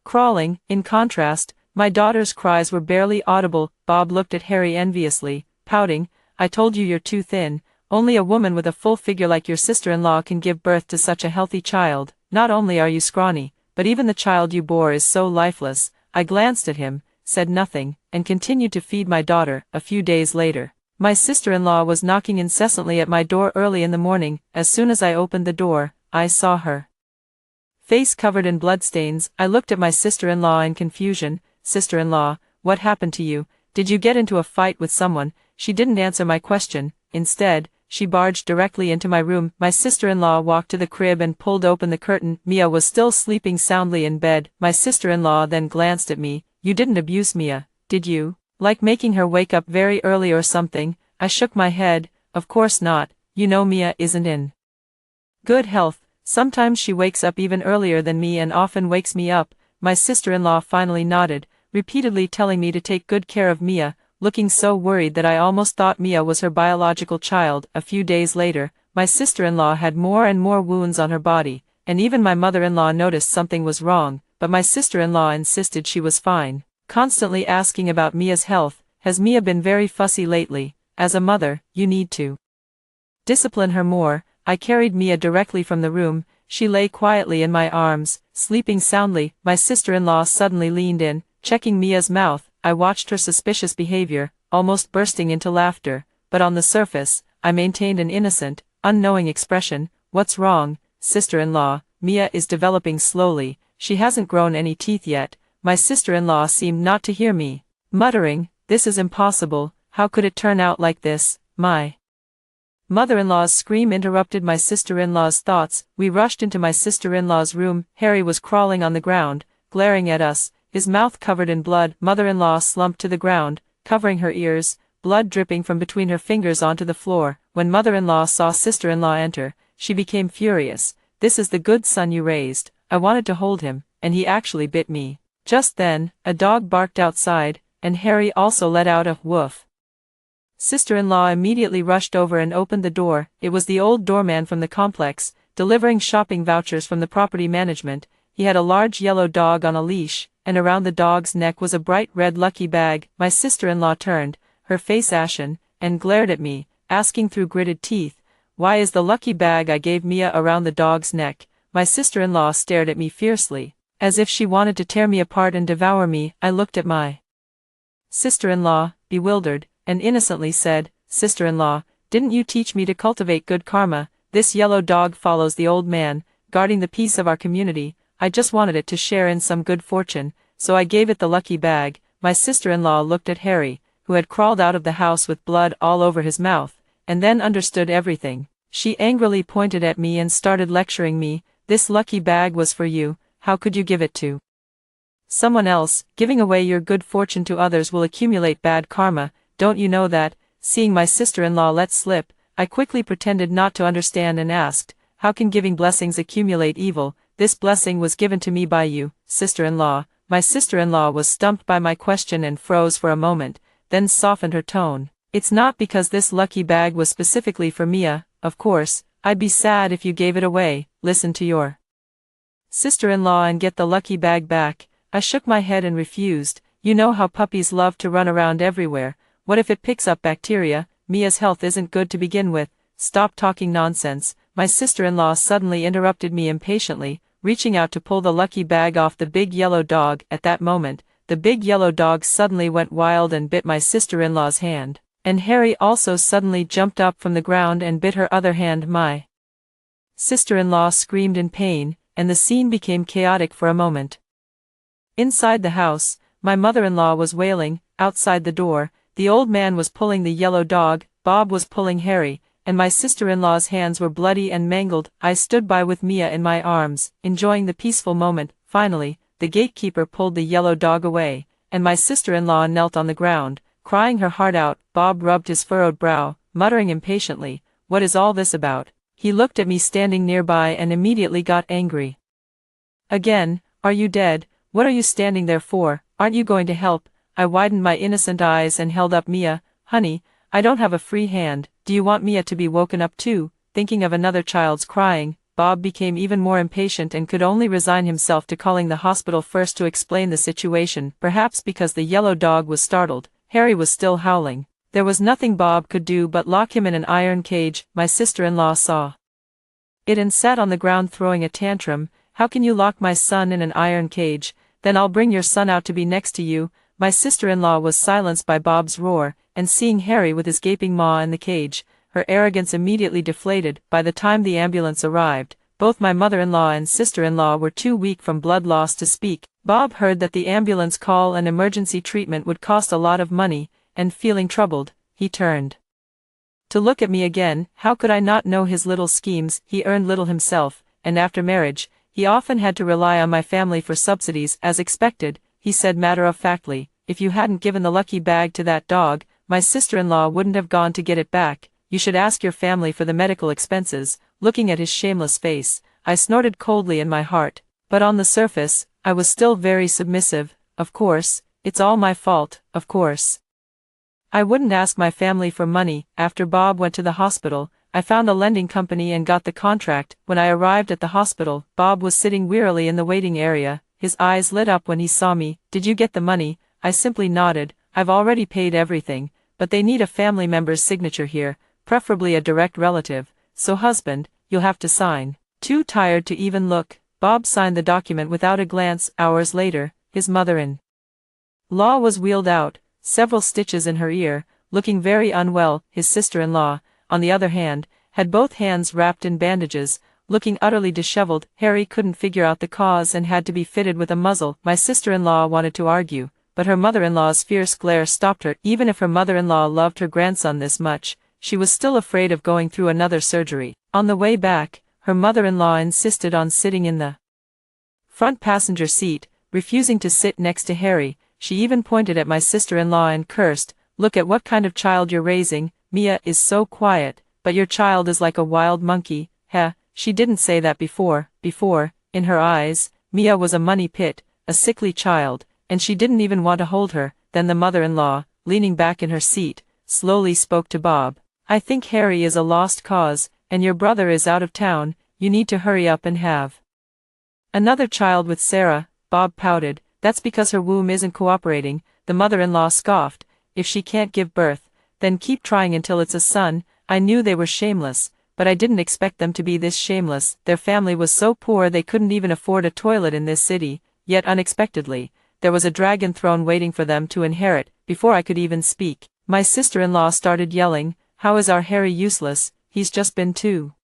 crawling." In contrast, my daughter's cries were barely audible. Bob looked at Harry enviously, pouting, "I told you you're too thin. Only a woman with a full figure like your sister-in-law can give birth to such a healthy child. Not only are you scrawny, but even the child you bore is so lifeless." I glanced at him, said nothing, and continued to feed my daughter. A few days later, my sister-in-law was knocking incessantly at my door early in the morning. As soon as I opened the door, I saw her face covered in bloodstains. I looked at my sister-in-law in confusion. "Sister-in-law, what happened to you? Did you get into a fight with someone?" She didn't answer my question. Instead, she barged directly into my room. My sister-in-law walked to the crib and pulled open the curtain. Mia was still sleeping soundly in bed. My sister-in-law then glanced at me. "You didn't abuse Mia, did you? Like making her wake up very early or something?" I shook my head. "Of course not. You know Mia isn't in good health. Sometimes she wakes up even earlier than me and often wakes me up." My sister-in-law finally nodded, repeatedly telling me to take good care of Mia, looking so worried that I almost thought Mia was her biological child. A few days later, my sister-in-law had more and more wounds on her body, and even my mother-in-law noticed something was wrong, but my sister-in-law insisted she was fine, constantly asking about Mia's health. "Has Mia been very fussy lately? As a mother, you need to discipline her more." I carried Mia directly from the room. She lay quietly in my arms, sleeping soundly. My sister-in-law suddenly leaned in, checking Mia's mouth. I watched her suspicious behavior, almost bursting into laughter, but on the surface, I maintained an innocent, unknowing expression. "What's wrong, sister-in-law? Mia is developing slowly, she hasn't grown any teeth yet." My sister-in-law seemed not to hear me, muttering, "This is impossible, how could it turn out like this?" My mother-in-law's scream interrupted my sister-in-law's thoughts. We rushed into my sister-in-law's room. Harry was crawling on the ground, glaring at us, his mouth covered in blood. Mother-in-law slumped to the ground, covering her ears, blood dripping from between her fingers onto the floor. When mother-in-law saw sister-in-law enter, she became furious. "This is the good son you raised." I wanted to hold him, and he actually bit me. Just then, a dog barked outside, and Harry also let out a woof. Sister-in-law immediately rushed over and opened the door. It was the old doorman from the complex, delivering shopping vouchers from the property management. He had a large yellow dog on a leash, and around the dog's neck was a bright red lucky bag. My sister-in-law turned, her face ashen, and glared at me, asking through gritted teeth, "Why is the lucky bag I gave Mia around the dog's neck?" My sister-in-law stared at me fiercely, as if she wanted to tear me apart and devour me. I looked at my sister-in-law, bewildered, and innocently said, "Sister-in-law, didn't you teach me to cultivate good karma? This yellow dog follows the old man, guarding the peace of our community. I just wanted it to share in some good fortune, so I gave it the lucky bag." My sister-in-law looked at Harry, who had crawled out of the house with blood all over his mouth, and then understood everything. She angrily pointed at me and started lecturing me. This lucky bag was for you, how could you give it to someone else? Giving away your good fortune to others will accumulate bad karma, don't you know that? Seeing my sister-in-law let slip, I quickly pretended not to understand and asked, how can giving blessings accumulate evil? This blessing was given to me by you, sister-in-law. My sister-in-law was stumped by my question and froze for a moment, then softened her tone. It's not because this lucky bag was specifically for Mia, of course. I'd be sad if you gave it away. Listen to your sister-in-law and get the lucky bag back. I shook my head and refused. You know how puppies love to run around everywhere. What if it picks up bacteria? Mia's health isn't good to begin with. Stop talking nonsense. My sister-in-law suddenly interrupted me impatiently, reaching out to pull the lucky bag off the big yellow dog. At that moment, the big yellow dog suddenly went wild and bit my sister-in-law's hand. And Harry also suddenly jumped up from the ground and bit her other hand. My sister-in-law screamed in pain, and the scene became chaotic for a moment. Inside the house, my mother-in-law was wailing. Outside the door, the old man was pulling the yellow dog, Bob was pulling Harry, and my sister-in-law's hands were bloody and mangled. I stood by with Mia in my arms, enjoying the peaceful moment. Finally, the gatekeeper pulled the yellow dog away, and my sister-in-law knelt on the ground, crying her heart out. Bob rubbed his furrowed brow, muttering impatiently, "What is all this about?" He looked at me standing nearby and immediately got angry. "Again, are you dead? What are you standing there for? Aren't you going to help?" I widened my innocent eyes and held up Mia. "Honey, I don't have a free hand. Do you want Mia to be woken up too?" Thinking of another child's crying, Bob became even more impatient and could only resign himself to calling the hospital first to explain the situation. Perhaps because the yellow dog was startled, Harry was still howling. There was nothing Bob could do but lock him in an iron cage. My sister-in-law saw it and sat on the ground throwing a tantrum. "How can you lock my son in an iron cage? Then I'll bring your son out to be next to you." My sister-in-law was silenced by Bob's roar, and seeing Harry with his gaping maw in the cage, her arrogance immediately deflated. By the time the ambulance arrived, both my mother-in-law and sister-in-law were too weak from blood loss to speak. Bob heard that the ambulance call and emergency treatment would cost a lot of money, and feeling troubled, he turned to look at me again. How could I not know his little schemes? He earned little himself, and after marriage, he often had to rely on my family for subsidies. "As expected," he said matter-of-factly, "if you hadn't given the lucky bag to that dog, my sister-in-law wouldn't have gone to get it back. You should ask your family for the medical expenses." Looking at his shameless face, I snorted coldly in my heart, but on the surface, I was still very submissive. "Of course, it's all my fault, of course. I wouldn't ask my family for money." After Bob went to the hospital, I found a lending company and got the contract. When I arrived at the hospital, Bob was sitting wearily in the waiting area. His eyes lit up when he saw me. "Did you get the money?" I simply nodded. "I've already paid everything, but they need a family member's signature here, preferably a direct relative, so husband, you'll have to sign." Too tired to even look, Bob signed the document without a glance. Hours later, his mother-in-law was wheeled out, several stitches in her ear, looking very unwell. His sister-in-law, on the other hand, had both hands wrapped in bandages, looking utterly disheveled. Harry couldn't figure out the cause and had to be fitted with a muzzle. My sister-in-law wanted to argue, but her mother-in-law's fierce glare stopped her. Even if her mother-in-law loved her grandson this much, she was still afraid of going through another surgery. On the way back, her mother-in-law insisted on sitting in the front passenger seat, refusing to sit next to Harry. She even pointed at my sister-in-law and cursed, "Look at what kind of child you're raising. Mia is so quiet, but your child is like a wild monkey." Heh, she didn't say that before. In her eyes, Mia was a money pit, a sickly child, and she didn't even want to hold her. Then the mother-in-law, leaning back in her seat, slowly spoke to Bob. "I think Harry is a lost cause, and your brother is out of town. You need to hurry up and have another child with Sarah." Bob pouted. "That's because her womb isn't cooperating," the mother-in-law scoffed. "If she can't give birth, then keep trying until it's a son." I knew they were shameless, but I didn't expect them to be this shameless. Their family was so poor they couldn't even afford a toilet in this city, yet unexpectedly, there was a dragon throne waiting for them to inherit. Before I could even speak, my sister-in-law started yelling, "How is our Harry useless? He's just been too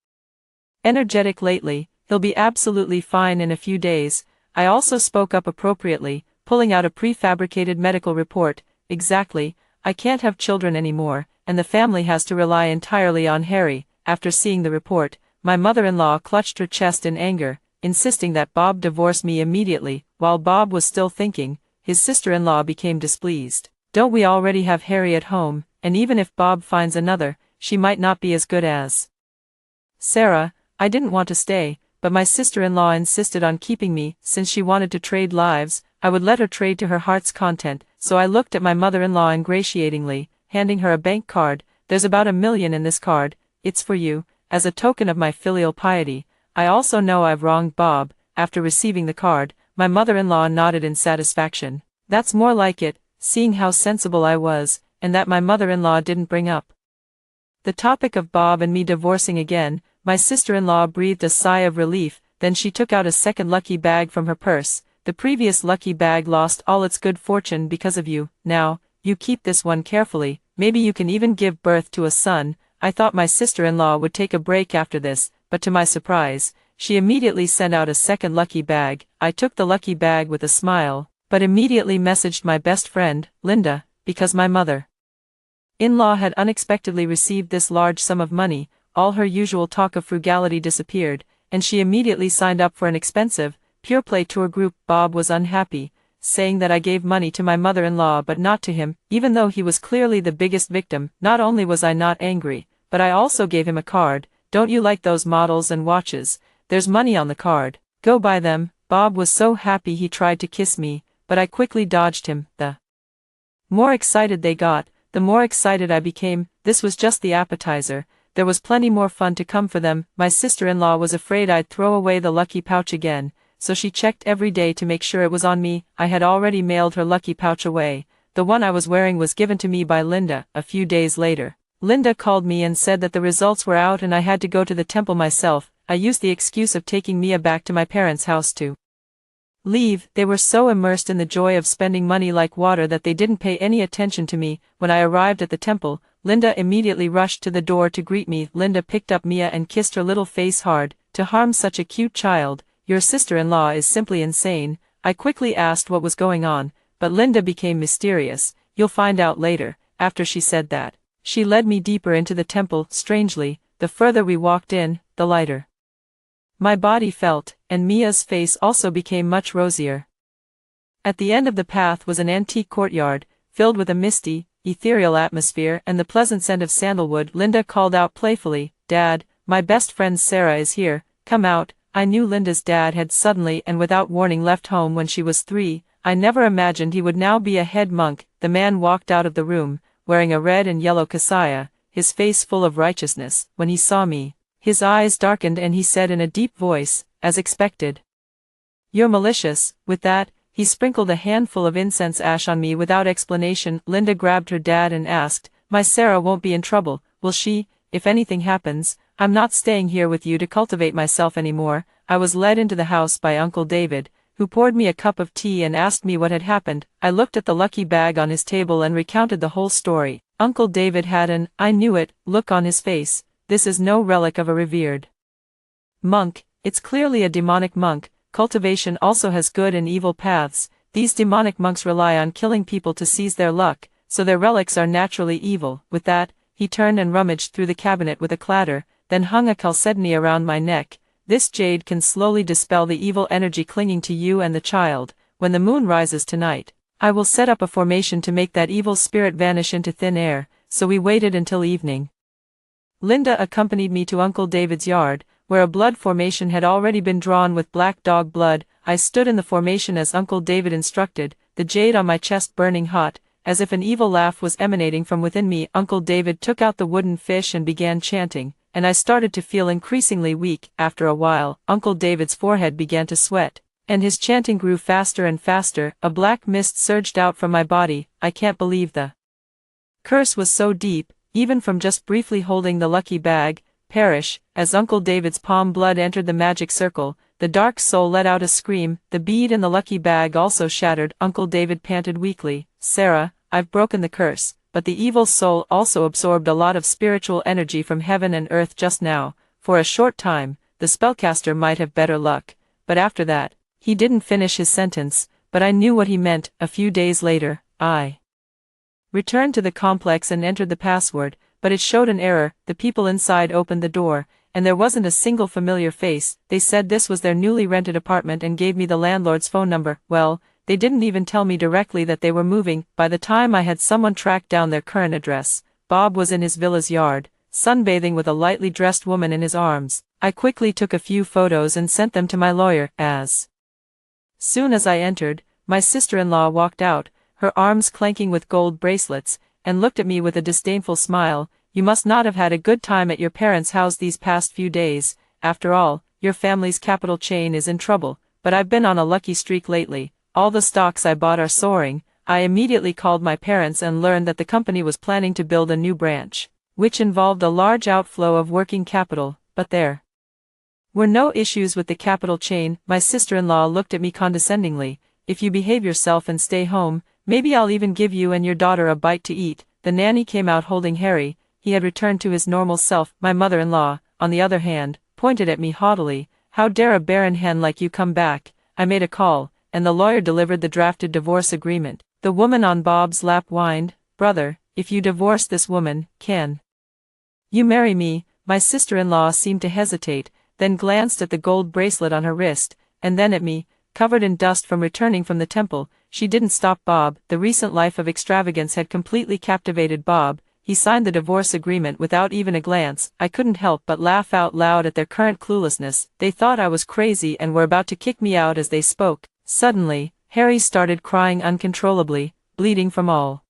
energetic lately. He'll be absolutely fine in a few days." I also spoke up appropriately, pulling out a prefabricated medical report. "Exactly, I can't have children anymore, and the family has to rely entirely on Harry." After seeing the report, my mother-in-law clutched her chest in anger. insisting that Bob divorce me immediately. While Bob was still thinking, his sister-in-law became displeased. Don't we already have Harry at home, and even if Bob finds another, she might not be as good as Sarah. I didn't want to stay, but my sister-in-law insisted on keeping me. Since she wanted to trade lives, I would let her trade to her heart's content, so I looked at my mother-in-law ingratiatingly, handing her a bank card. There's about $1 million in this card, it's for you, as a token of my filial piety. I also know I've wronged Bob. After receiving the card, my mother-in-law nodded in satisfaction. That's more like it, seeing how sensible I was, and that my mother-in-law didn't bring up the topic of Bob and me divorcing again. My sister-in-law breathed a sigh of relief, then she took out a second lucky bag from her purse. The previous lucky bag lost all its good fortune because of you. Now, you keep this one carefully, maybe you can even give birth to a son. I thought my sister-in-law would take a break after this, but to my surprise, she immediately sent out a second lucky bag. I took the lucky bag with a smile, but immediately messaged my best friend, Linda, because my mother-in-law had unexpectedly received this large sum of money. All her usual talk of frugality disappeared, and she immediately signed up for an expensive, pure play tour group. Bob was unhappy, saying that I gave money to my mother-in-law but not to him, even though he was clearly the biggest victim. Not only was I not angry, but I also gave him a card. Don't you like those models and watches? There's money on the card. Go buy them. Bob was so happy he tried to kiss me, but I quickly dodged him. The more excited they got, the more excited I became. This was just the appetizer. There was plenty more fun to come for them. My sister-in-law was afraid I'd throw away the lucky pouch again, so she checked every day to make sure it was on me. I had already mailed her lucky pouch away. The one I was wearing was given to me by Linda. A few days later, Linda called me and said that the results were out and I had to go to the temple myself. I used the excuse of taking Mia back to my parents' house to leave. They were so immersed in the joy of spending money like water that they didn't pay any attention to me. When I arrived at the temple, Linda immediately rushed to the door to greet me. Linda picked up Mia and kissed her little face hard. To harm such a cute child, your sister-in-law is simply insane. I quickly asked what was going on, but Linda became mysterious. You'll find out later. After she said that, she led me deeper into the temple. Strangely, the further we walked in, the lighter my body felt, and Mia's face also became much rosier. At the end of the path was an antique courtyard, filled with a misty, ethereal atmosphere and the pleasant scent of sandalwood. Linda called out playfully, "Dad, my best friend Sarah is here, come out." I knew Linda's dad had suddenly and without warning left home when she was 3. I never imagined he would now be a head monk. The man walked out of the room, wearing a red and yellow kasaya, his face full of righteousness. When he saw me, his eyes darkened and he said in a deep voice, as expected, "You're malicious." With that, he sprinkled a handful of incense ash on me without explanation. Linda grabbed her dad and asked, "My Sarah won't be in trouble, will she? If anything happens, I'm not staying here with you to cultivate myself anymore." I was led into the house by Uncle David, who poured me a cup of tea and asked me what had happened. I looked at the lucky bag on his table and recounted the whole story. Uncle David had an "I knew it" look on his face. This is no relic of a revered monk, it's clearly a demonic monk. Cultivation also has good and evil paths. These demonic monks rely on killing people to seize their luck, so their relics are naturally evil. With that, he turned and rummaged through the cabinet with a clatter, then hung a chalcedony around my neck. "This jade can slowly dispel the evil energy clinging to you and the child. When the moon rises tonight, I will set up a formation to make that evil spirit vanish into thin air." So we waited until evening. Linda accompanied me to Uncle David's yard, where a blood formation had already been drawn with black dog blood. I stood in the formation as Uncle David instructed, the jade on my chest burning hot, as if an evil laugh was emanating from within me. Uncle David took out the wooden fish and began chanting, and I started to feel increasingly weak. After a while, Uncle David's forehead began to sweat, and his chanting grew faster and faster. A black mist surged out from my body. I can't believe the curse was so deep. Even from just briefly holding the lucky bag, perish. As Uncle David's palm blood entered the magic circle, the dark soul let out a scream. The bead in the lucky bag also shattered. Uncle David panted weakly, "Sarah, I've broken the curse, but the evil soul also absorbed a lot of spiritual energy from heaven and earth just now. For a short time, the spellcaster might have better luck, but after that," he didn't finish his sentence, but I knew what he meant. A few days later, I returned to the complex and entered the password, but it showed an error. The people inside opened the door, and there wasn't a single familiar face. They said this was their newly rented apartment and gave me the landlord's phone number. Well, they didn't even tell me directly that they were moving. By the time I had someone track down their current address, Bob was in his villa's yard, sunbathing with a lightly dressed woman in his arms. I quickly took a few photos and sent them to my lawyer. As soon as I entered, my sister-in-law walked out, her arms clanking with gold bracelets, and looked at me with a disdainful smile. You must not have had a good time at your parents' house these past few days. After all, your family's capital chain is in trouble. But I've been on a lucky streak lately. All the stocks I bought are soaring. I immediately called my parents and learned that the company was planning to build a new branch, which involved a large outflow of working capital. But there were no issues with the capital chain. My sister-in-law looked at me condescendingly. If you behave yourself and stay home, maybe I'll even give you and your daughter a bite to eat. The nanny came out holding Harry. He had returned to his normal self. My mother-in-law, on the other hand, pointed at me haughtily. How dare a barren hen like you come back? I made a call, and the lawyer delivered the drafted divorce agreement. The woman on Bob's lap whined, "Brother, if you divorce this woman, can you marry me?" My sister-in-law seemed to hesitate, then glanced at the gold bracelet on her wrist, and then at me, covered in dust from returning from the temple. She didn't stop Bob. The recent life of extravagance had completely captivated Bob. He signed the divorce agreement without even a glance. I couldn't help but laugh out loud at their current cluelessness. They thought I was crazy and were about to kick me out as they spoke. Suddenly, Harry started crying uncontrollably, bleeding from all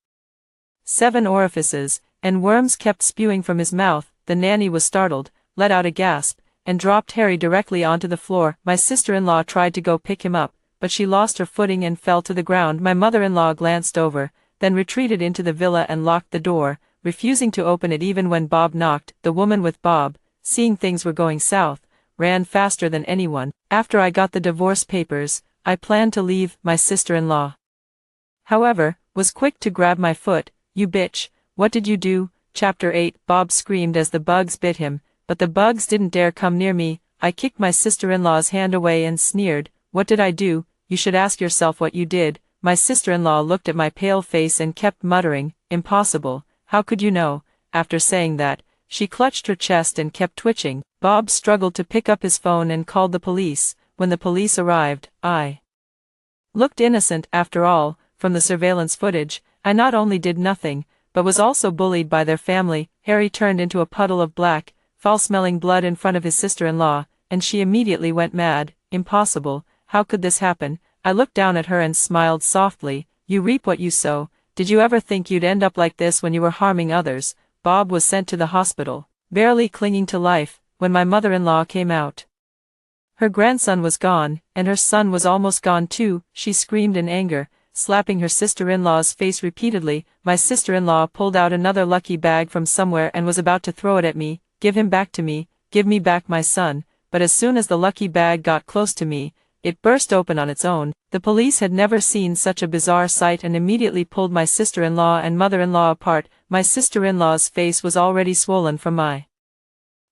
7 orifices, and worms kept spewing from his mouth. The nanny was startled, let out a gasp, and dropped Harry directly onto the floor. My sister-in-law tried to go pick him up, but she lost her footing and fell to the ground. My mother-in-law glanced over, then retreated into the villa and locked the door, refusing to open it even when Bob knocked. The woman with Bob, seeing things were going south, ran faster than anyone. After I got the divorce papers, I planned to leave. My sister-in-law, however, was quick to grab my foot. "You bitch, what did you do?" Chapter 8. Bob screamed as the bugs bit him, but the bugs didn't dare come near me. I kicked my sister-in-law's hand away and sneered, "What did I do? You should ask yourself what you did." My sister-in-law looked at my pale face and kept muttering, "Impossible. How could you know?" After saying that, she clutched her chest and kept twitching. Bob struggled to pick up his phone and called the police. When the police arrived, I looked innocent. After all, from the surveillance footage, I not only did nothing, but was also bullied by their family. Harry turned into a puddle of black, foul-smelling blood in front of his sister-in-law, and she immediately went mad. Impossible. How could this happen? I looked down at her and smiled softly. "You reap what you sow. Did you ever think you'd end up like this when you were harming others?" Bob was sent to the hospital, barely clinging to life, when my mother-in-law came out. Her grandson was gone, and her son was almost gone too. She screamed in anger, slapping her sister-in-law's face repeatedly. My sister-in-law pulled out another lucky bag from somewhere and was about to throw it at me. "Give him back to me, give me back my son." But as soon as the lucky bag got close to me, it burst open on its own. The police had never seen such a bizarre sight and immediately pulled my sister-in-law and mother-in-law apart. My sister-in-law's face was already swollen from my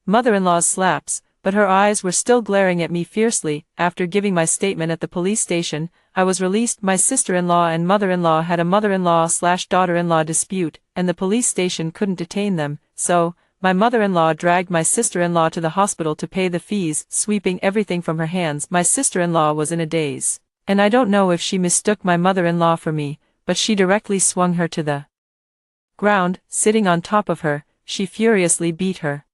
mother-in-law's slaps, but her eyes were still glaring at me fiercely. After giving my statement at the police station, I was released. My sister-in-law and mother-in-law had a mother-in-law/daughter-in-law dispute, and the police station couldn't detain them, so my mother-in-law dragged my sister-in-law to the hospital to pay the fees, sweeping everything from her hands. My sister-in-law was in a daze, and I don't know if she mistook my mother-in-law for me, but she directly swung her to the ground. Sitting on top of her, she furiously beat her.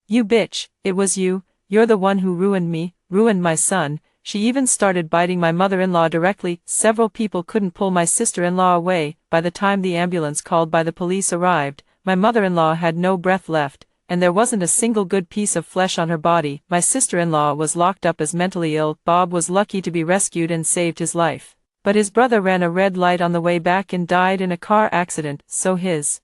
"You bitch, it was you. You're the one who ruined me, ruined my son." She even started biting my mother-in-law directly. Several people couldn't pull my sister-in-law away. By the time the ambulance called by the police arrived, my mother-in-law had no breath left, and there wasn't a single good piece of flesh on her body. My sister-in-law was locked up as mentally ill. Bob was lucky to be rescued and saved his life, but his brother ran a red light on the way back and died in a car accident, so his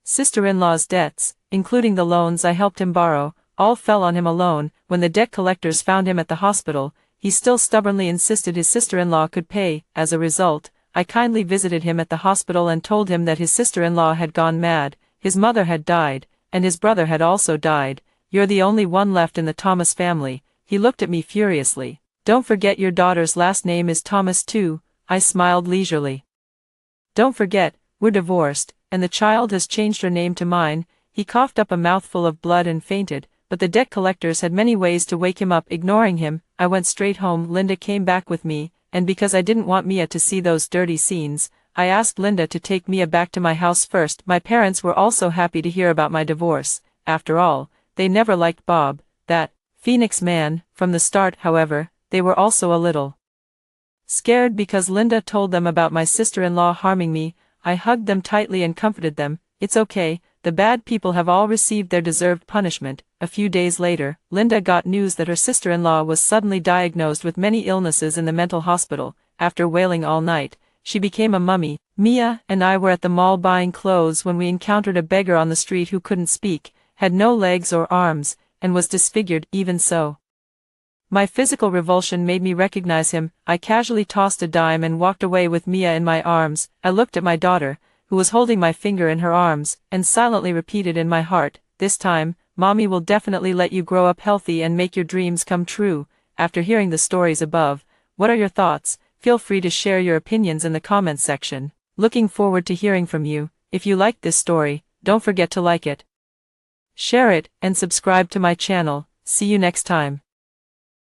sister-in-law's debts, including the loans I helped him borrow, all fell on him alone. When the debt collectors found him at the hospital, he still stubbornly insisted his sister-in-law could pay. As a result, I kindly visited him at the hospital and told him that his sister-in-law had gone mad, his mother had died, and his brother had also died. "You're the only one left in the Thomas family." He looked at me furiously. "Don't forget your daughter's last name is Thomas too." I smiled leisurely. "Don't forget, we're divorced, and the child has changed her name to mine." He coughed up a mouthful of blood and fainted, but the debt collectors had many ways to wake him up. Ignoring him, I went straight home. Linda came back with me, and because I didn't want Mia to see those dirty scenes, I asked Linda to take Mia back to my house first. My parents were also happy to hear about my divorce. After all, they never liked Bob, that Phoenix man, from the start. However, they were also a little scared because Linda told them about my sister-in-law harming me. I hugged them tightly and comforted them. It's okay, the bad people have all received their deserved punishment. A few days later, Linda got news that her sister-in-law was suddenly diagnosed with many illnesses in the mental hospital. After wailing all night, she became a mummy. Mia and I were at the mall buying clothes when we encountered a beggar on the street who couldn't speak, had no legs or arms, and was disfigured. Even so, my physical revulsion made me recognize him. I casually tossed a dime and walked away with Mia in my arms. I looked at my daughter, who was holding my finger in her arms, and silently repeated in my heart, "This time, Mommy will definitely let you grow up healthy and make your dreams come true." After hearing the stories above, what are your thoughts? Feel free to share your opinions in the comments section. Looking forward to hearing from you. If you liked this story, don't forget to like it, share it, and subscribe to my channel. See you next time.